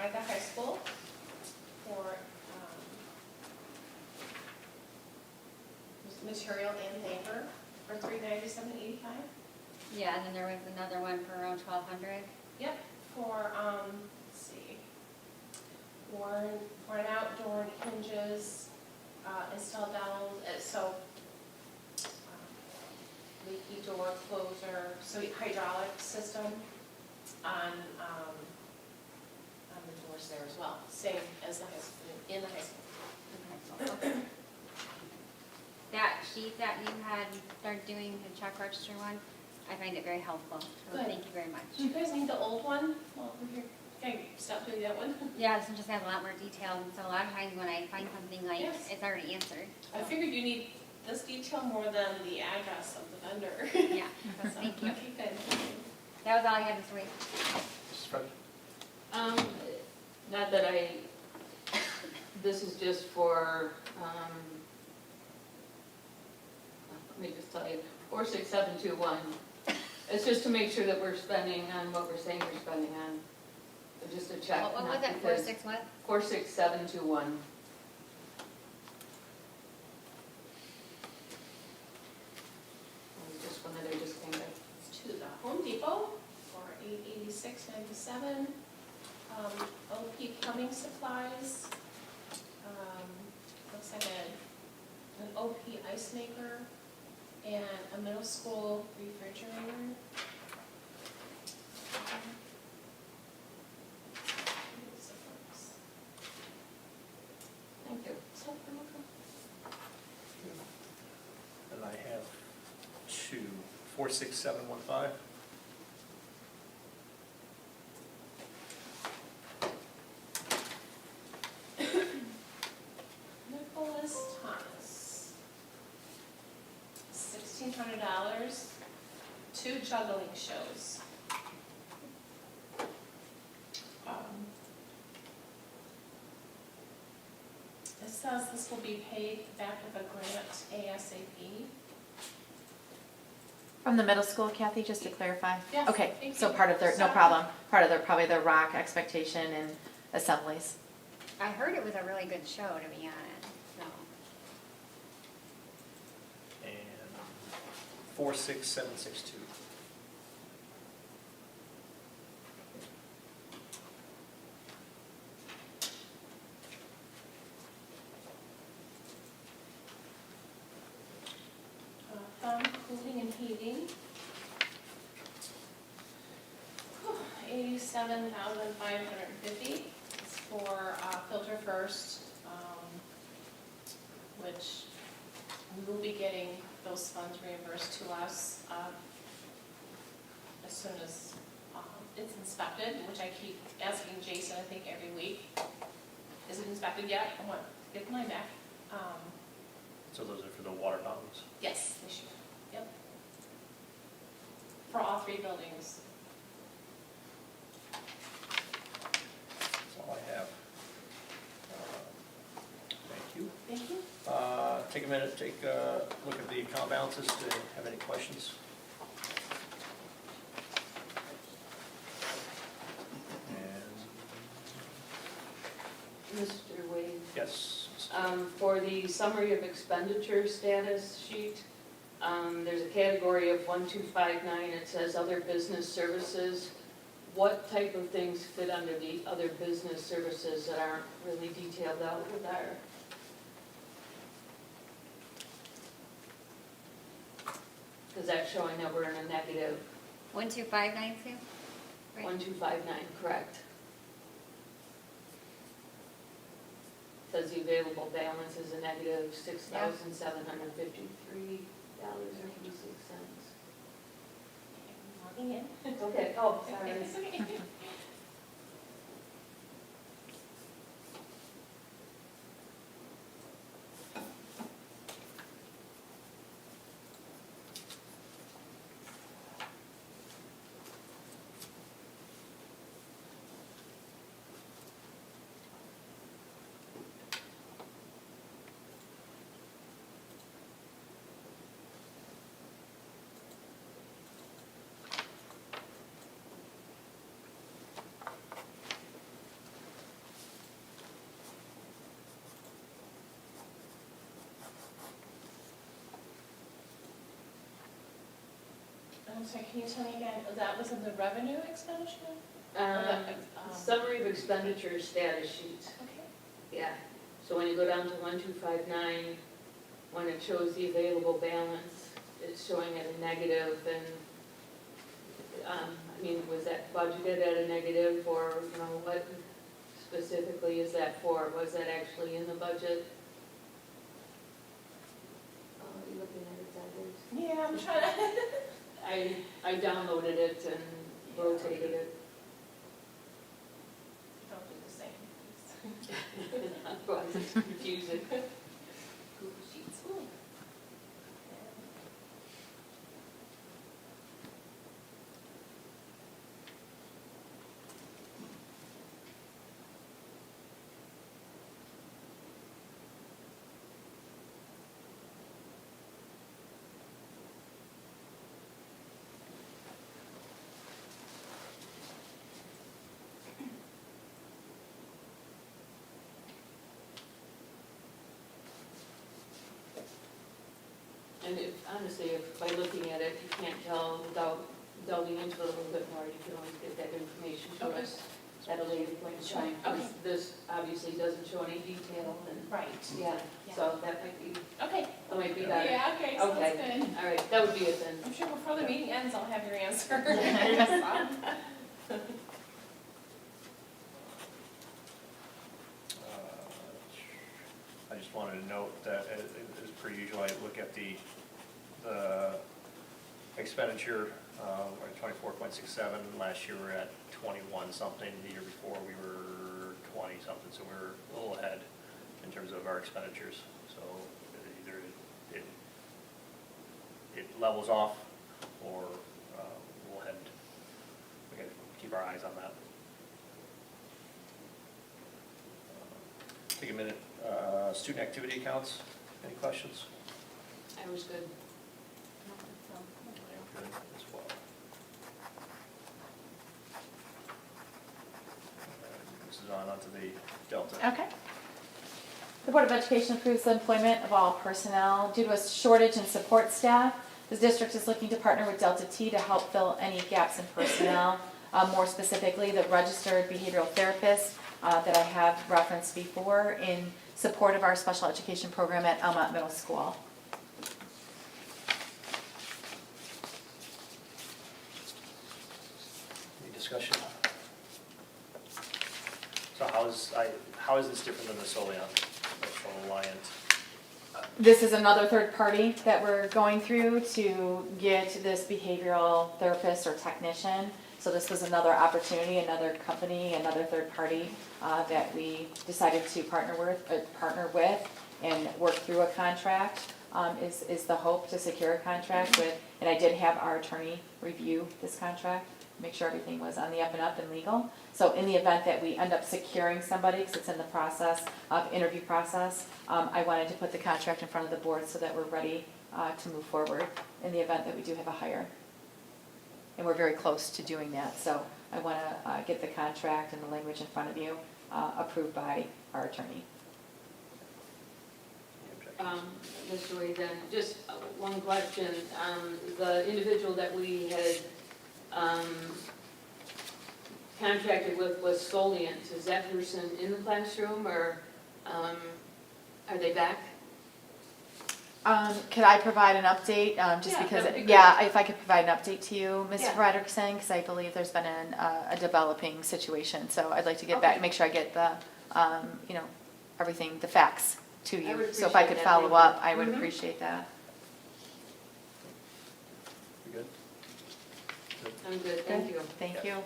at the high school for material and labor for $397.85. Yeah, and then there was another one for around 1,200. Yep, for, let's see, worn out door hinges, installed dowels, leaky door closer, so hydraulic system on the doors there as well, same as the high school, in the high school. Okay. That sheet that you had started doing, the check register one, I find it very helpful. So Good. thank you very much. Do you guys need the old one? Well, we're here. Can I stop doing that one? Yeah, this one just has a lot more detail, and so a lot of times when I find something like, Yes. it's already answered. I figured you need this detail more than the address of the vendor. Yeah, so thank you. Okay, good. That was all I had this week. Mrs. Fred? Not that this is just for, let me just tell you, 46721. It's just to make sure that we're spending on what we're saying we're spending on. Just a check. What was not that, because- 46 what? 46721. It was just one that I just came back. It's to the Home Depot for $886.97. OP plumbing supplies. Looks like an OP ice maker and a middle school refrigerator. Thank you. So, you're welcome. And I have 46715. Nicholas Thomas. $1,600, 2 juggling shows. It says this will be paid back with a grant ASAP. From the middle school, Kathy, just to clarify? Yes, Okay, thank so you. part of their, no Sorry. problem, part of their, probably their rock expectation and assemblies. I heard it was a really good show, to be honest, so. And 46762. Thumb cooling and heating. $87,550. It's for Filter First, which we will be getting those funds reimbursed to us as soon as it's inspected, which I keep asking Jason, I think, every week. Is it inspected yet? I want to get mine back. So those are for the water fountains. Yes, this year, yep. For all 3 buildings. That's all I have. Thank you. Thank you. Take a minute, take a look at the account balances. Do you have any questions? And, Mr. Wade, yes. for the summary of expenditure status sheet, there's a category of 1259, it says other business services. What type of things fit under the other business services that aren't really detailed out with our? Because that's showing that we're in a negative. 12592? Great. 1259, correct. Says the available balance is a negative $6,753.86. Logging in. Okay, oh, sorry. It's okay. I'm sorry, can you tell me again, that was in the revenue expenditure? Summary of expenditure status sheet. Okay. Yeah, so when you go down to 1259, when it shows the available balance, it's showing at a negative, and, I mean, was that budgeted at a negative, or, you know, what specifically is that for? Was that actually in the budget? Oh, are you looking at it sideways? Yeah, I'm trying to. I downloaded it and rotated it. Don't do the same, please. Otherwise it's confusing. Google Sheets. Ooh. And if, honestly, if by looking at it, you can't tell without delving into it a little bit more, you can always get that information to Okay. us at a later point in Sure. time. 'Cause Okay. This obviously doesn't show any detail, and, Right. yeah, Yeah. so that might be, Okay. that might be better. Yeah, okay, sounds Okay. good. All right, that would be it then. I'm sure before the meeting ends, I'll have your answer. I just wanted to note that as per usual, I look at the expenditure, we're at 24.67, last year we were at 21 something, the year before we were 20 something, so we're a little ahead in terms of our expenditures. So either it levels off, or we'll head, we gotta keep our eyes on that. Take a minute, student activity accounts, any questions? I was good. I am good as well. This is onto the Delta. Okay. The Board of Education approves the employment of all personnel. Due to a shortage in support staff, the district is looking to partner with Delta T to help fill any gaps in personnel. More specifically, the registered behavioral therapist that I have referenced before in support of our special education program at Almont Middle School. Any discussion? So how is this different than the Soliant, the Alliant? This is another third party that we're going through to get this behavioral therapist or technician. So this was another opportunity, another company, another third party that we decided to partner with and work through a contract is the hope, to secure a contract with. And I did have our attorney review this contract, make sure everything was on the up and up and legal. So in the event that we end up securing somebody, because it's in the process of interview process, I wanted to put the contract in front of the board so that we're ready to move forward in the event that we do have a hire. And we're very close to doing that, so I want to get the contract and the language in front of you approved by our attorney. Any objections? Mr. Wade, then, just one question. The individual that we had contracted with was Soliant. Is that person in the classroom, or are they back? Could I provide an update, just Yeah, because, that'd be yeah, if I could provide an update to you, Ms. Yeah. Frederickson, because I believe there's been a developing situation, so I'd like to get back, Okay. make sure I get the, everything, the facts to I you. would So if I appreciate could that, follow thank you. up, I would Mhm. appreciate that. You good? I'm good, thank you. Thank you.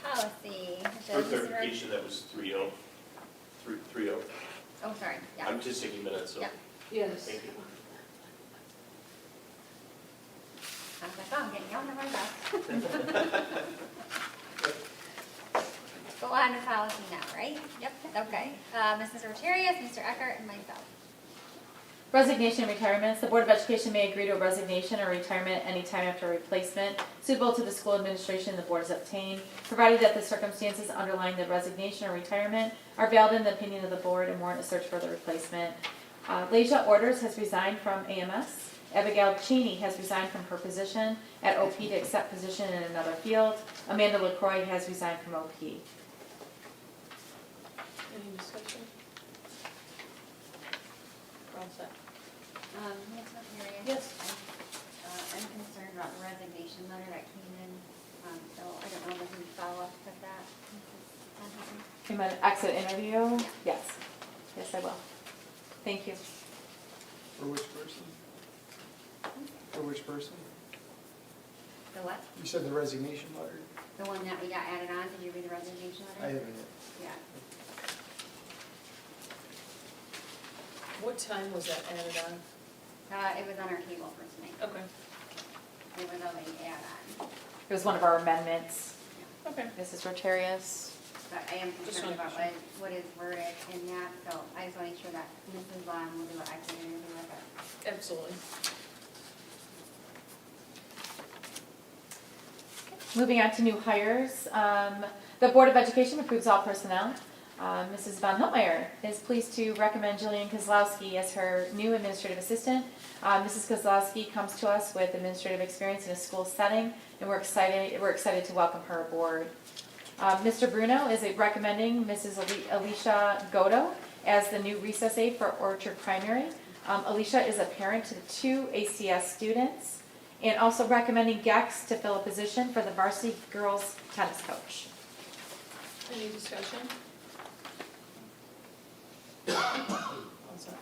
Policy. For clarification, that was 3-0. 3-0. Oh, sorry, yeah. I'm just taking minutes, so, Yeah. Yes. thank you. I was like, oh, I'm getting yelled at my boss. Go on to policy now, right? Yep, okay. Mrs. Rotarius, Mr. Eckert, and myself. Resignation and retirements. The Board of Education may agree to a resignation or retirement any time after a replacement suitable to the school administration the board has obtained, provided that the circumstances underlying the resignation or retirement are valid in the opinion of the board and warrant a search for the replacement. Leisha Orders has resigned from AMS. Abigail Cheney has resigned from her position at OP to accept position in another field. Amanda LaCroix has resigned from OP. Any discussion? We're all set. Ms. Rotarius? Yes. I'm concerned about the resignation letter that came in, so I don't know if we can follow up with that. Mrs. You meant exit interview? Yes. Yes, I will. Thank you. For which person? For which person? The what? You said the resignation letter? The one that we got added on, did you read the resignation I letter? haven't yet. Yeah. What time was that added on? It was on our table for tonight. Okay. It was only add-on. It was one of our amendments. Okay. Mrs. Rotarius. But I am Just concerned wanted about to- what is worded in that, so I just want to make sure that Mrs. Vaughn will do what I can do with it. Absolutely. Moving on to new hires. The Board of Education approves all personnel. Mrs. Von Hiltmeyer is pleased to recommend Jillian Kozlowski as her new administrative assistant. Mrs. Kozlowski comes to us with administrative experience in a school setting, and we're excited to welcome her aboard. Mr. Bruno is recommending Mrs. Alicia Godo as the new recess aide for Orchard Primary. Alicia is a parent to the 2 ACS students, and also recommending Gex to fill a position for the varsity girls tennis coach. Any discussion? All set.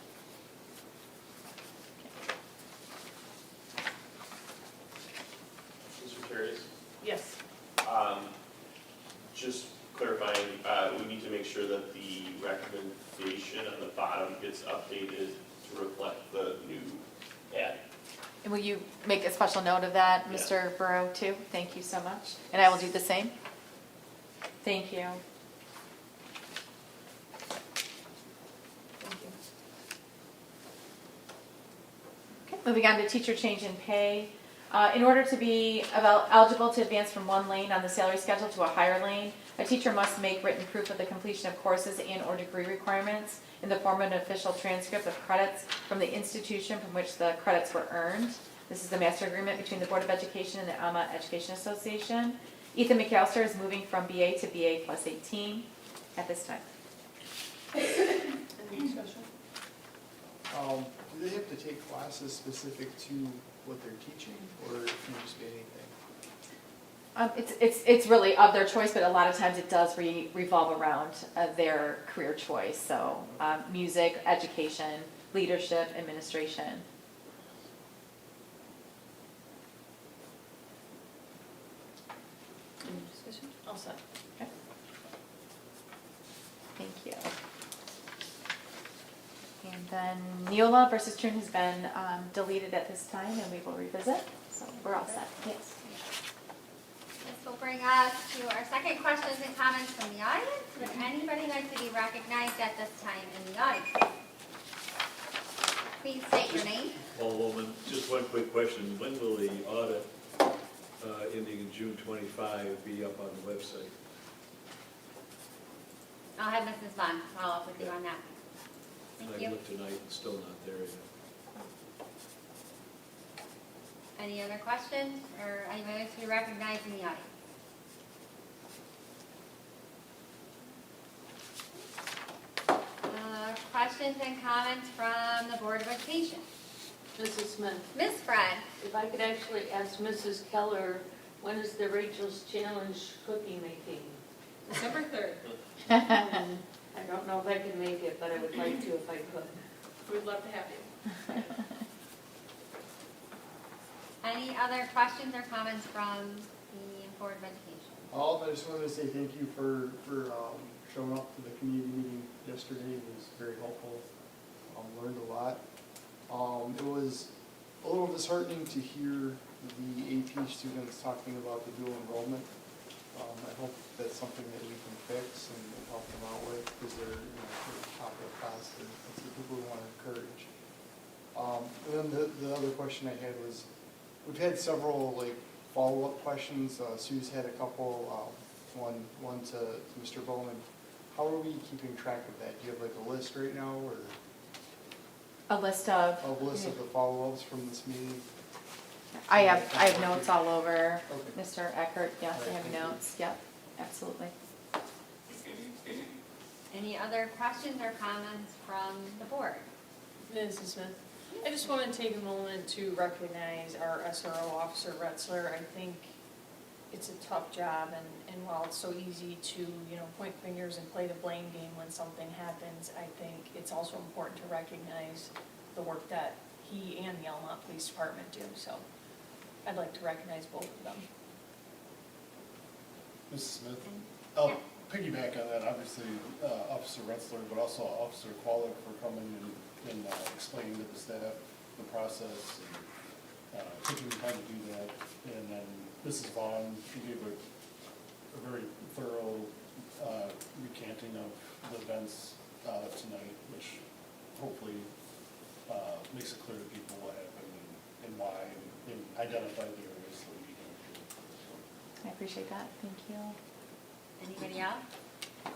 Mr. Terry? Yes. Just clarifying, we need to make sure that the recommendation on the bottom gets updated to reflect the new ad. And will you make a special note of that, Yeah. Mr. Burrow, too? Thank you so much. And I will do the same. Thank you. Thank you. Okay, moving on to teacher change in pay. In order to be eligible to advance from one lane on the salary schedule to a higher lane, a teacher must make written proof of the completion of courses and/or degree requirements in the form of an official transcript of credits from the institution from which the credits were earned. This is the master agreement between the Board of Education and the Almont Education Association. Ethan McAllister is moving from BA to BA plus 18 at this time. Any discussion? Do they have to take classes specific to what they're teaching, or can it just be anything? It's really of their choice, but a lot of times it does revolve around their career choice. So music, education, leadership, administration. Any discussion? All set. Okay. Thank you. And then Neola versus Troon has been deleted at this time, and we will revisit. So we're all set. Yes. This will bring us to our second questions and comments from the audience. Would anybody like to be recognized at this time in the audience? Please state your name. Alderwoman, just one quick question. When will the audit ending in June 25 be up on the website? I'll have Mrs. Vaughn follow up with you on that. Thank I you. looked tonight, it's still not there yet. Any other questions or anybody else to be recognized in the audience? questions and comments from the Board of Education? Mrs. Smith, Ms. Fred? if I could actually ask Mrs. Keller, when is the Rachel's Challenge cookie making? December 3rd. I don't know if I can make it, but I would like to if I could. We'd love to have you. Any other questions or comments from the Board of Education? I just wanted to say thank you for showing up to the community meeting yesterday. It was very helpful. Learned a lot. It was a little disheartening to hear the AP students talking about the dual enrollment. I hope that's something that we can fix and help them out with, because they're, top of the class, and that's the people we want to encourage. And then the other question I had was, we've had several follow-up questions. Sue's had a couple. One to Mr. Bowman. How are we keeping track of that? Do you have a list right now, or A list of, a list of the follow-ups from this meeting? I have notes all over. Okay. Mr. Eckert, yes, I have Thank you. notes, yep, absolutely. Any other questions or comments from the board? Mrs. Smith, I just want to take a moment to recognize our SRO officer, Retzler. I think it's a tough job, and while it's so easy to, point fingers and play the blame game when something happens, I think it's also important to recognize the work that he and the Almont Police Department do. So I'd like to recognize both of them. Mrs. Smith, I'll piggyback on that, obviously, Officer Retzler, but also Officer Qualick for coming and explaining to the staff the process, and taking the time to do that. And then Mrs. Vaughn, she gave a very thorough recanting of the events tonight, which hopefully makes it clear to people what happened and why, and identify the areas that we need to improve. I appreciate that, thank you. Anybody else?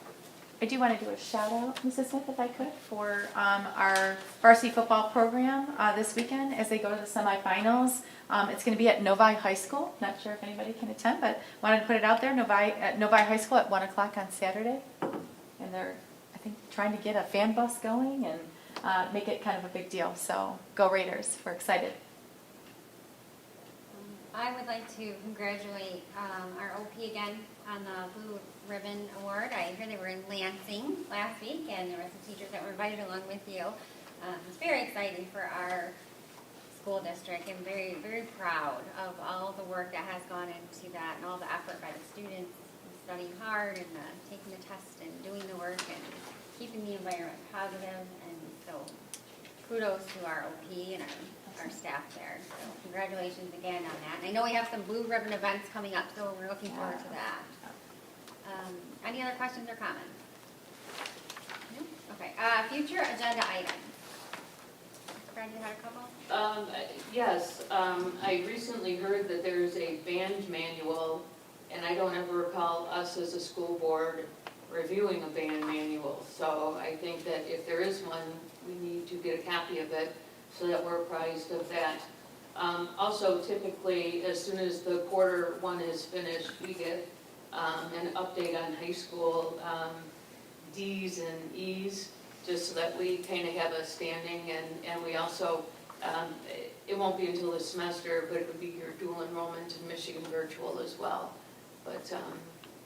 I do want to do a shout out, Mrs. Smith, if I could, for our varsity football program this weekend as they go to the semifinals. It's going to be at Novi High School. Not sure if anybody can attend, but wanted to put it out there. At Novi High School at 1 o'clock on Saturday. And they're, I think, trying to get a fan bus going and make it kind of a big deal. So go Raiders, we're excited. I would like to congratulate our OP again on the Blue Ribbon Award. I hear they were in Lansing last week, and there were some teachers that were invited along with you. It's very exciting for our school district, and very, very proud of all the work that has gone into that and all the effort by the students studying hard and taking the test and doing the work and keeping the environment positive. And so kudos to our OP and our staff there. So congratulations again on that. And I know we have some Blue Ribbon events coming up, so we're looking forward to that. Any other questions or comments? No? Okay. Future agenda items. Fred, you had a couple? Yes, I recently heard that there's a band manual, and I don't ever recall us as a school board reviewing a band manual. So I think that if there is one, we need to get a copy of it so that we're apprised of that. Also, typically, as soon as the quarter one is finished, we get an update on high school Ds and Es, just so that we kind of have a standing, and we also, it won't be until the semester, but it would be your dual enrollment in Michigan virtual as well. But,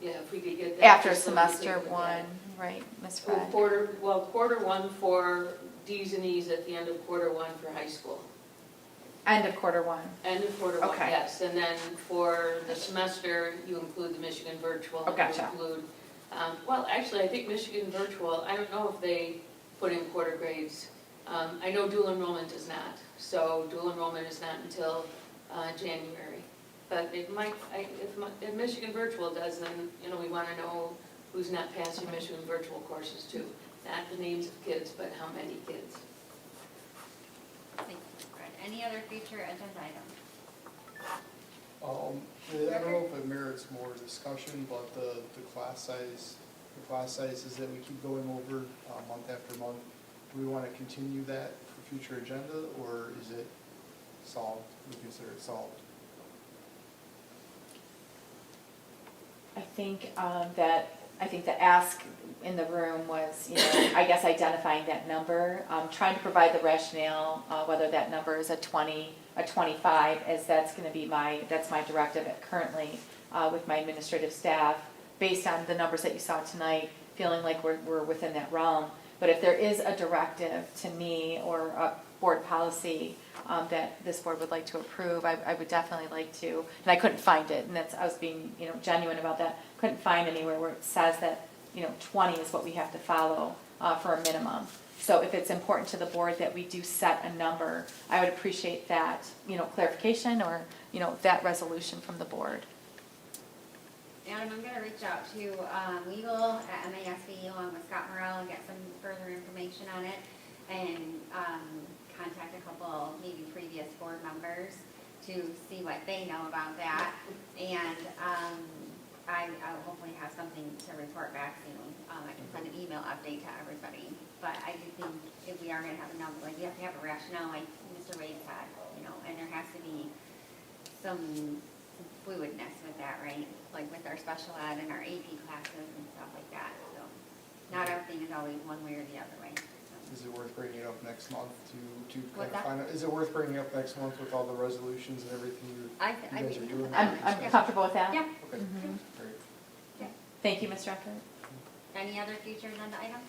yeah, if we could get that. After just so we can semester look at one, that. right, Ms. Fred? Quarter one for Ds and Es at the end of quarter one for high school. End of quarter one. End of quarter one, Okay. yes. And then for the semester, you include the Michigan virtual. Oh, gotcha. You include, well, actually, I think Michigan virtual, I don't know if they put in quarter grades. I know dual enrollment is not. So dual enrollment is not until January. But it might, if Michigan virtual does, then, we want to know who's not passing Michigan virtual courses too. Not the names of kids, but how many kids. Thank you, Fred. Any other future agenda items? I don't know if it merits more discussion, but the class sizes that we keep going over month after month, do we want to continue that for future agenda, or is it solved? We consider it solved? I think that I think the ask in the room was, I guess identifying that number, trying to provide the rationale, whether that number is a 20, a 25, as that's going to be that's my directive currently with my administrative staff, based on the numbers that you saw tonight, feeling like we're within that realm. But if there is a directive to me or a board policy that this board would like to approve, I would definitely like to, and I couldn't find it, and I was being, genuine about that, couldn't find anywhere where it says that, 20 is what we have to follow for a minimum. So if it's important to the board that we do set a number, I would appreciate that, clarification or, that resolution from the board. Adam, I'm gonna reach out to legal at MASB along with Scott Morrell and get some further information on it, and contact a couple maybe previous board members to see what they know about that. And I'll hopefully have something to report back soon. I can send an email update to everybody. But I do think if we are gonna have a number, like, we have to have a rationale, like Mr. Wade said, and there has to be some fluidness with that, right? Like with our special ed and our AP classes and stuff like that. So not everything is always one way or the other way. So. Is it worth bringing it up next month to What's kind of find out? Is it worth bringing up next month with all the resolutions and everything you guys are doing? I'm comfortable with that. Yeah. Okay, Mhm. great. Okay. Thank you, Mr. Eckert. Any other future agenda items?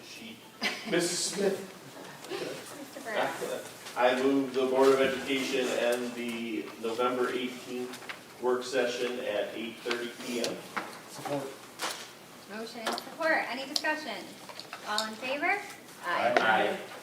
Sheet. Mrs. Smith, Mr. Burrow. I move the Board of Education and the November 18th work session at 8:30 p.m. Support. Motion and support. Any discussion? All in favor? Aye.